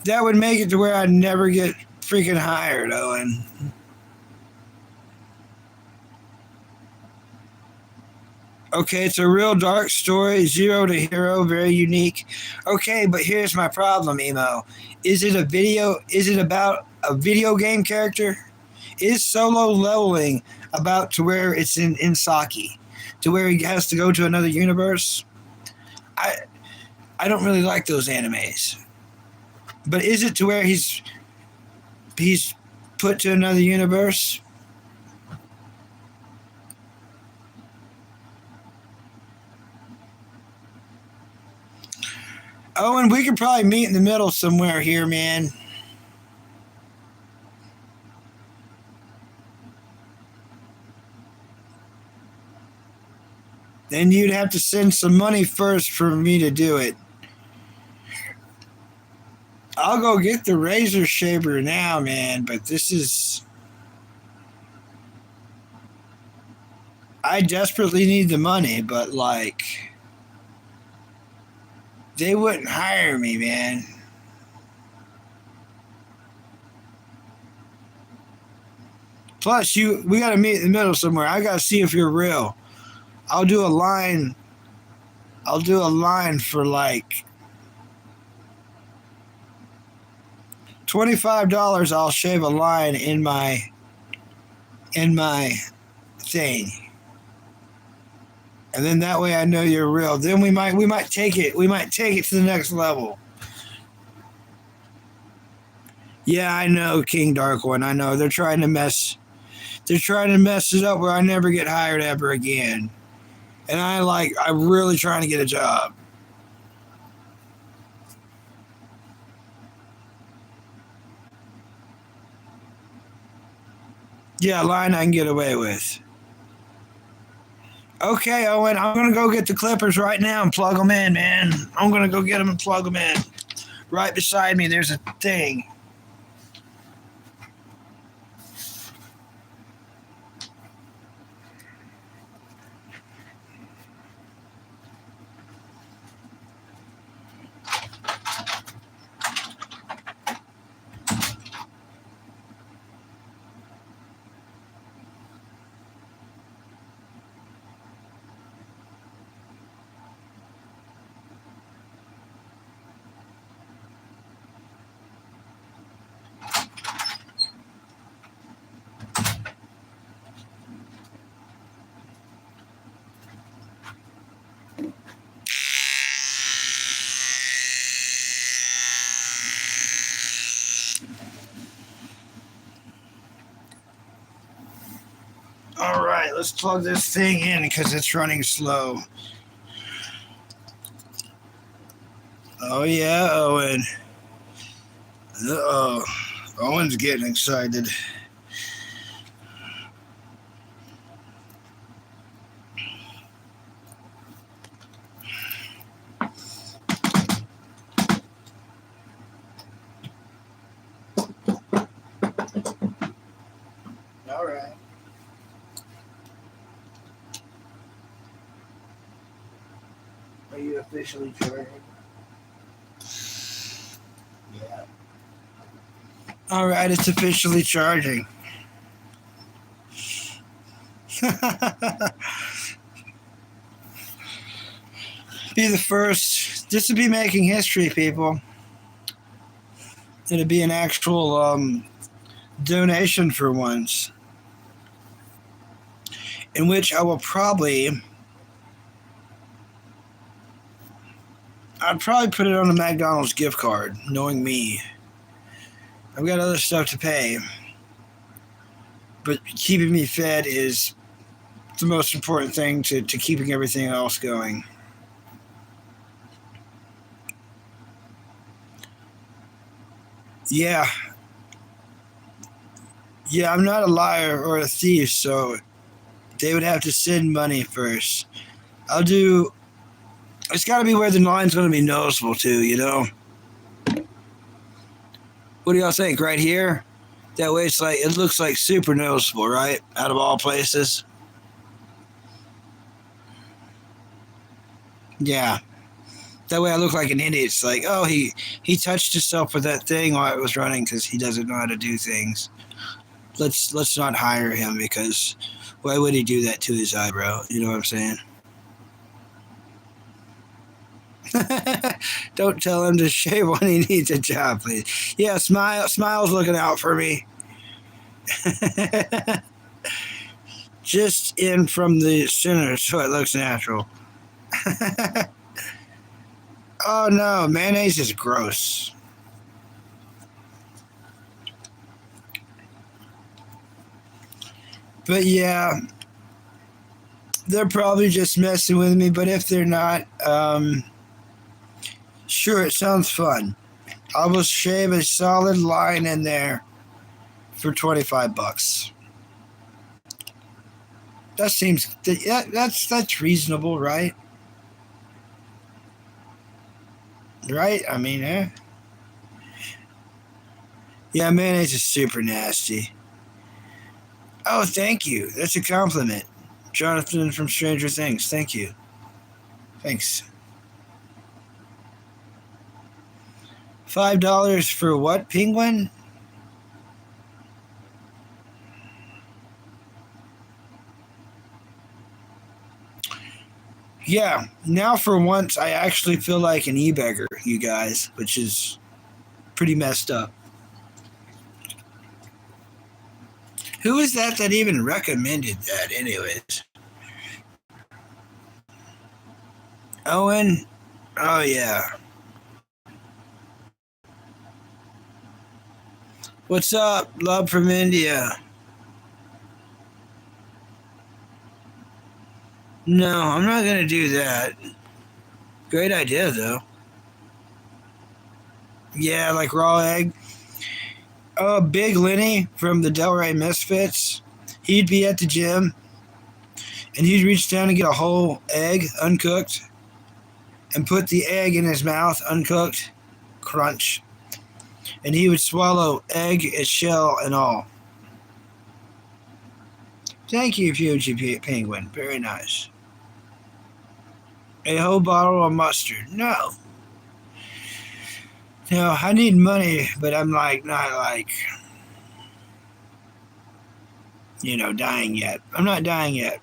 That would make it to where I'd never get freaking hired, Owen. Okay, it's a real dark story, 0 to hero, very unique. Okay, but here's my problem, Emo. Is it about a video game character? Is solo leveling about to where it's in Saki? To where he has to go to another universe? I don't really like those animes. But is it to where he's put to another universe? Owen, we could probably meet in the middle somewhere here, man. Then you'd have to send some money first for me to do it. I'll go get the razor shaver now, man, but this is... I desperately need the money, but like... They wouldn't hire me, man. Plus, we got to meet in the middle somewhere. I got to see if you're real. I'll do a line for like $25. I'll shave a line in my thing. And then that way I know you're real. Then we might take it. We might take it to the next level. Yeah, I know, King Dark One. I know they're trying to mess it up where I never get hired ever again. And I'm really trying to get a job. Yeah, line I can get away with. Okay, Owen, I'm going to go get the clippers right now and plug them in, man. I'm going to go get them and plug them in. Right beside me, there's a thing. All right, let's plug this thing in because it's running slow. Oh, yeah, Owen. Uh-oh. Owen's getting excited. All right. Are you officially charging? Yeah. All right, it's officially charging. Be the first. This would be making history, people. It'd be an actual donation for once, in which I'd probably put it on a McDonald's gift card, knowing me. I've got other stuff to pay, but keeping me fed is the most important thing to keeping everything else going. Yeah, I'm not a liar or a thief, so they would have to send money first. It's got to be where the line's going to be noticeable too, you know? What do y'all think? Right here? That way it's like, it looks like super noticeable, right? Out of all places. Yeah. That way I look like an idiot. It's like, oh, he touched himself with that thing while it was running because he doesn't know how to do things. Let's not hire him because why would he do that to his eyebrow? You know what I'm saying? Don't tell him to shave when he needs a job, please. Yeah, Smile's looking out for me. Just in from the center so it looks natural. Oh no, mayonnaise is gross. But yeah, they're probably just messing with me. But if they're not, sure, it sounds fun. I will shave a solid line in there for $25. That seems that's reasonable, right? Right? I mean, yeah, mayonnaise is super nasty. Oh, thank you. That's a compliment. Jonathan from Stranger Things. Thank you. Thanks. $5 for what, penguin? Yeah, now for once I actually feel like an e-beggar, you guys, which is pretty messed up. Who is that even recommended that, anyways? Owen? Oh, yeah. What's up? Love from India. No, I'm not going to do that. Great idea, though. Yeah, like raw egg. Oh, Big Lenny from the Delray Misfits. He'd be at the gym and he'd reach down and get a whole egg uncooked and put the egg in his mouth uncooked. Crunch. And he would swallow egg, its shell, and all. Thank you, Fuji Penguin. Very nice. A whole bottle of mustard. No. No, I need money, but I'm like, not like, dying yet. I'm not dying yet.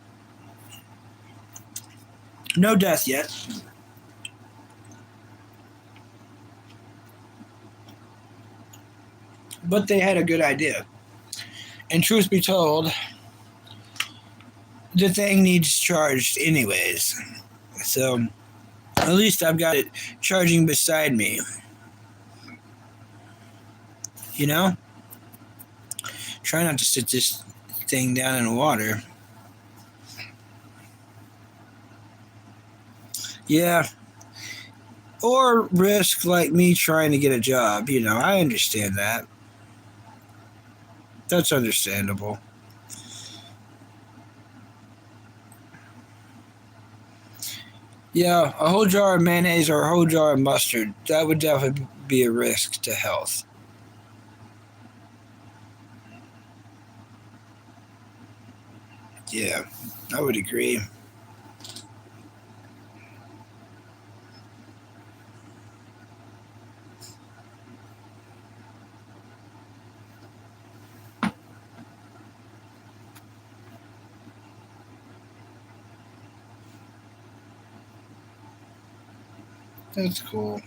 No death yet. But they had a good idea. And truth be told, the thing needs charged anyways. So at least I've got it charging beside me. You know? Try not to sit this thing down in the water. Yeah. Or risk like me trying to get a job. I understand that. That's understandable. Yeah, a whole jar of mayonnaise or a whole jar of mustard, that would definitely be a risk to health. Yeah, I would agree. That's cool.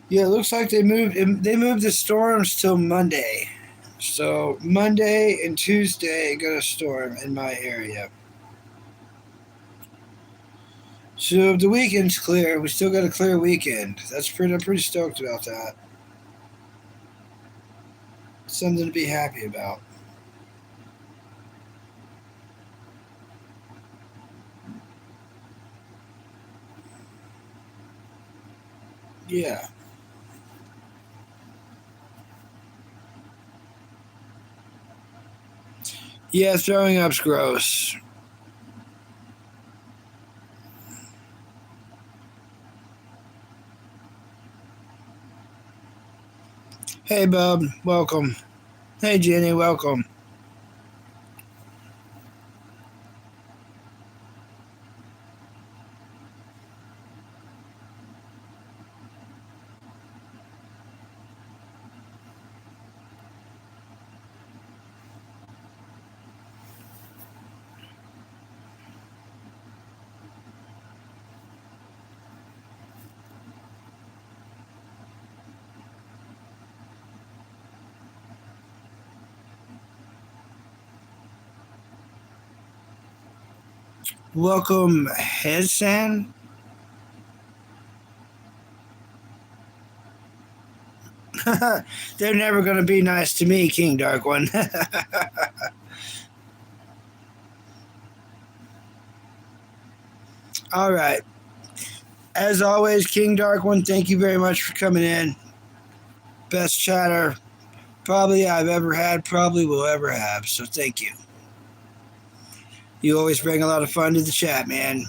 Yeah, it looks like they moved the storms till Monday. So Monday and Tuesday got a storm in my area. So the weekend's clear. We still got a clear weekend. I'm pretty stoked about that. Something to be happy about. Yeah. Yeah, throwing up's gross. Hey, Bub, welcome. Hey, Jenny, welcome. Welcome, Headsan. They're never going to be nice to me, King Dark One. All right. As always, King Dark One, thank you very much for coming in. Best chatter probably I've ever had, probably will ever have. So thank you. You always bring a lot of fun to the chat, man.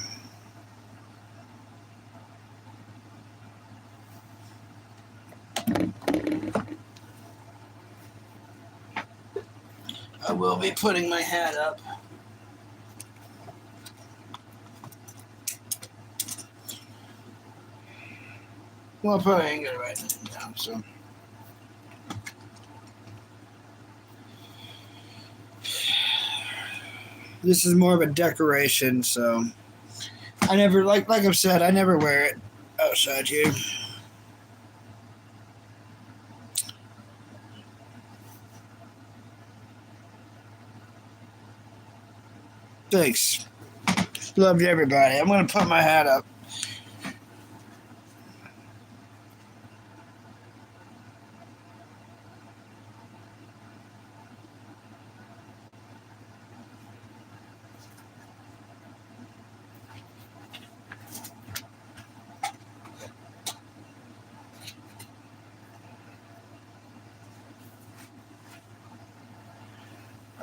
I will be putting my hat up. Well, I probably ain't gonna write anything down, so. This is more of a decoration, so I never like I've said, I never wear it outside here. Thanks. Love you, everybody. I'm gonna put my hat up.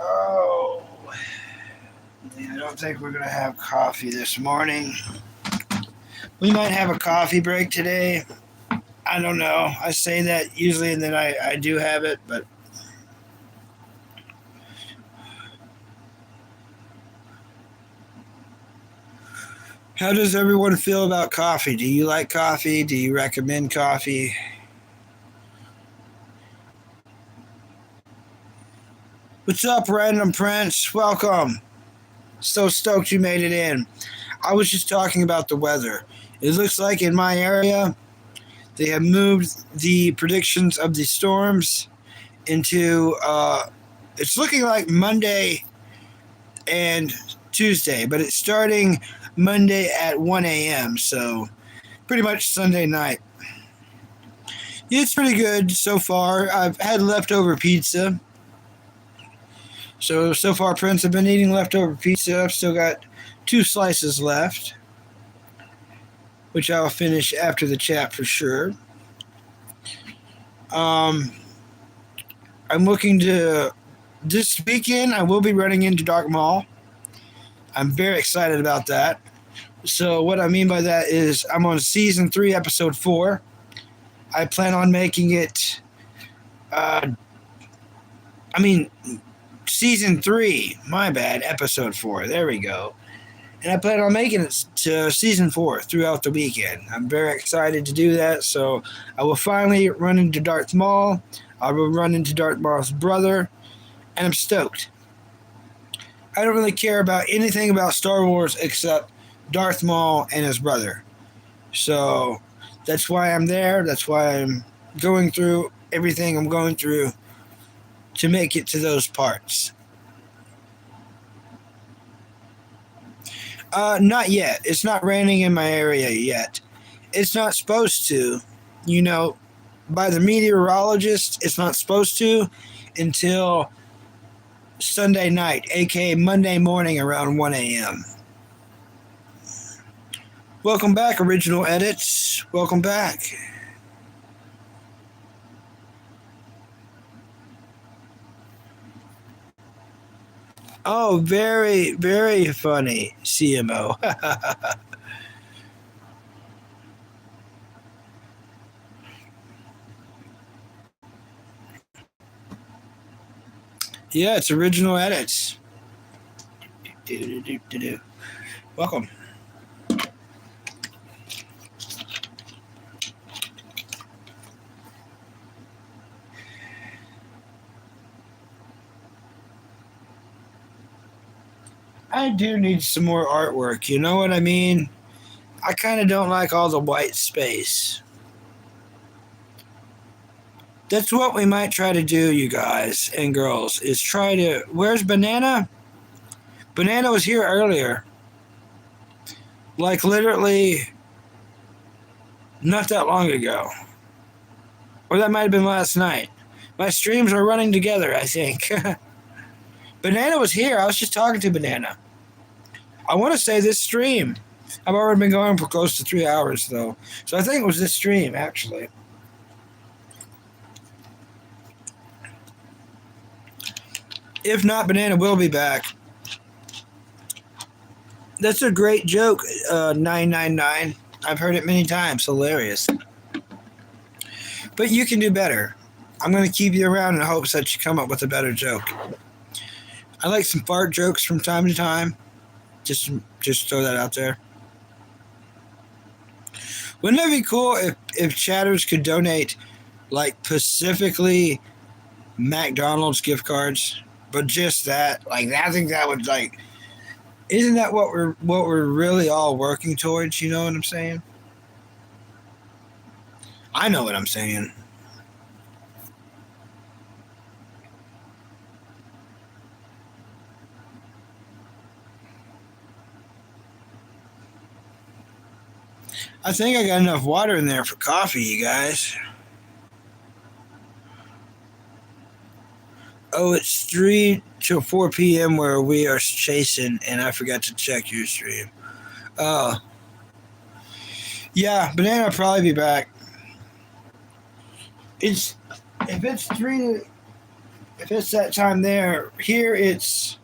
Oh, I don't think we're gonna have coffee this morning. We might have a coffee break today. I don't know. I say that usually, and then I do have it, but how does everyone feel about coffee? Do you like coffee? Do you recommend coffee? What's up, Random Prince? Welcome. So stoked you made it in. I was just talking about the weather. It looks like in my area, they have moved the predictions of the storms into, it's looking like Monday and Tuesday, but it's starting Monday at 1 a.m., so pretty much Sunday night. It's pretty good so far. I've had leftover pizza. So far, Prince, I've been eating leftover pizza. I've still got 2 slices left, which I'll finish after the chat for sure. I'm looking to, this weekend, I will be running into Dark Mall. I'm very excited about that. So what I mean by that is I'm on season 3, episode 4. I plan on making it, season 3, my bad, episode 4. There we go. And I plan on making it to season 4 throughout the weekend. I'm very excited to do that. So I will finally run into Darth Maul. I will run into Darth Maul's brother. And I'm stoked. I don't really care about anything about Star Wars except Darth Maul and his brother. So that's why I'm there. That's why I'm going through everything I'm going through to make it to those parts. Not yet. It's not raining in my area yet. It's not supposed to. You know, by the meteorologist, it's not supposed to until Sunday night, aka Monday morning around 1 a.m. Welcome back, Original Edits. Welcome back. Oh, very, very funny, CMO. Yeah, it's original edits. Welcome. I do need some more artwork. You know what I mean? I kind of don't like all the white space. That's what we might try to do, you guys and girls, is try to. Where's Banana? Banana was here earlier. Like literally not that long ago. Or that might have been last night. My streams are running together, I think. Banana was here. I was just talking to Banana. I want to say this stream. I've already been going for close to 3 hours, though. So I think it was this stream, actually. If not, Banana will be back. That's a great joke, 999. I've heard it many times. Hilarious. But you can do better. I'm going to keep you around in hopes that you come up with a better joke. I like some fart jokes from time to time. Just throw that out there. Wouldn't it be cool if chatters could donate, like, specifically McDonald's gift cards? But just that. Like, I think that would, like... Isn't that what we're really all working towards? You know what I'm saying? I know what I'm saying. I think I got enough water in there for coffee, you guys. Oh, it's 3 till 4 p.m. where we are chasing, and I forgot to check your stream. Oh. Yeah, Banana will probably be back. If it's that time there, here it's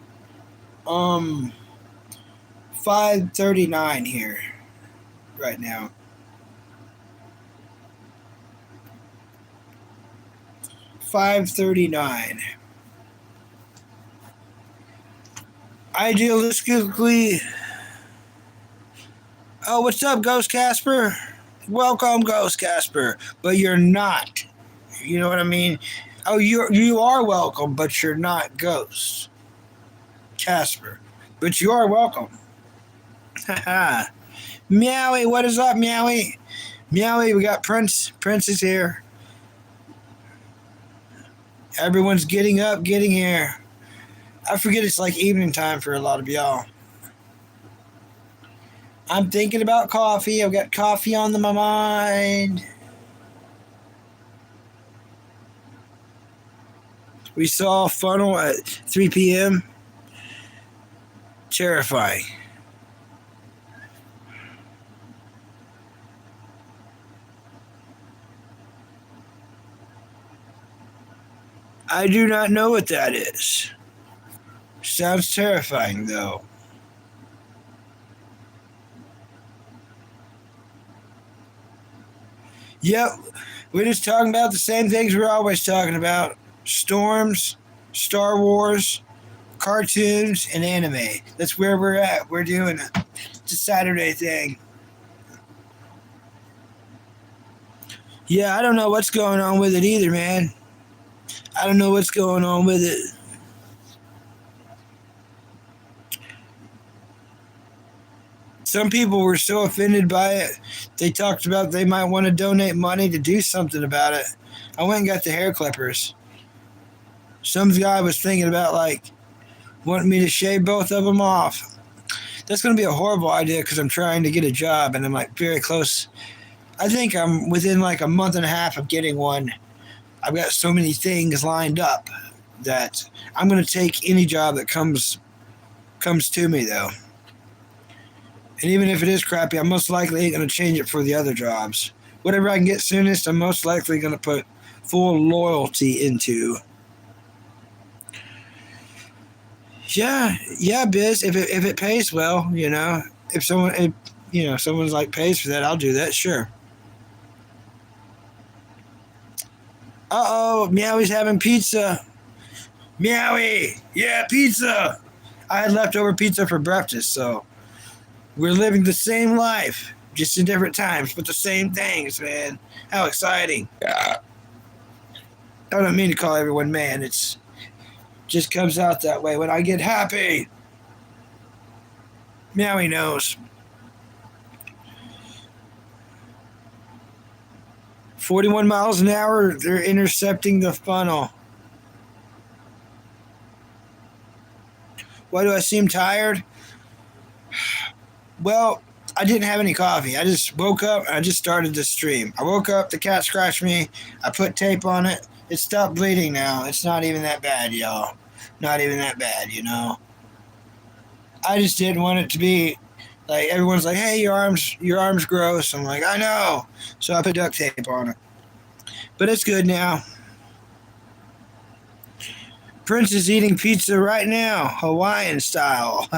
5:39 here right now. $5:39. Idealistically. Oh, what's up, Ghost Casper? Welcome, Ghost Casper. But you're not. You know what I mean? Oh, you are welcome, but you're not Ghost Casper. But you are welcome. Haha. Meowie, what is up, Meowie? Meowie, we got Prince. Prince is here. Everyone's getting up, getting here. I forget it's like evening time for a lot of y'all. I'm thinking about coffee. I've got coffee on my mind. We saw Funnel at 3 p.m. Terrifying. I do not know what that is. Sounds terrifying, though. Yep, we're just talking about the same things we're always talking about. Storms, Star Wars, cartoons, and anime. That's where we're at. We're doing it. It's a Saturday thing. Yeah, I don't know what's going on with it either, man. I don't know what's going on with it. Some people were so offended by it, they talked about they might want to donate money to do something about it. I went and got the hair clippers. Some guy was thinking about, like, wanting me to shave both of them off. That's going to be a horrible idea because I'm trying to get a job and I'm, like, very close. I think I'm within, like, a month and a half of getting one. I've got so many things lined up that I'm going to take any job that comes to me, though. And even if it is crappy, I'm most likely ain't going to change it for the other jobs. Whatever I can get soonest, I'm most likely going to put full loyalty into. Yeah, Biz. If it pays well, you know, if someone's like pays for that, I'll do that. Sure. Uh-oh, Meowie's having pizza. Meowie! Yeah, pizza! I had leftover pizza for breakfast, so we're living the same life, just in different times, but the same things, man. How exciting. I don't mean to call everyone man. It's just comes out that way when I get happy. Meowie knows. 41 miles an hour, they're intercepting the funnel. Why do I seem tired? Well, I didn't have any coffee. I just woke up and I just started the stream. I woke up, the cat scratched me. I put tape on it. It stopped bleeding now. It's not even that bad, y'all. Not even that bad, you know. I just didn't want it to be like everyone's like, "Hey, your arm's gross." I'm like, "I know." So I put duct tape on it. But it's good now. Prince is eating pizza right now, Hawaiian style.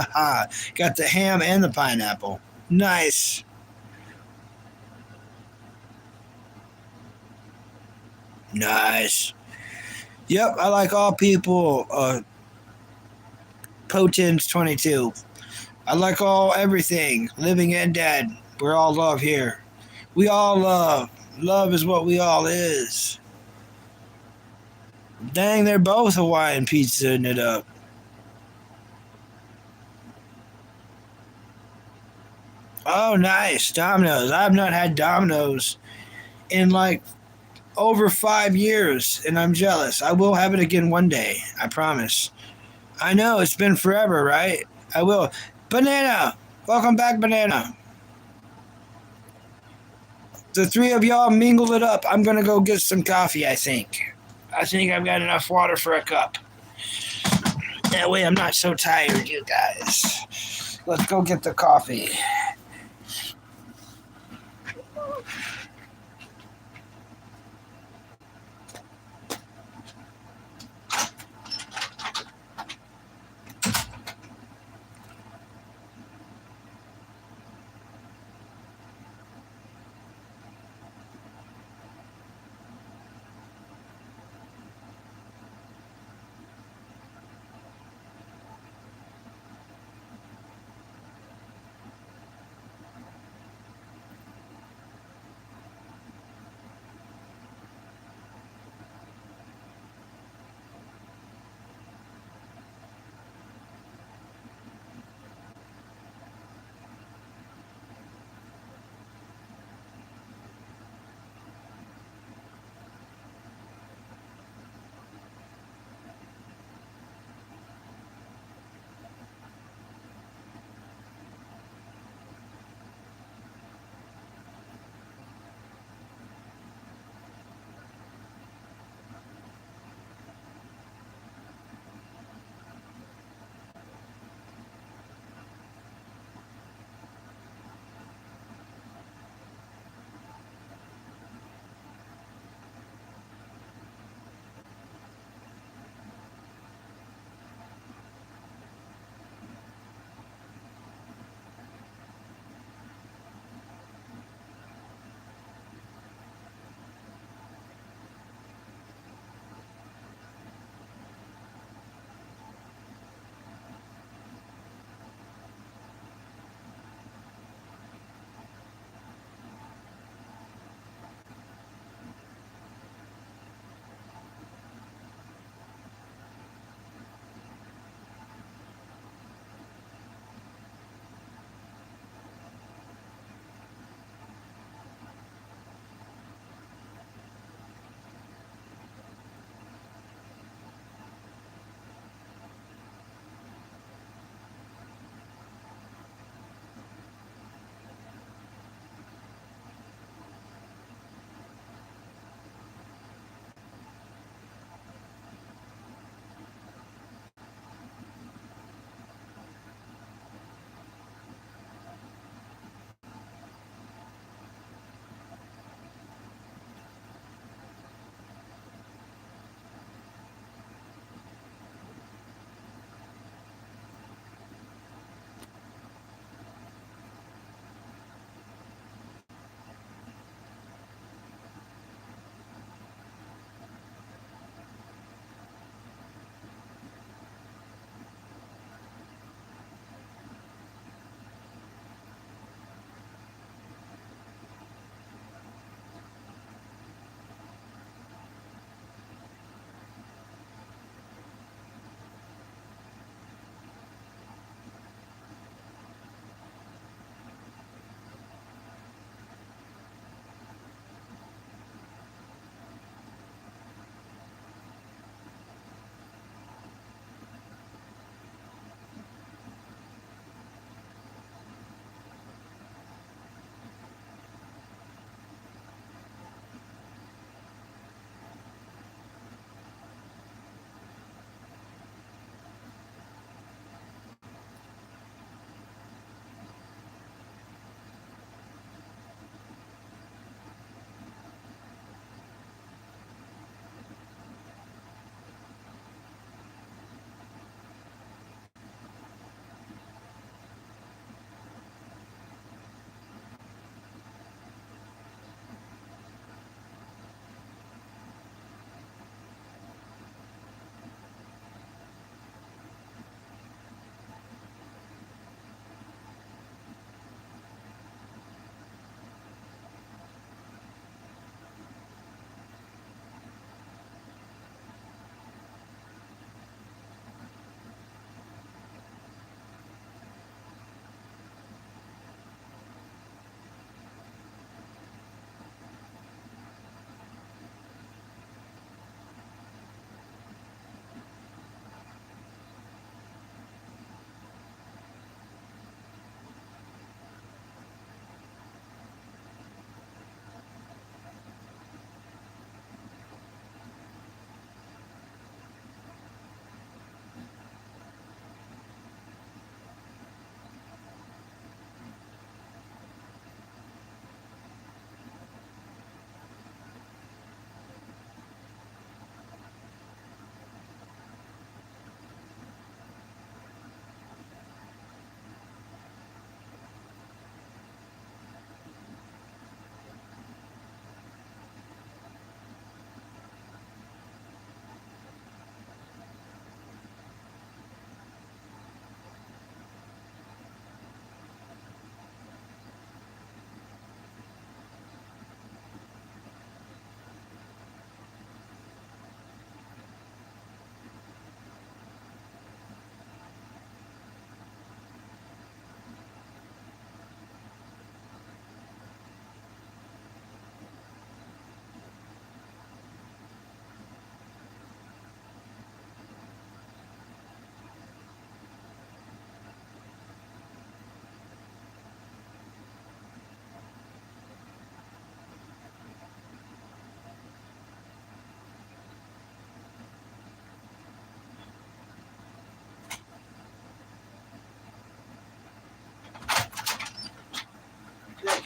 Got the ham and the pineapple. Nice. Nice. Yep, I like all people. Potens 22. I like all everything, living and dead. We're all love here. We all love. Love is what we all is. Dang, they're both Hawaiian pizza-ing it up. Oh, nice. Domino's. I've not had Domino's in like over 5 years, and I'm jealous. I will have it again one day. I promise. I know it's been forever, right? I will. Banana, welcome back, Banana. The three of y'all mingle it up. I'm gonna go get some coffee. I think I've got enough water for a cup. That way, I'm not so tired, you guys. Let's go get the coffee.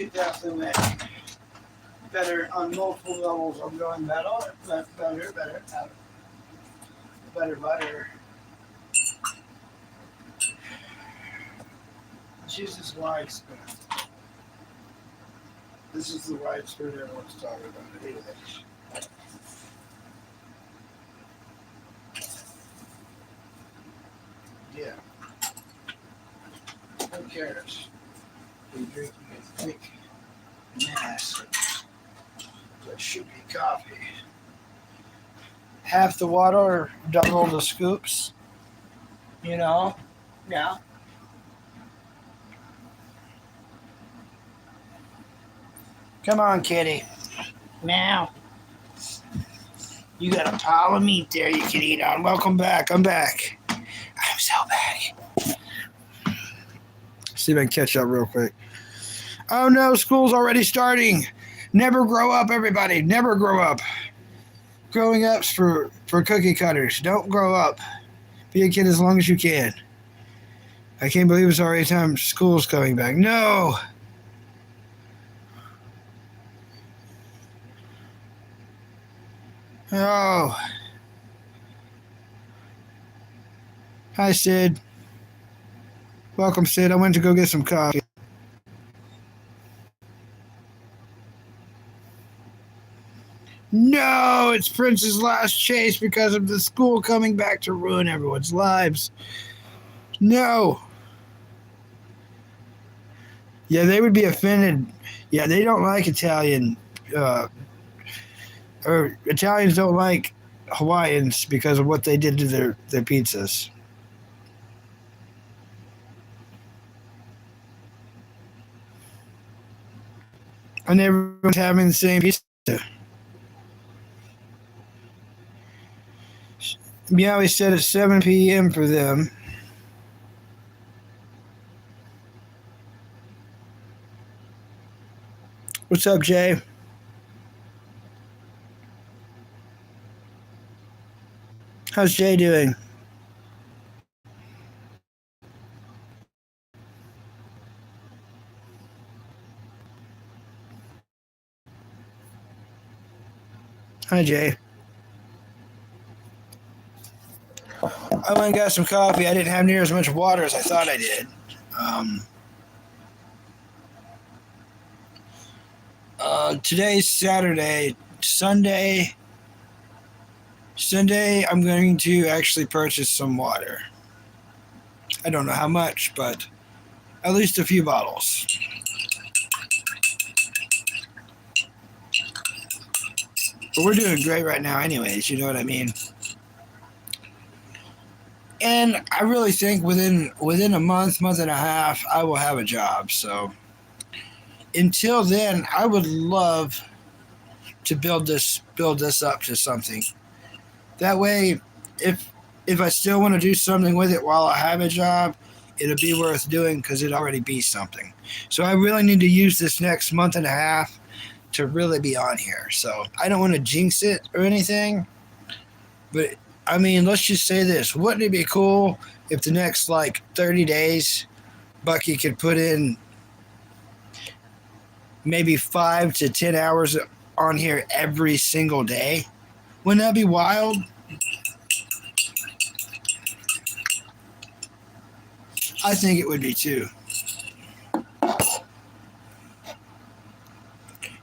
could definitely make better on multiple levels. I'm going better. Let's use this wide spoon. This is the wide spoon everyone's talking about. Anyways. Yeah. Who cares? We're drinking a thick mass. That should be coffee. Half the water, double the scoops. You know? Yeah. Come on, kitty. Now. You got a pile of meat there you can eat on. Welcome back. I'm back. I'm so back. See if I can catch up real quick. Oh no, school's already starting. Never grow up, everybody. Never grow up. Growing up's for cookie cutters. Don't grow up. Be a kid as long as you can. I can't believe it's already time school's coming back. No. Oh. Hi, Sid. Welcome, Sid. I went to go get some coffee. No, it's Prince's last chase because of the school coming back to ruin everyone's lives. No. Yeah, they would be offended. Yeah, they don't like Italian. Or Italians don't like Hawaiians because of what they did to their pizzas. And everyone's having the same pizza. Yeah, we said it's 7 p.m. for them. What's up, Jay? How's Jay doing? Hi, Jay. I went and got some coffee. I didn't have near as much water as I thought I did. Today's Saturday. Sunday, I'm going to actually purchase some water. I don't know how much, but at least a few bottles. But we're doing great right now anyways, you know what I mean? And I really think within a month and a half, I will have a job. So until then, I would love to build this up to something. That way, if I still want to do something with it while I have a job, it'll be worth doing because it'll already be something. So I really need to use this next month and a half to really be on here. So I don't want to jinx it or anything, but I mean, let's just say this. Wouldn't it be cool if the next, 30 days, Bucky could put in maybe 5 to 10 hours on here every single day? Wouldn't that be wild? I think it would be too.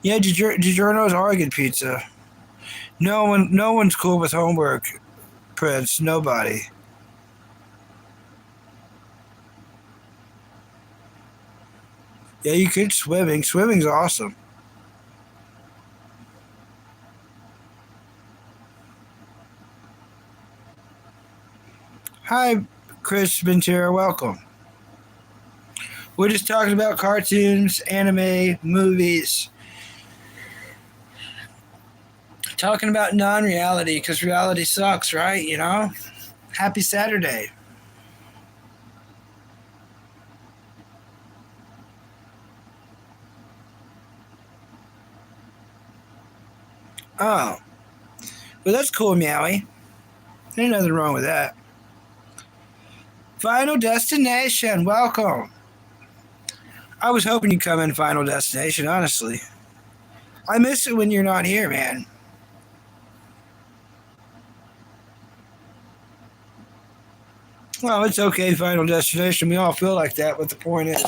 Yeah, DiGiorno's Oregon pizza. No one's cool with homework, Prince. Nobody. Yeah, you could swimming. Swimming's awesome. Hi, Chris Ventura. Welcome. We're just talking about cartoons, anime, movies. Talking about non-reality because reality sucks, right? You know? Happy Saturday. Oh. Well, that's cool, Meowie. Ain't nothing wrong with that. Final Destination. Welcome. I was hoping you'd come in Final Destination, honestly. I miss it when you're not here, man. Well, it's okay, Final Destination. We all feel like that, but the point is,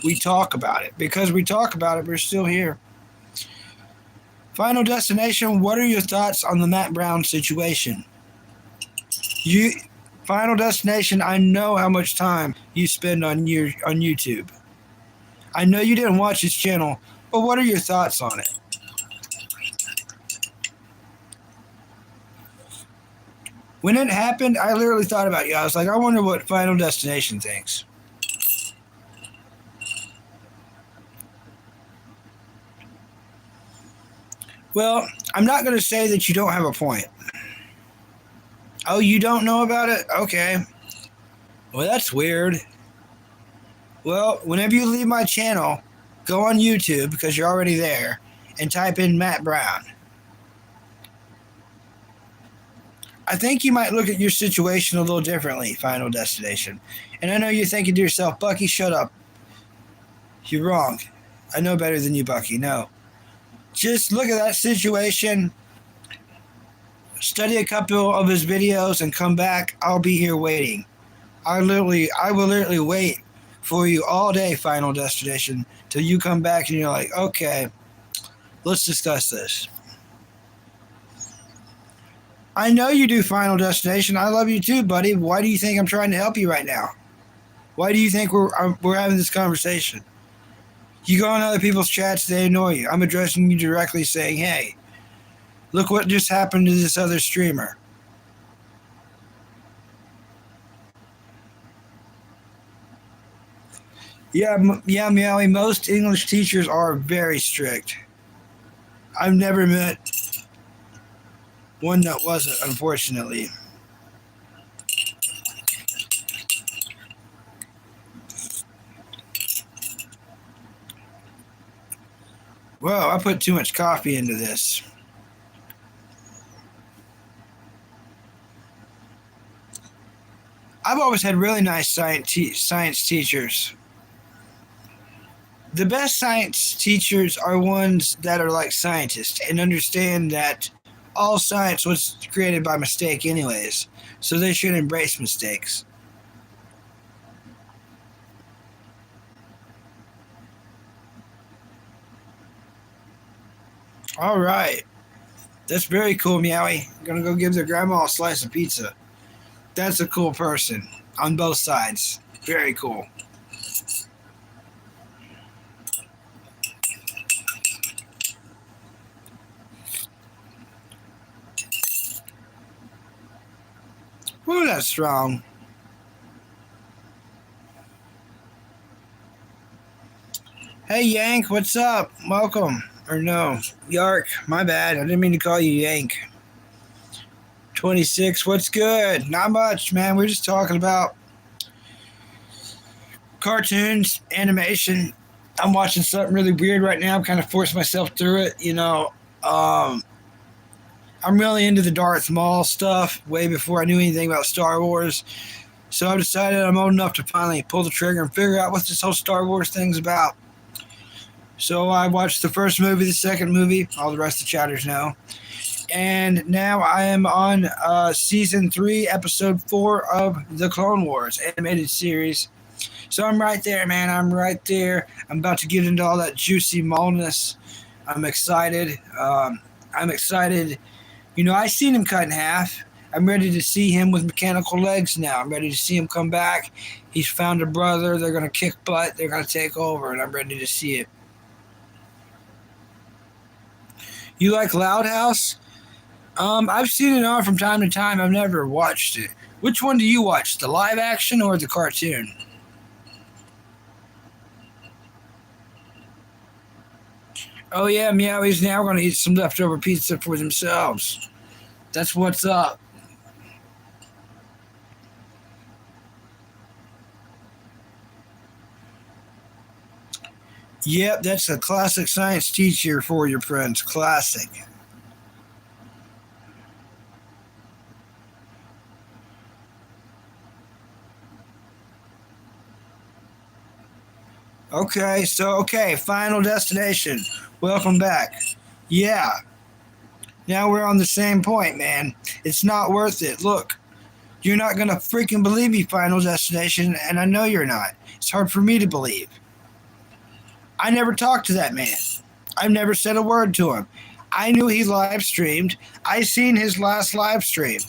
we talk about it. Because we talk about it, we're still here. Final Destination, what are your thoughts on the Matt Brown situation? You, Final Destination, I know how much time you spend on YouTube. I know you didn't watch his channel, but what are your thoughts on it? When it happened, I literally thought about you. I was like, I wonder what Final Destination thinks. Well, I'm not going to say that you don't have a point. Oh, you don't know about it? Okay. Well, that's weird. Well, whenever you leave my channel, go on YouTube because you're already there and type in Matt Brown. I think you might look at your situation a little differently, Final Destination. And I know you're thinking to yourself, Bucky, shut up. You're wrong. I know better than you, Bucky. No. Just look at that situation, study a couple of his videos, and come back. I'll be here waiting. I will literally wait for you all day, Final Destination, till you come back and you're like, okay, let's discuss this. I know you do, Final Destination. I love you too, buddy. Why do you think I'm trying to help you right now? Why do you think we're having this conversation? You go on other people's chats, they annoy you. I'm addressing you directly saying, hey, look what just happened to this other streamer. Yeah, Meowie, most English teachers are very strict. I've never met one that wasn't, unfortunately. Whoa, I put too much coffee into this. I've always had really nice science teachers. The best science teachers are ones that are like scientists and understand that all science was created by mistake anyways, so they should embrace mistakes. All right. That's very cool, Meowie. I'm gonna go give their grandma a slice of pizza. That's a cool person on both sides. Very cool. Ooh, that's strong. Hey, Yank, what's up? Welcome. Or no, Yark, my bad. I didn't mean to call you Yank. 26, what's good? Not much, man. We're just talking about cartoons, animation. I'm watching something really weird right now. I'm kind of forcing myself through it. I'm really into the Darth Maul stuff way before I knew anything about Star Wars. So I've decided I'm old enough to finally pull the trigger and figure out what this whole Star Wars thing's about. So I watched the first movie, the second movie, all the rest of the chatters know. And now I am on season 3, episode 4 of the Clone Wars animated series. So I'm right there, man. I'm right there. I'm about to get into all that juicy Maulness. I'm excited. I'm excited. I seen him cut in half. I'm ready to see him with mechanical legs now. I'm ready to see him come back. He's found a brother. They're going to kick butt. They're going to take over, and I'm ready to see it. You like Loud House? I've seen it on from time to time. I've never watched it. Which one do you watch, the live action or the cartoon? Oh yeah, Meowie's now going to eat some leftover pizza for themselves. That's what's up. Yep, that's a classic science teacher for your friends. Classic. Okay, Final Destination. Welcome back. Yeah, now we're on the same point, man. It's not worth it. Look, you're not going to freaking believe me, Final Destination, and I know you're not. It's hard for me to believe. I never talked to that man. I've never said a word to him. I knew he live streamed. I seen his last live stream.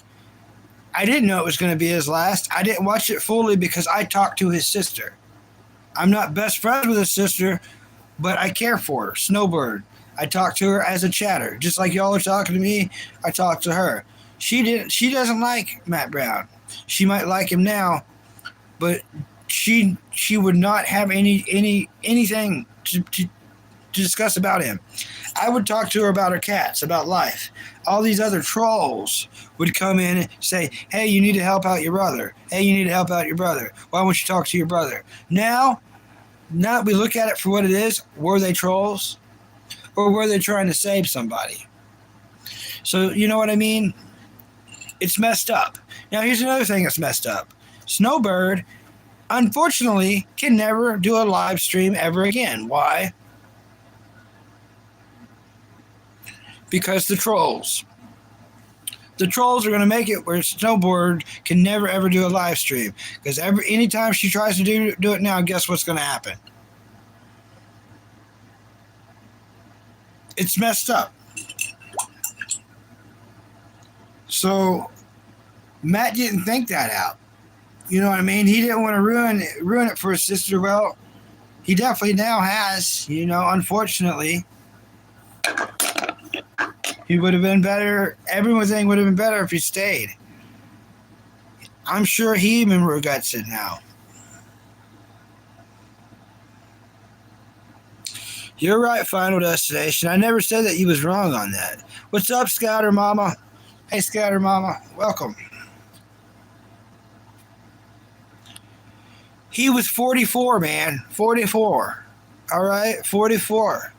I didn't know it was going to be his last. I didn't watch it fully because I talked to his sister. I'm not best friends with his sister, but I care for her, Snowbird. I talk to her as a chatter, just like y'all are talking to me. I talk to her. She doesn't like Matt Brown. She might like him now, but she would not have anything to discuss about him. I would talk to her about her cats, about life. All these other trolls would come in and say, "Hey, you need to help out your brother. Hey, you need to help out your brother. Why won't you talk to your brother?" Now that we look at it for what it is, were they trolls? Or were they trying to save somebody? So, you know what I mean? It's messed up. Now, here's another thing that's messed up. Snowbird, unfortunately, can never do a live stream ever again. Why? Because the trolls. The trolls are going to make it where Snowbird can never ever do a live stream. Because anytime she tries to do it now, guess what's going to happen? It's messed up. So Matt didn't think that out. You know what I mean? He didn't want to ruin it for his sister. Well, he definitely now has, unfortunately. He would have been better. Everything would have been better if he stayed. I'm sure he even regrets it now. You're right, Final Destination. I never said that you was wrong on that. What's up, Scatter Mama? Hey, Scatter Mama. Welcome. He was 44, man. 44. All right? 44.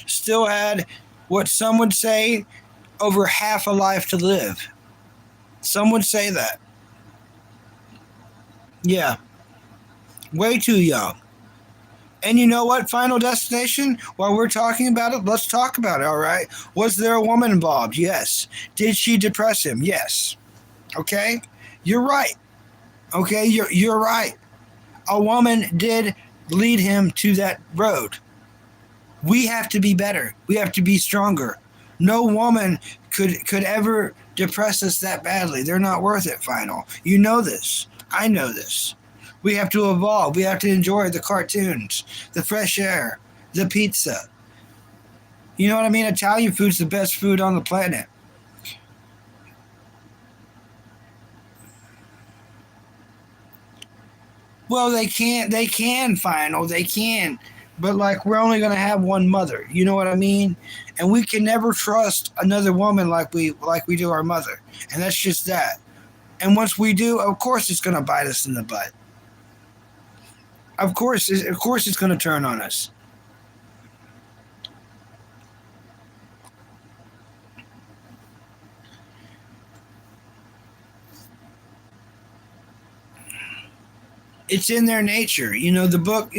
Still had what some would say over half a life to live. Some would say that. Yeah. Way too young. And you know what, Final Destination? While we're talking about it, let's talk about it, all right? Was there a woman involved? Yes. Did she depress him? Yes. Okay? You're right. Okay? You're right. A woman did lead him to that road. We have to be better. We have to be stronger. No woman could ever depress us that badly. They're not worth it, Final. You know this. I know this. We have to evolve. We have to enjoy the cartoons, the fresh air, the pizza. You know what I mean? Italian food's the best food on the planet. Well, they can, Final. They can. But, we're only going to have one mother. You know what I mean? And we can never trust another woman like we do our mother. And that's just that. And once we do, of course it's going to bite us in the butt. Of course it's going to turn on us. It's in their nature. The book,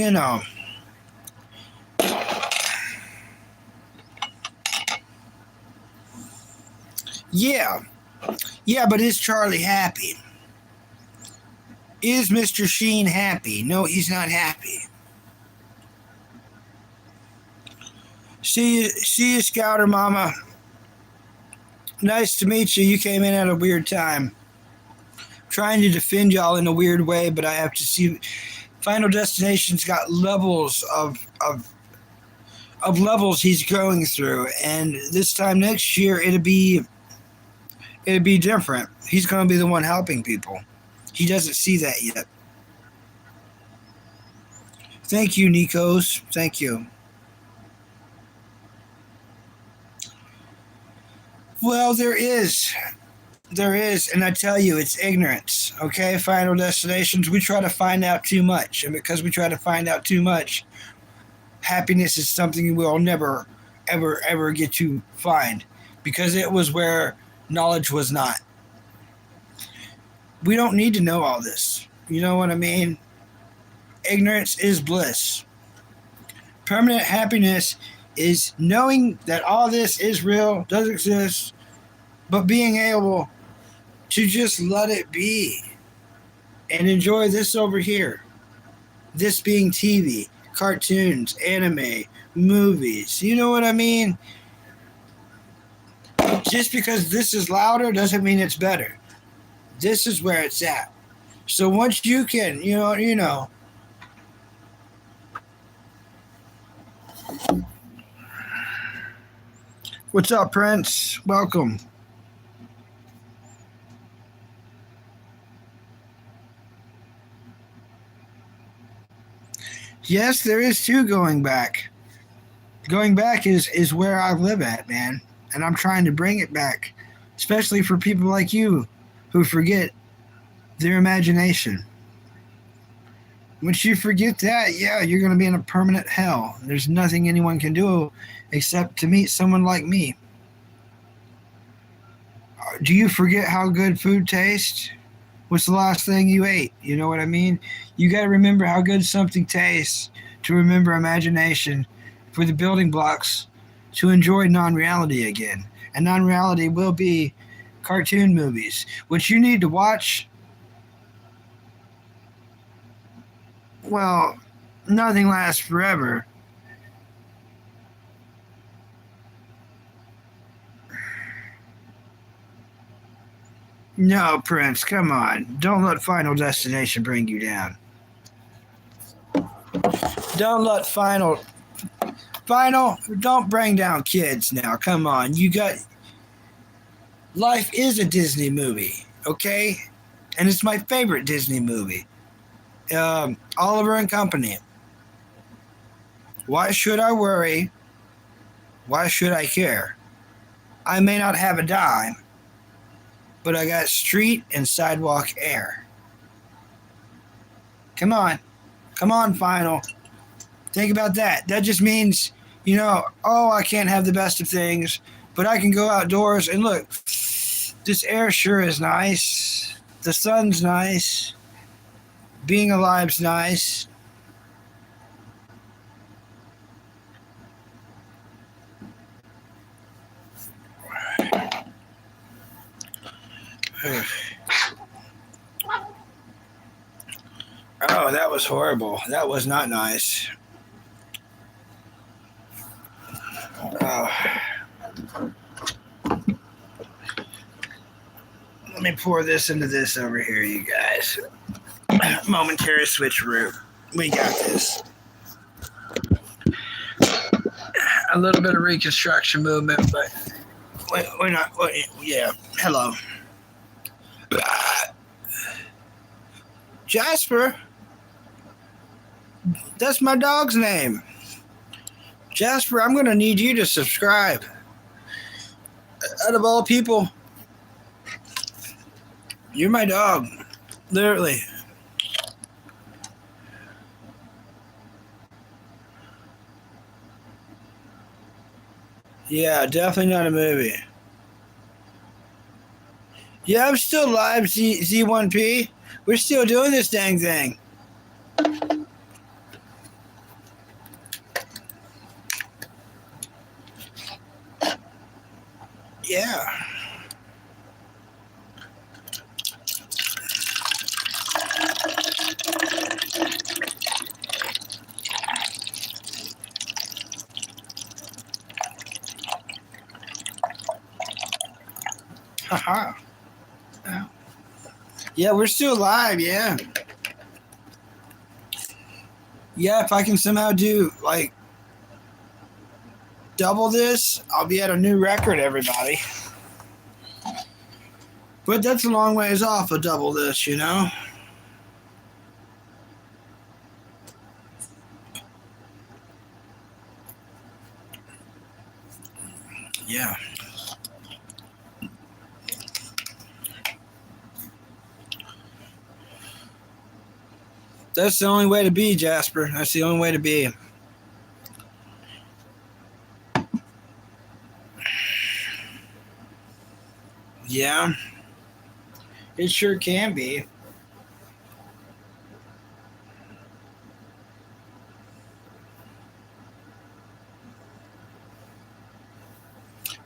Yeah. Yeah, but is Charlie happy? Is Mr. Sheen happy? No, he's not happy. See you, Scouter Mama. Nice to meet you. You came in at a weird time. Trying to defend y'all in a weird way, but I have to see. Final Destination's got levels of levels he's going through, and this time next year it'd be different. He's going to be the one helping people. He doesn't see that yet. Thank you, Nikos. Thank you. Well, there is, and I tell you, it's ignorance. Okay, Final Destinations. We try to find out too much, and because we try to find out too much, happiness is something we'll never, ever get to find, because it was where knowledge was not. We don't need to know all this. You know what I mean? ignorance is bliss. Permanent happiness is knowing that all this is real, does exist, but being able to just let it be and enjoy this over here. This being TV, cartoons, anime, movies. You know what I mean? Just because this is louder doesn't mean it's better. This is where it's at. So once you can, you know. What's up, Prince? Welcome. Yes, there is too going back. Going back is where I live at, man. And I'm trying to bring it back, especially for people like you who forget their imagination. Once you forget that, yeah, you're going to be in a permanent hell. There's nothing anyone can do except to meet someone like me. Do you forget how good food tastes? What's the last thing you ate? You know what I mean? You got to remember how good something tastes to remember imagination for the building blocks to enjoy non-reality again. And non-reality will be cartoon movies, which you need to watch. Well, nothing lasts forever. No, Prince, come on. Don't let Final Destination bring you down. Don't let Final, don't bring down kids now. Come on. Life is a Disney movie, okay? And it's my favorite Disney movie. Oliver and Company. Why should I worry? Why should I care? I may not have a dime, but I got street and sidewalk air. Come on. Come on, Final. Think about that. That just means, I can't have the best of things, but I can go outdoors and look, this air sure is nice. The sun's nice. Being alive's nice. Oh, that was horrible. That was not nice. Oh. Let me pour this into this over here, you guys. Momentary switcheroo. We got this. A little bit of reconstruction movement, but we're not. Yeah. Hello. Jasper. That's my dog's name. Jasper, I'm going to need you to subscribe. Out of all people, you're my dog. Literally. Yeah, definitely not a movie. Yeah, I'm still live, Z1P. We're still doing this dang thing. Yeah. Haha. Yeah, we're still live, yeah. Yeah, if I can somehow do, double this, I'll be at a new record, everybody. But that's a long ways off of double this, Yeah. That's the only way to be, Jasper. That's the only way to be. Yeah. It sure can be.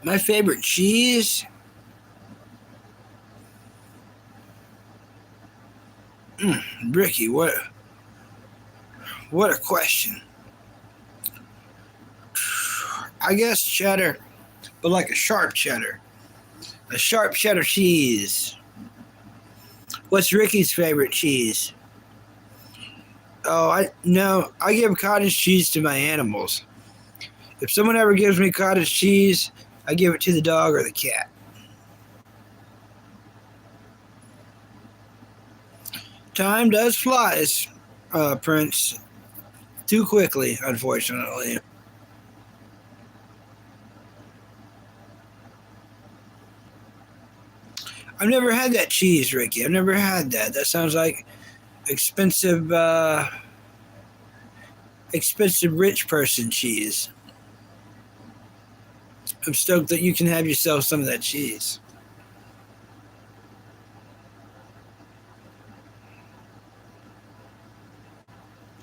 My favorite cheese? Ricky, what a question. I guess cheddar, but like a sharp cheddar. A sharp cheddar cheese. What's Ricky's favorite cheese? Oh, I give cottage cheese to my animals. If someone ever gives me cottage cheese, I give it to the dog or the cat. Time does flies, Prince. Too quickly, unfortunately. I've never had that cheese, Ricky. I've never had that. That sounds like expensive, expensive rich person cheese. I'm stoked that you can have yourself some of that cheese.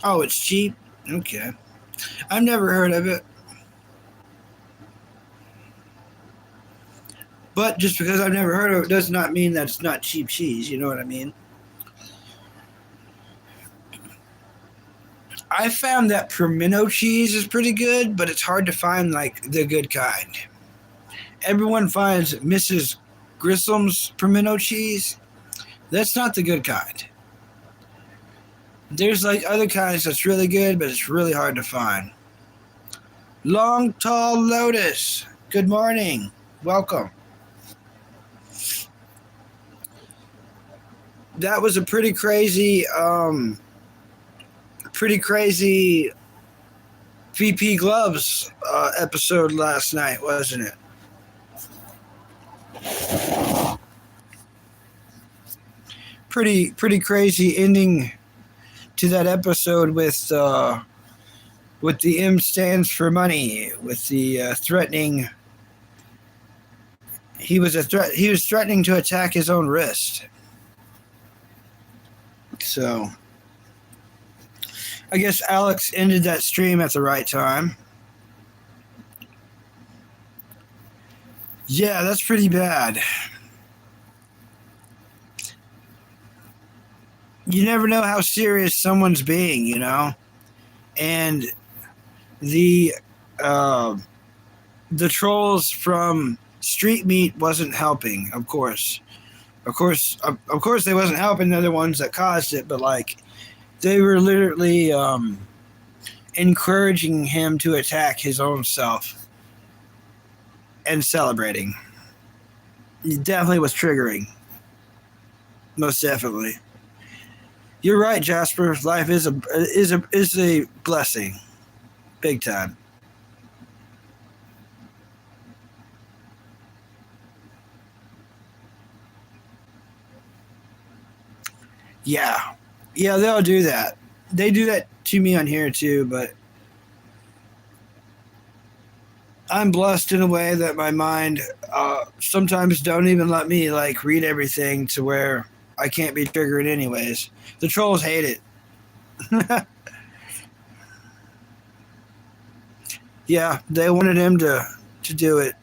Oh, it's cheap? Okay. I've never heard of it. But just because I've never heard of it does not mean that it's not cheap cheese. You know what I mean? I found that pimento cheese is pretty good, but it's hard to find like the good kind. Everyone finds Mrs. Grissom's pimento cheese. That's not the good kind. There's like other kinds that's really good, but it's really hard to find. Long Tall Lotus. Good morning. Welcome. That was a pretty crazy VP Gloves episode last night, wasn't it? Pretty crazy ending to that episode with the M stands for money, with the threatening. He was threatening to attack his own wrist. So I guess Alex ended that stream at the right time. Yeah, that's pretty bad. You never know how serious someone's being, you know? And the the trolls from Street Meat wasn't helping, of course. Of course they wasn't helping. They're the ones that caused it, but like they were literally encouraging him to attack his own self and celebrating. It definitely was triggering. Most definitely. You're right, Jasper. Life is a blessing, big time. Yeah, yeah, they'll do that. They do that to me on here too, but I'm blessed in a way that my mind sometimes don't even let me like read everything to where I can't be triggered anyways. The trolls hate it. Yeah, they wanted him to do it.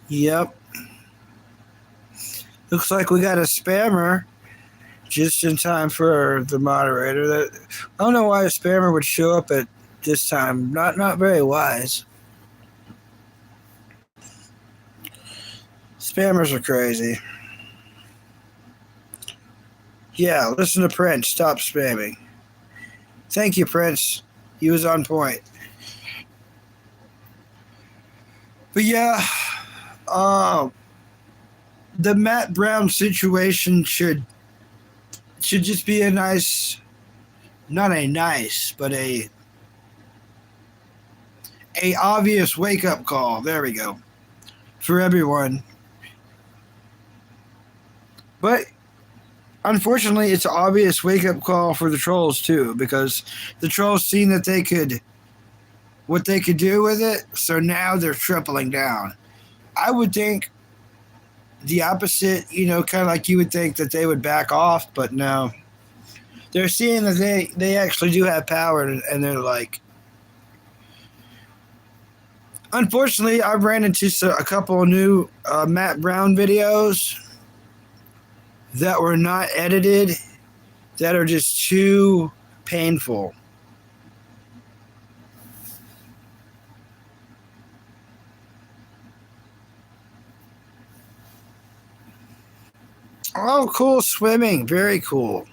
Yep. Looks like we got a spammer just in time for the moderator. I don't know why a spammer would show up at this time. Not very wise. Spammers are crazy. Yeah, listen to Prince. Stop spamming. Thank you, Prince. He was on point. But yeah, the Matt Brown situation should just be a nice, not a nice, but a obvious wake up call. There we go, for everyone. But unfortunately, it's an obvious wake up call for the trolls too, because the trolls seen that what they could do with it, so now they're tripling down. I would think the opposite, kind of like you would think that they would back off, but no. they're seeing that they actually do have power, and they're like, unfortunately, I've ran into a couple of new Matt Brown videos that were not edited that are just too painful. Oh, cool swimming. Very cool.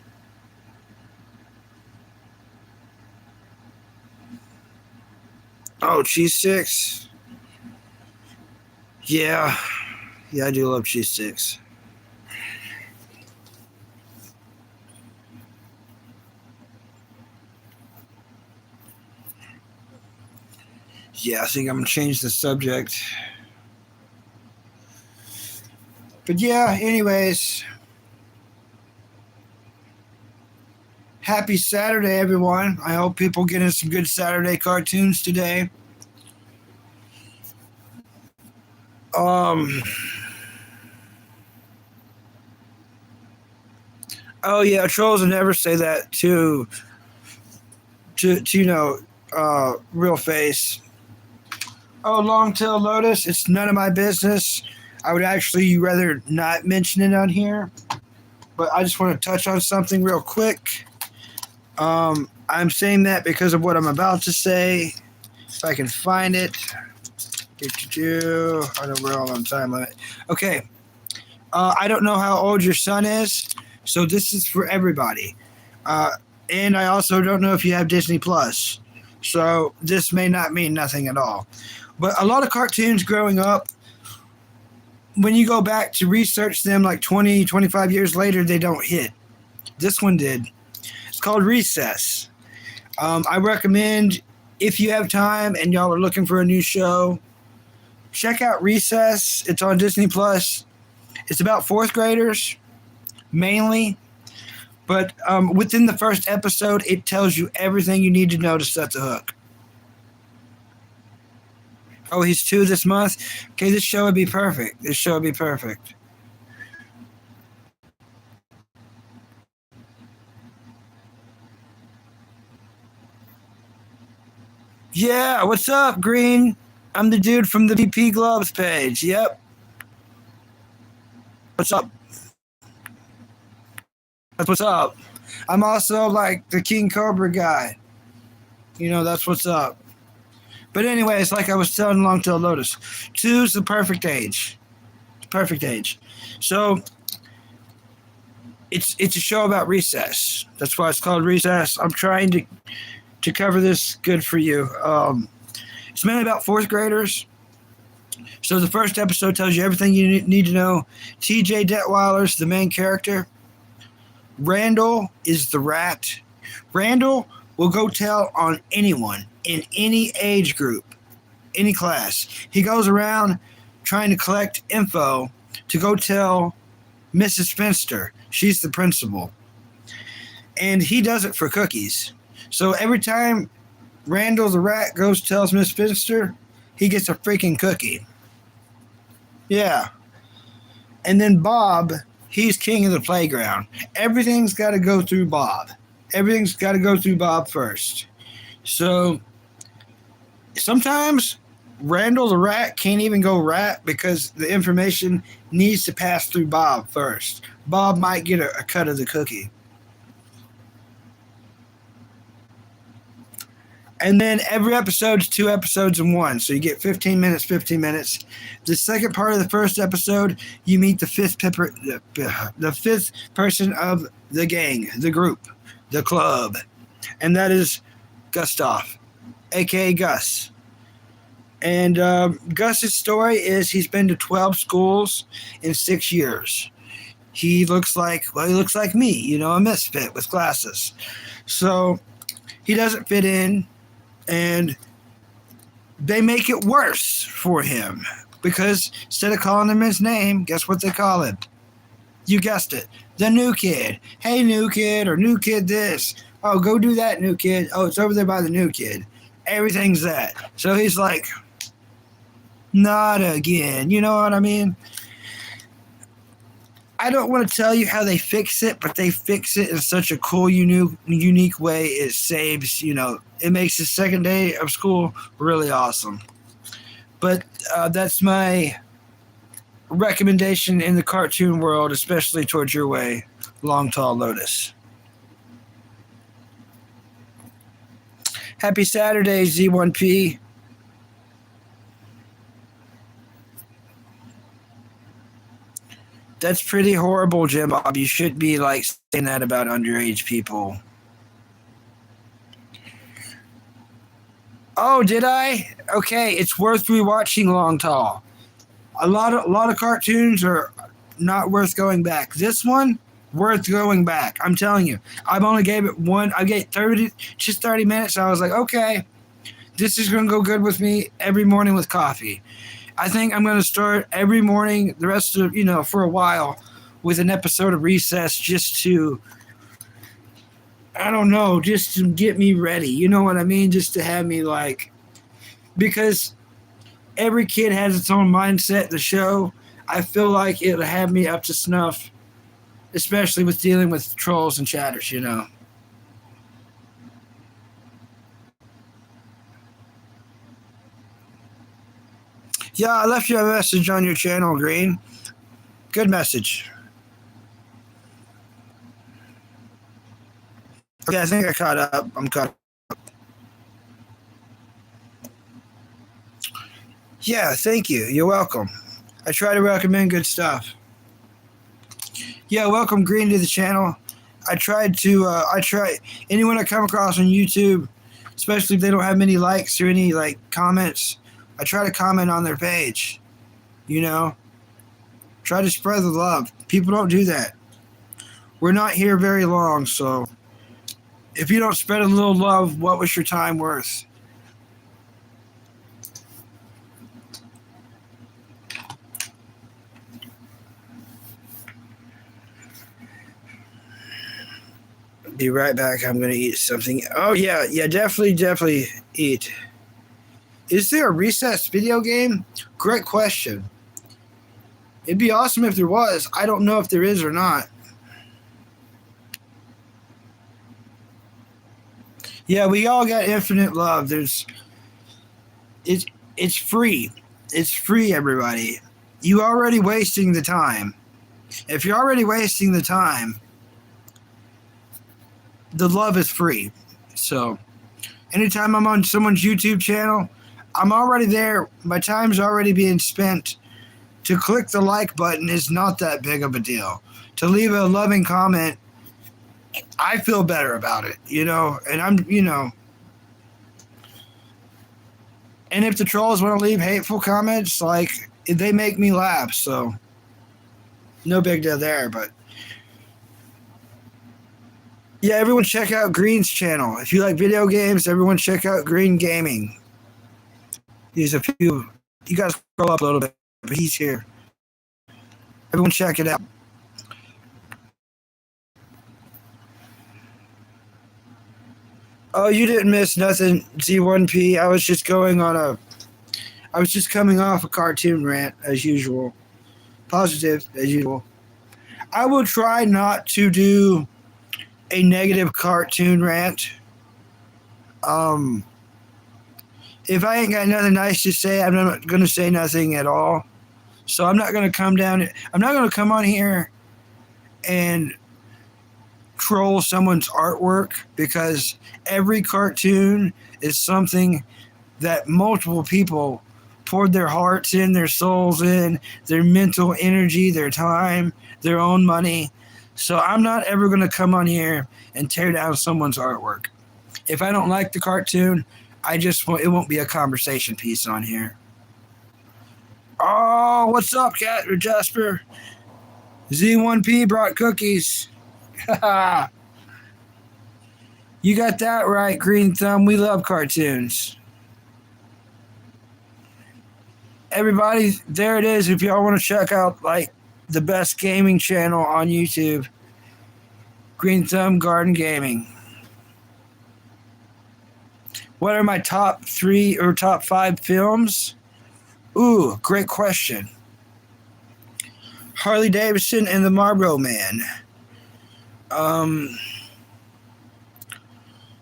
Oh, cheese sticks. Yeah. Yeah, I do love cheese sticks. Yeah, I think I'm going to change the subject. But yeah, anyways. Happy Saturday, everyone. I hope people get in some good Saturday cartoons today. Oh yeah, trolls will never say that to real face. Oh, long tail lotus, it's none of my business. I would actually rather not mention it on here, but I just want to touch on something real quick. I'm saying that because of what I'm about to say. If I can find it. I know we're all on time limit. Okay. I don't know how old your son is, so this is for everybody. And I also don't know if you have Disney Plus, so this may not mean nothing at all. But a lot of cartoons growing up, when you go back to research them like 20, 25 years later, they don't hit. This one did. It's called Recess. I recommend, if you have time and y'all are looking for a new show, check out Recess. It's on Disney Plus. It's about fourth graders, mainly. But within the first episode, it tells you everything you need to know to set the hook. Oh, he's 2 this month? Okay, this show would be perfect. Yeah, what's up, Green? I'm the dude from the VP Gloves page. Yep. What's up? That's what's up. I'm also like the King Cobra guy. That's what's up. But anyways, like I was telling Longtail Lotus, 2's the perfect age. So it's a show about recess. That's why it's called Recess. I'm trying to cover this good for you. It's mainly about fourth graders. So the first episode tells you everything you need to know. T.J. Detweiler's the main character. Randall is the rat. Randall will go tell on anyone in any age group, any class. He goes around trying to collect info to go tell Mrs. Finster. She's the principal. And he does it for cookies. So every time Randall the rat goes tells Miss Finster, he gets a freaking cookie. Yeah. And then Bob, he's king of the playground. Everything's got to go through Bob. Everything's got to go through Bob first. So sometimes Randall the rat can't even go rat because the information needs to pass through Bob first. Bob might get a cut of the cookie. And then every episode is 2 episodes in one. So you get 15 minutes. The second part of the first episode, you meet the fifth person of the gang, the group, the club. And that is Gustav, a.k.a. Gus. And Gus's story is he's been to 12 schools in 6 years. He looks like me, a misfit with glasses. So he doesn't fit in. And they make it worse for him because instead of calling him his name, guess what they call him? You guessed it, the new kid. Hey, new kid, or new kid this. Oh, go do that, new kid. Oh, it's over there by the new kid. Everything's that. So he's like, not again. You know what I mean? I don't want to tell you how they fix it, but they fix it in such a cool, unique way. It saves, it makes the second day of school really awesome. But that's my recommendation in the cartoon world, especially towards your way, Long Tall Lotus. Happy Saturday, Z1P. That's pretty horrible, Jim Bob. You should be like saying that about underage people. Oh, did I? Okay, it's worth rewatching Long Tall. A lot of cartoons are not worth going back. This one, worth going back. I'm telling you. I've only gave it one. I gave 30 minutes. I was like, okay, this is gonna go good with me every morning with coffee. I think I'm gonna start every morning the rest of for a while with an episode of Recess just to. I don't know, just to get me ready. You know what I mean? Just to have me because every kid has its own mindset. The show, I feel like it'll have me up to snuff, especially with dealing with trolls and chatters. Yeah, I left you a message on your channel, Green. Good message. Okay, I think I caught up. I'm caught up. Yeah, thank you. You're welcome. I try to recommend good stuff. Yeah, welcome Green to the channel. I try anyone I come across on YouTube, especially if they don't have many likes or any comments, I try to comment on their page. Try to spread the love. People don't do that. We're not here very long, so if you don't spread a little love, what was your time worth? Be right back. I'm going to eat something. Oh, yeah, definitely eat. Is there a Recess video game? Great question. It'd be awesome if there was. I don't know if there is or not. Yeah, we all got infinite love. It's free. It's free, everybody. You already wasting the time. If you're already wasting the time, the love is free. So, anytime I'm on someone's YouTube channel, I'm already there. My time's already being spent. To click the like button is not that big of a deal. To leave a loving comment, I feel better about it, and and if the trolls want to leave hateful comments, they make me laugh, so no big deal there, but yeah, everyone check out Green's channel. If you like video games, everyone check out Green Gaming. He's a few, you guys scroll up a little bit, but he's here. Everyone check it out. Oh, you didn't miss nothing, Z1P. I was just coming off a cartoon rant, as usual. Positive, as usual. I will try not to do a negative cartoon rant. If I ain't got nothing nice to say, I'm not going to say nothing at all. So I'm not going to come on here and troll someone's artwork, because every cartoon is something that multiple people poured their hearts in, their souls in, their mental energy, their time, their own money. So I'm not ever going to come on here and tear down someone's artwork. If I don't like the cartoon, it won't be a conversation piece on here. Oh, what's up, Cat or Jasper? Z1P brought cookies. You got that right, Green Thumb. We love cartoons. Everybody, there it is. If y'all want to check out the best gaming channel on YouTube, Green Thumb Garden Gaming. What are my top 3 or top 5 films? Ooh, great question. Harley Davidson and the Marlboro Man.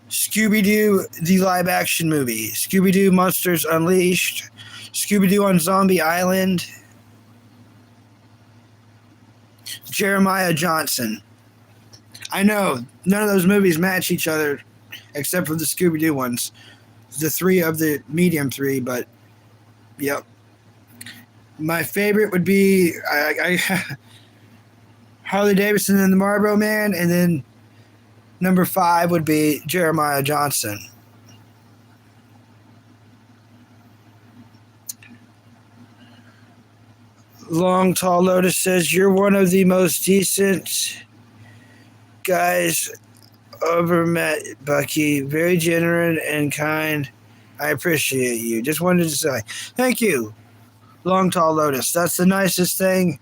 Scooby-Doo, the live-action movie. Scooby-Doo Monsters Unleashed. Scooby-Doo on Zombie Island. Jeremiah Johnson. I know, none of those movies match each other except for the Scooby-Doo ones. The three of the medium three, but, yep. My favorite would be Harley Davidson and the Marlboro Man, and then number 5 would be Jeremiah Johnson. Long Tall Lotus says, you're one of the most decent guys ever met, Bucky. Very genuine and kind. I appreciate you. Just wanted to say thank you, Long Tall Lotus. That's the nicest thing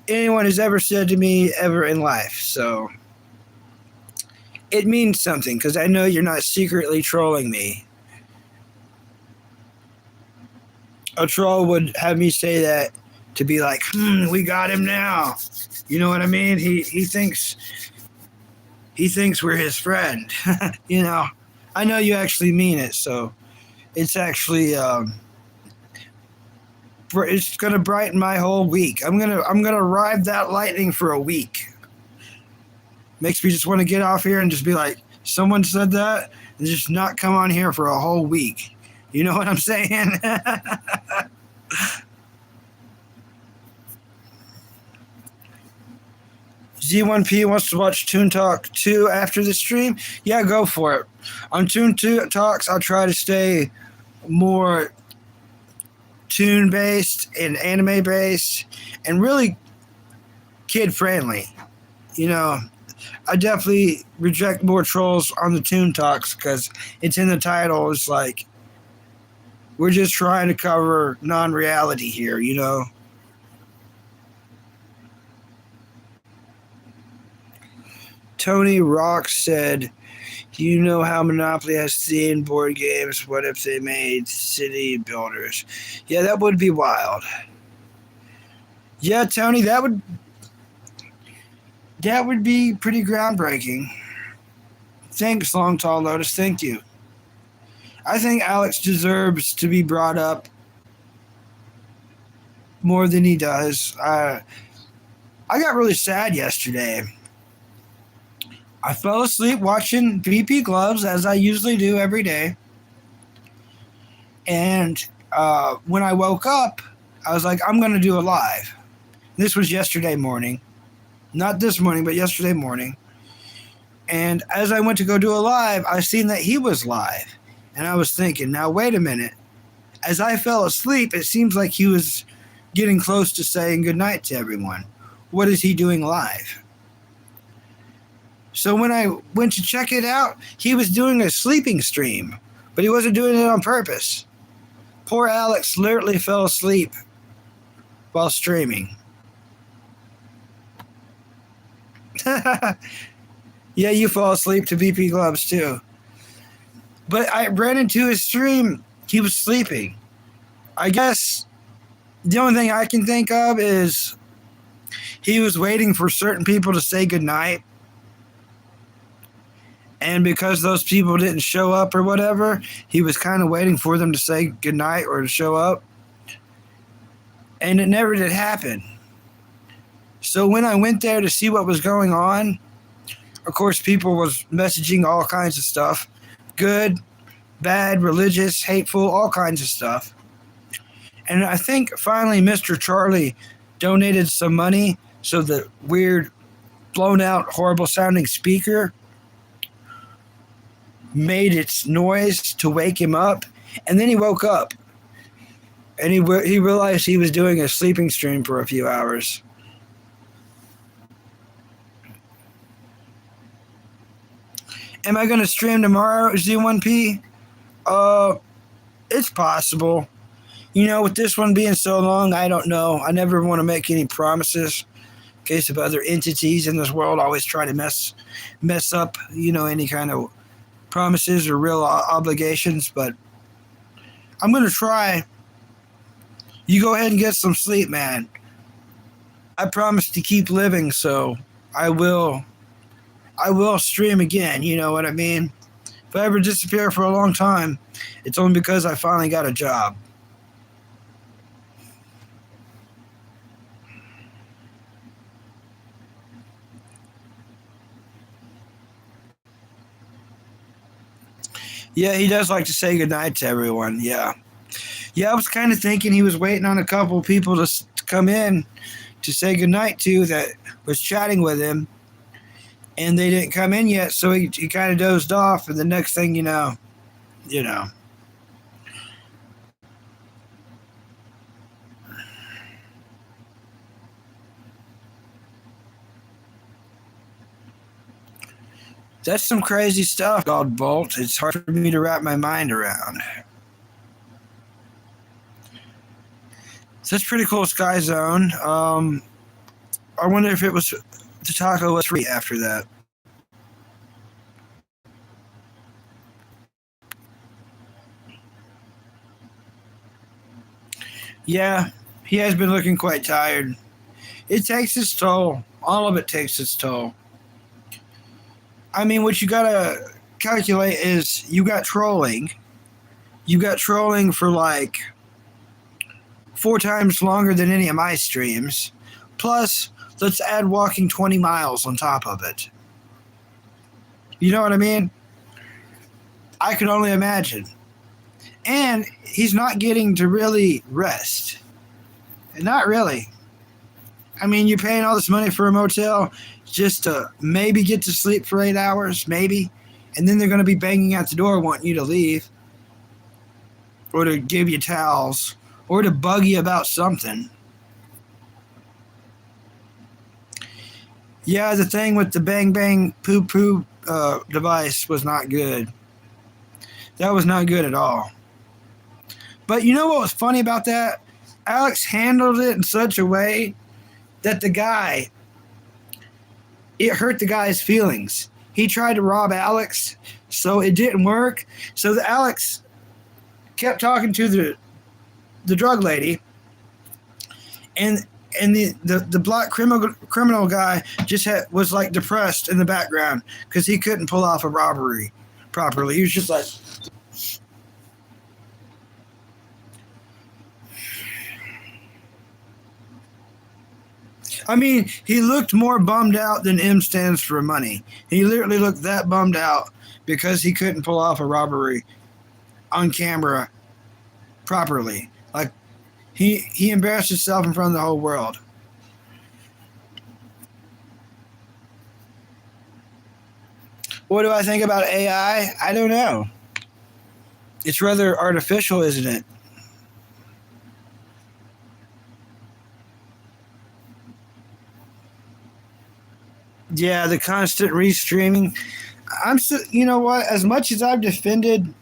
anyone has ever said to me ever in life. So it means something because I know you're not secretly trolling me. A troll would have me say that to be like, we got him now. You know what I mean? He thinks we're his friend. You know, I know you actually mean it, so it's actually it's gonna brighten my whole week. I'm gonna ride that lightning for a week. Makes me just want to get off here and just be like, someone said that, and just not come on here for a whole week. You know what I'm saying? Z1P wants to watch Toon Talk 2 after the stream. Yeah, go for it. On Toon Talks, I'll try to stay more toon-based and anime-based and really kid-friendly. You know, I definitely reject more trolls on the Toon Talks because it's in the title. It's like, we're just trying to cover non-reality here, you know? Tony Rock said, you know how Monopoly has themed board games. What if they made city builders? Yeah, that would be wild. Yeah, Tony, that would be pretty groundbreaking. Thanks, Long Tall Lotus. Thank you. I think Alex deserves to be brought up more than he does. I got really sad yesterday. I fell asleep watching VP Gloves, as I usually do every day. And when I woke up, I was like, I'm going to do a live. This was yesterday morning. Not this morning, but yesterday morning. And as I went to go do a live, I seen that he was live. And I was thinking, now wait a minute. As I fell asleep, it seems like he was getting close to saying goodnight to everyone. What is he doing live? So when I went to check it out, he was doing a sleeping stream, but he wasn't doing it on purpose. Poor Alex literally fell asleep while streaming. Yeah, you fall asleep to VP Gloves too. But I ran into his stream. He was sleeping. I guess the only thing I can think of is he was waiting for certain people to say goodnight. And because those people didn't show up or whatever, he was kind of waiting for them to say goodnight or to show up. And it never did happen. So when I went there to see what was going on, of course, people was messaging all kinds of stuff. Good, bad, religious, hateful, all kinds of stuff. And I think finally Mr. Charlie donated some money so the weird, blown out, horrible sounding speaker made its noise to wake him up. And then he woke up. And he realized he was doing a sleeping stream for a few hours. Am I going to stream tomorrow, Z1P? It's possible. You know, with this one being so long, I don't know. I never want to make any promises in case of other entities in this world always try to mess up, you know, any kind of promises or real obligations. But I'm going to try. You go ahead and get some sleep, man. I promise to keep living, so I will stream again, you know what I mean? If I ever disappear for a long time, it's only because I finally got a job. Yeah, he does like to say goodnight to everyone. Yeah. Yeah, I was kind of thinking he was waiting on a couple of people to come in to say goodnight to that was chatting with him, and they didn't come in yet, so he kind of dozed off, and the next thing you know. That's some crazy stuff called Bolt. It's hard for me to wrap my mind around. So that's pretty cool, Sky Zone. I wonder if it was the taco was free after that. Yeah, he has been looking quite tired. It takes its toll. All of it takes its toll. I mean, what you gotta calculate is you got trolling. You got trolling for like 4 times longer than any of my streams. Plus, let's add walking 20 miles on top of it. You know what I mean? I could only imagine. And he's not getting to really rest. Not really. I mean, you're paying all this money for a motel just to maybe get to sleep for 8 hours, maybe. And then they're going to be banging at the door wanting you to leave. Or to give you towels. Or to bug you about something. Yeah, the thing with the bang bang poo poo device was not good. That was not good at all. But you know what was funny about that? Alex handled it in such a way that it hurt the guy's feelings. He tried to rob Alex, so it didn't work. So Alex kept talking to the drug lady, and the black criminal guy just was like depressed in the background because he couldn't pull off a robbery properly. He was just like. I mean, he looked more bummed out than M stands for money. He literally looked that bummed out because he couldn't pull off a robbery on camera properly. Like, he embarrassed himself in front of the whole world. What do I think about AI? I don't know. It's rather artificial, isn't it? Yeah, the constant restreaming. You know what? As much as I've defended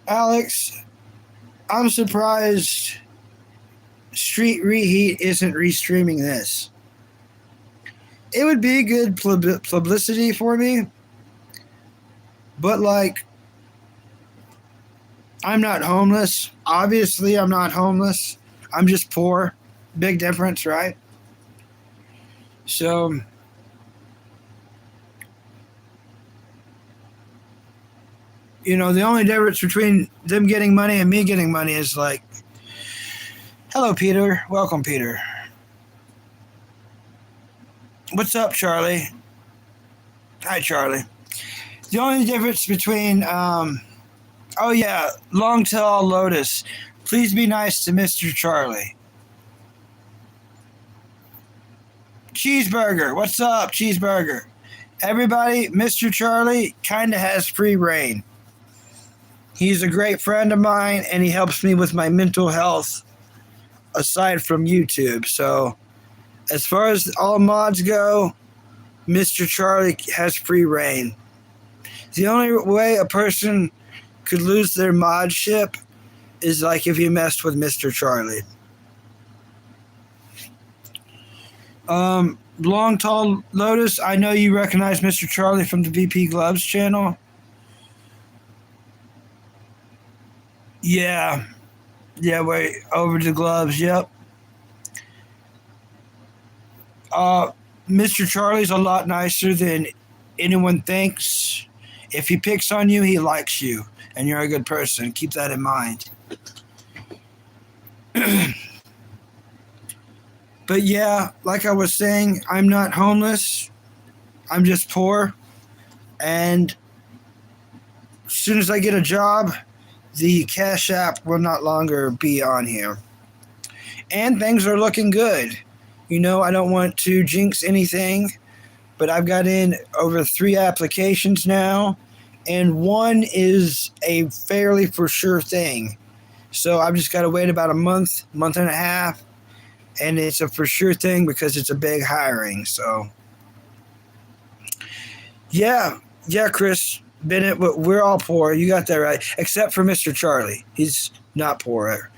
Alex, I'm surprised Street Reheat isn't restreaming this. It would be good publicity for me, but like, I'm not homeless. Obviously, I'm not homeless. I'm just poor. Big difference, right? So, you know, the only difference between them getting money and me getting money is like, hello, Peter. Welcome, Peter. What's up, Charlie? Hi, Charlie. The only difference between, oh yeah, Long Tail Lotus. Please be nice to Mr. Charlie. Cheeseburger. What's up, Cheeseburger? Everybody, Mr. Charlie kind of has free reign. He's a great friend of mine, and he helps me with my mental health aside from YouTube. So, as far as all mods go, Mr. Charlie has free reign. The only way a person could lose their modship is like if you messed with Mr. Charlie. Long Tall Lotus, I know you recognize Mr. Charlie from the VP Gloves channel. Yeah, wait, over the gloves, yep. Uh, Mr. Charlie's a lot nicer than anyone thinks. If he picks on you, he likes you, and you're a good person. Keep that in mind. But yeah, like I was saying, I'm not homeless. I'm just poor. And as soon as I get a job, the Cash App will not longer be on here. And things are looking good. You know, I don't want to jinx anything, but I've got in over 3 applications now, and one is a fairly for sure thing. So I've just got to wait about a month, month and a half, and it's a for sure thing because it's a big hiring. So, yeah, Chris Bennett, we're all poor. You got that right, except for Mr. Charlie. He's not poor.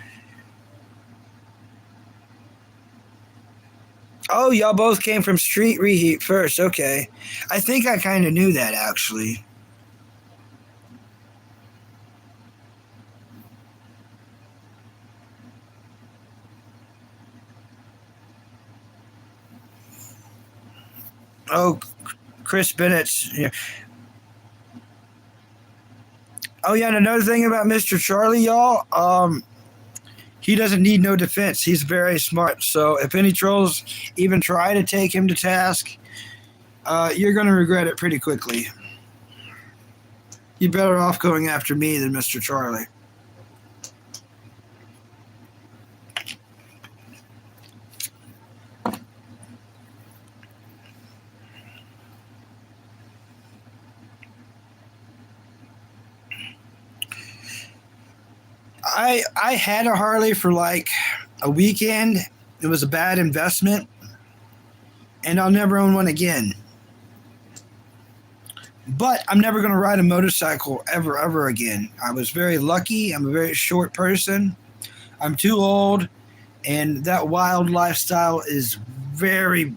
Oh, y'all both came from Street Reheat first. Okay. I think I kind of knew that, actually. Oh, Chris Bennett's. Yeah. Oh, yeah, and another thing about Mr. Charlie, y'all, he doesn't need no defense. He's very smart. So if any trolls even try to take him to task, you're going to regret it pretty quickly. You're better off going after me than Mr. Charlie. I had a Harley for like a weekend. It was a bad investment, and I'll never own one again. But I'm never going to ride a motorcycle ever again. I was very lucky. I'm a very short person. I'm too old, and that wild lifestyle is very,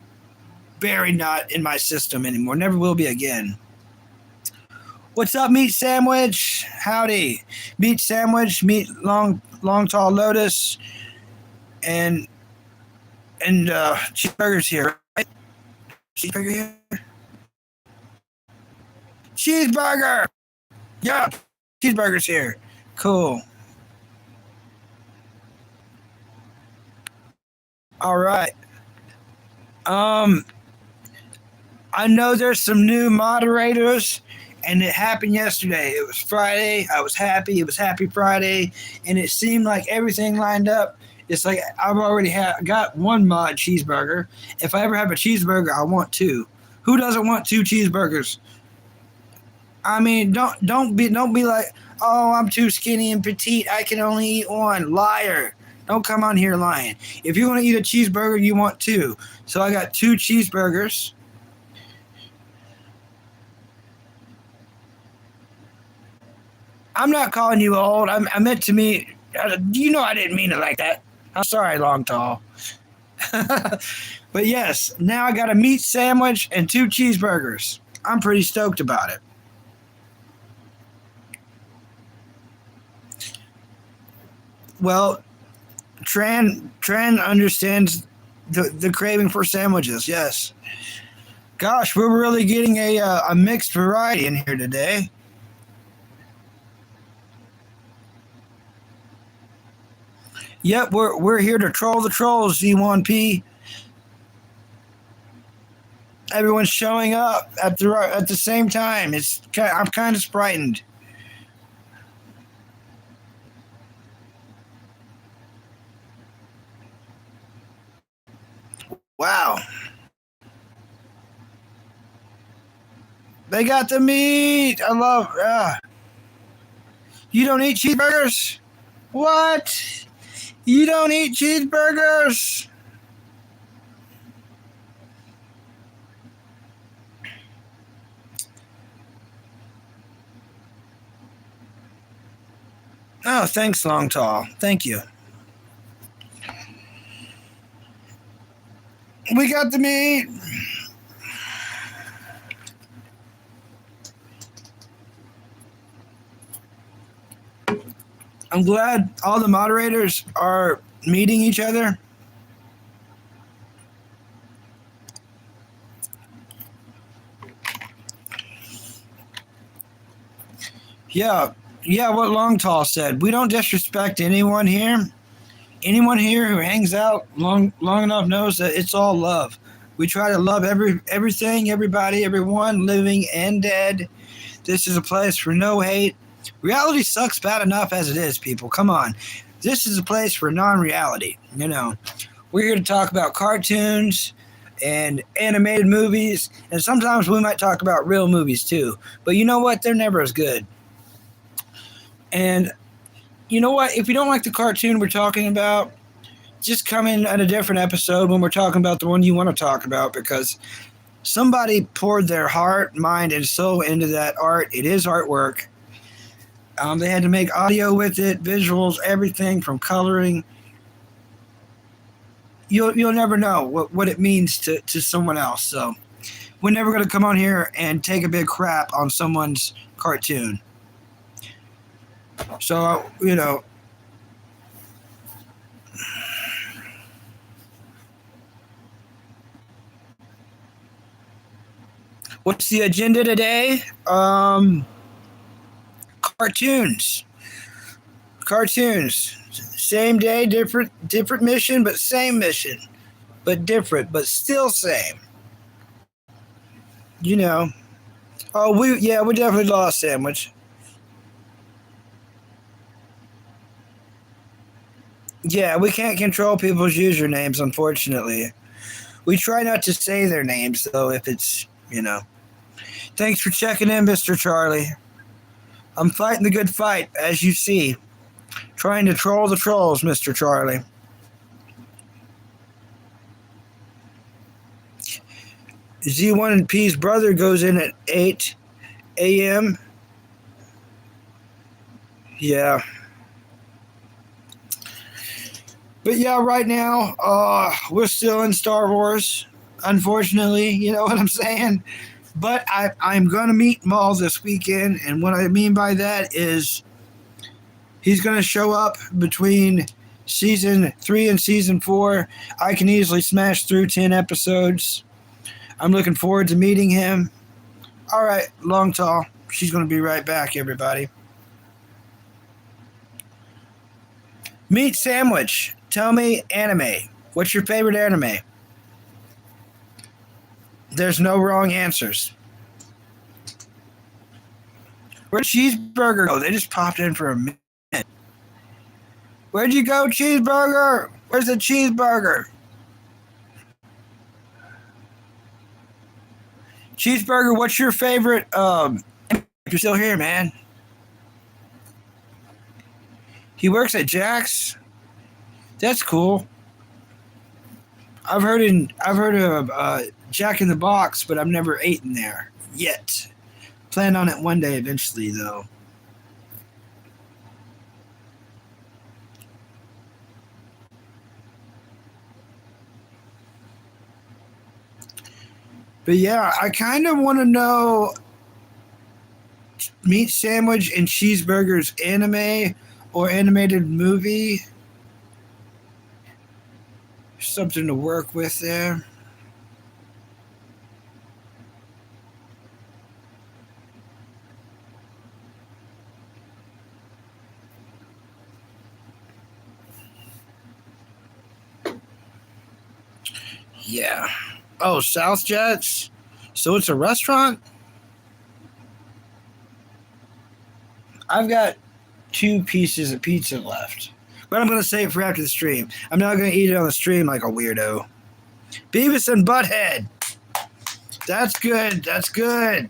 very not in my system anymore. Never will be again. What's up, Meat Sandwich? Howdy. Meat Sandwich, Meat Long Tall Lotus, and cheeseburgers here, right? Cheeseburger here? Cheeseburger! Yeah, cheeseburgers here. Cool. All right. I know there's some new moderators, and it happened yesterday. It was Friday. I was happy. It was Happy Friday, and it seemed like everything lined up. It's like I've already got one mod cheeseburger. If I ever have a cheeseburger, I want 2. Who doesn't want 2 cheeseburgers? I mean, don't be like, oh, I'm too skinny and petite. I can only eat 1. Liar. Don't come on here lying. If you want to eat a cheeseburger, you want 2. So I got 2 cheeseburgers. I'm not calling you old. I meant to mean, you know I didn't mean it like that. I'm sorry, Long Tall. But yes, now I got a meat sandwich and 2 cheeseburgers. I'm pretty stoked about it. Well, Tran understands the craving for sandwiches. Yes. Gosh, we're really getting a mixed variety in here today. Yep, we're here to troll the trolls, Z1P. Everyone's showing up at the same time. I'm kind of frightened. Wow. They got the meat. I love. You don't eat cheeseburgers? What? You don't eat cheeseburgers? Oh, thanks, Long Tall. Thank you. We got the meat. I'm glad all the moderators are meeting each other. Yeah, yeah. What Long Tall said. We don't disrespect anyone here. Anyone here who hangs out long enough knows that it's all love. We try to love everything, everybody, everyone, living and dead. This is a place for no hate. Reality sucks bad enough as it is, people. Come on. This is a place for non-reality. We're here to talk about cartoons and animated movies, and sometimes we might talk about real movies too. But you know what? They're never as good. And you know what? If you don't like the cartoon we're talking about, just come in at a different episode when we're talking about the one you want to talk about, because somebody poured their heart, mind, and soul into that art. It is artwork. They had to make audio with it, visuals, everything from coloring. You'll never know what it means to someone else. So we're never going to come on here and take a big crap on someone's cartoon. So, what's the agenda today? Cartoons. Cartoons. Same day, different mission, but same mission. But different, but still same. Oh, we definitely lost Sandwich. Yeah, we can't control people's usernames, unfortunately. We try not to say their names, though, if it's. Thanks for checking in, Mr. Charlie. I'm fighting the good fight, as you see. Trying to troll the trolls, Mr. Charlie. Z1 and P's brother goes in at 8 a.m. Yeah. But yeah, right now, we're still in Star Wars, unfortunately, you know what I'm saying? But I'm going to meet Maul this weekend, and what I mean by that is he's going to show up between season 3 and season 4. I can easily smash through 10 episodes. I'm looking forward to meeting him. All right, Long Tall. She's going to be right back, everybody. Meat Sandwich. Tell me anime. What's your favorite anime? There's no wrong answers. Where'd Cheeseburger go? They just popped in for a minute. Where'd you go, Cheeseburger? Where's the cheeseburger? Cheeseburger, what's your favorite? If you're still here, man. He works at Jack's. That's cool. I've heard of Jack in the Box, but I've never eaten there yet. Plan on it one day eventually, though. But yeah, I kind of want to know Meat Sandwich and Cheeseburger's anime or animated movie. Something to work with there. Yeah. Oh, South Jets? So it's a restaurant? I've got 2 pieces of pizza left. But I'm going to save it for after the stream. I'm not going to eat it on the stream like a weirdo. Beavis and Butthead. That's good. That's good.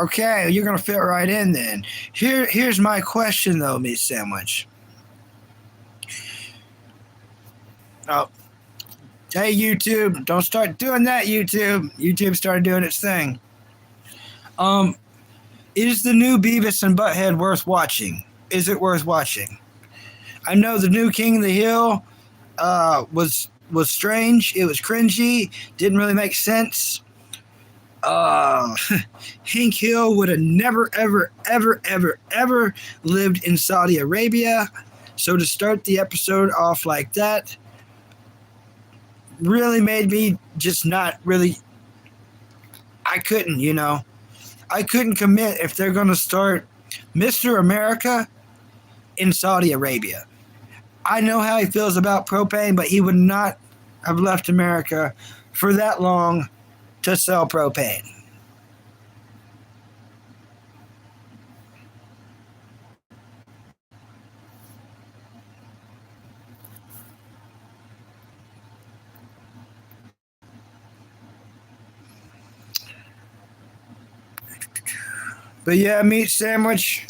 Okay, you're going to fit right in then. Here's my question, though, Meat Sandwich. Oh. Hey, YouTube. Don't start doing that, YouTube. YouTube started doing its thing. Is the new Beavis and Butthead worth watching? Is it worth watching? I know the new King of the Hill was strange. It was cringy. Didn't really make sense. Hank Hill would have never, ever, ever, ever, ever lived in Saudi Arabia. So to start the episode off like that really made me just not really. I couldn't commit if they're going to start Mr. America in Saudi Arabia. I know how he feels about propane, but he would not have left America for that long to sell propane. But yeah, meat sandwich.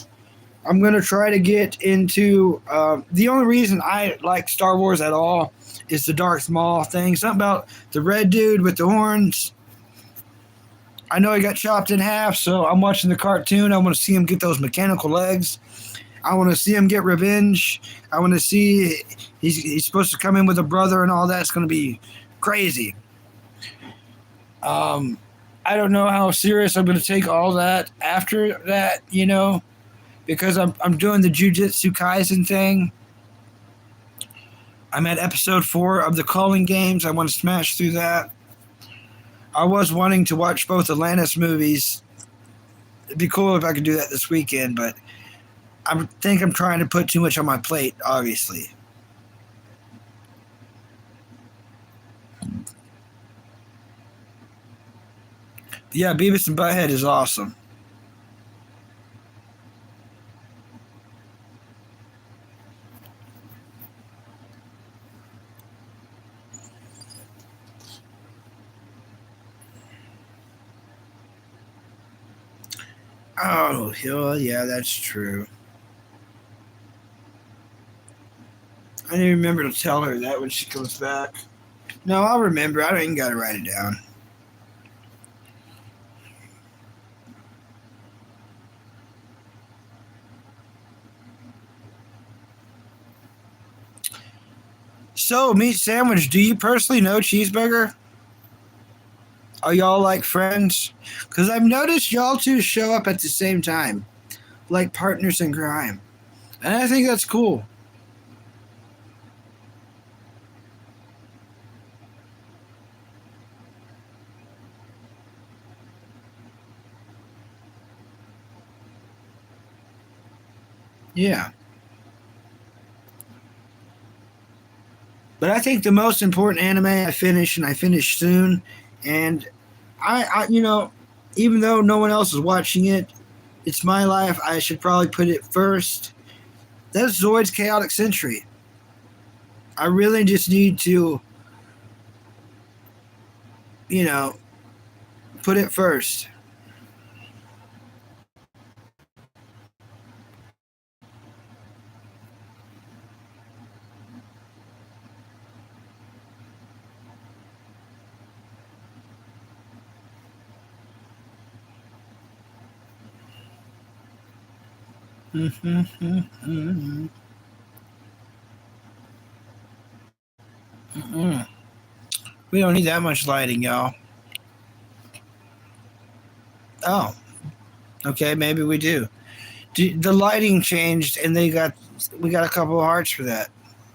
I'm gonna try to get into. The only reason I like Star Wars at all is the Darth Maul thing. Something about the red dude with the horns. I know he got chopped in half, so I'm watching the cartoon. I want to see him get those mechanical legs. I want to see him get revenge. I want to see he's supposed to come in with a brother and all that. It's going to be crazy. I don't know how serious I'm going to take all that after that, because I'm doing the Jujutsu Kaisen thing. I'm at episode 4 of the Calling Games. I want to smash through that. I was wanting to watch both Atlantis movies. It'd be cool if I could do that this weekend, but I think I'm trying to put too much on my plate, obviously. Yeah, Beavis and Butthead is awesome. Oh, yeah, that's true. I didn't remember to tell her that when she comes back. No, I'll remember. I don't even got to write it down. So, meat sandwich, do you personally know Cheeseburger? Are y'all like friends? Because I've noticed y'all two show up at the same time, like partners in crime. And I think that's cool. Yeah. But I think the most important anime I finish, and I finish soon, and even though no one else is watching it, it's my life. I should probably put it first. That's Zoid's Chaotic Century. I really just need to, you know, put it first. We don't need that much lighting, y'all. Oh, okay, maybe we do. The lighting changed, and we got a couple of hearts for that.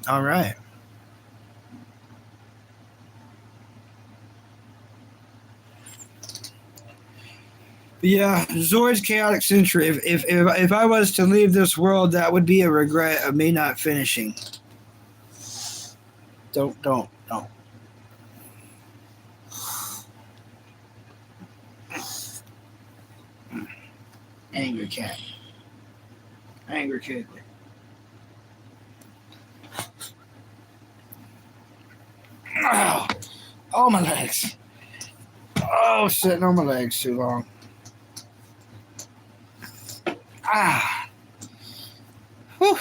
All right. But yeah, Zoid's Chaotic Century. If I was to leave this world, that would be a regret of me not finishing. Don't. Angry cat. Angry cat. Oh, oh, my legs. Oh, sitting on my legs too long. Ah. Whew.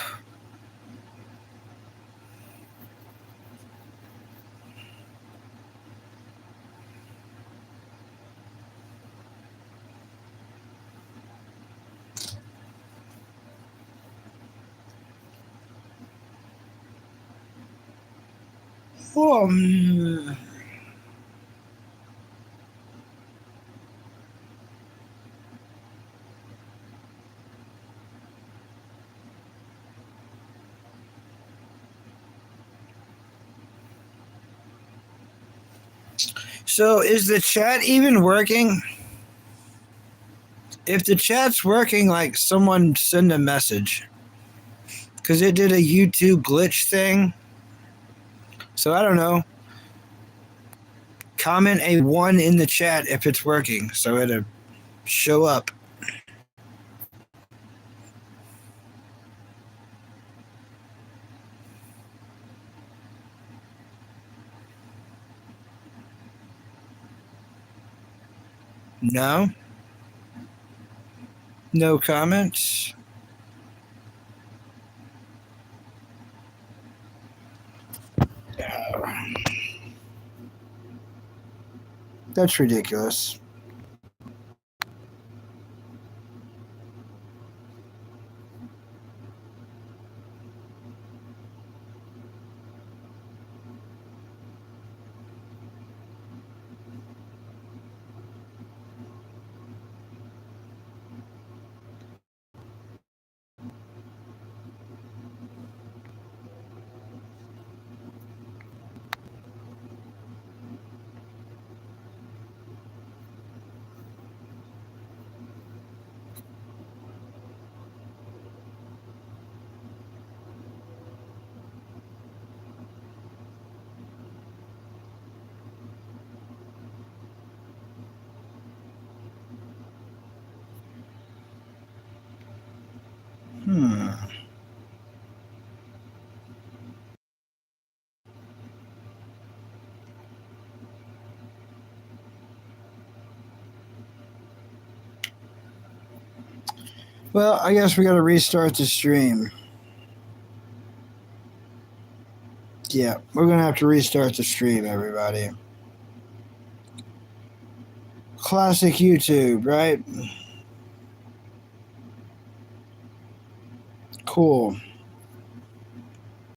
Oh, So is the chat even working? If the chat's working, like someone send a message. Because it did a YouTube glitch thing. So I don't know. Comment a 1 in the chat if it's working. So it'll show up. No? No comments? That's ridiculous. Well, I guess we gotta restart the stream. Yeah, we're gonna have to restart the stream, everybody. Classic YouTube, right? Cool.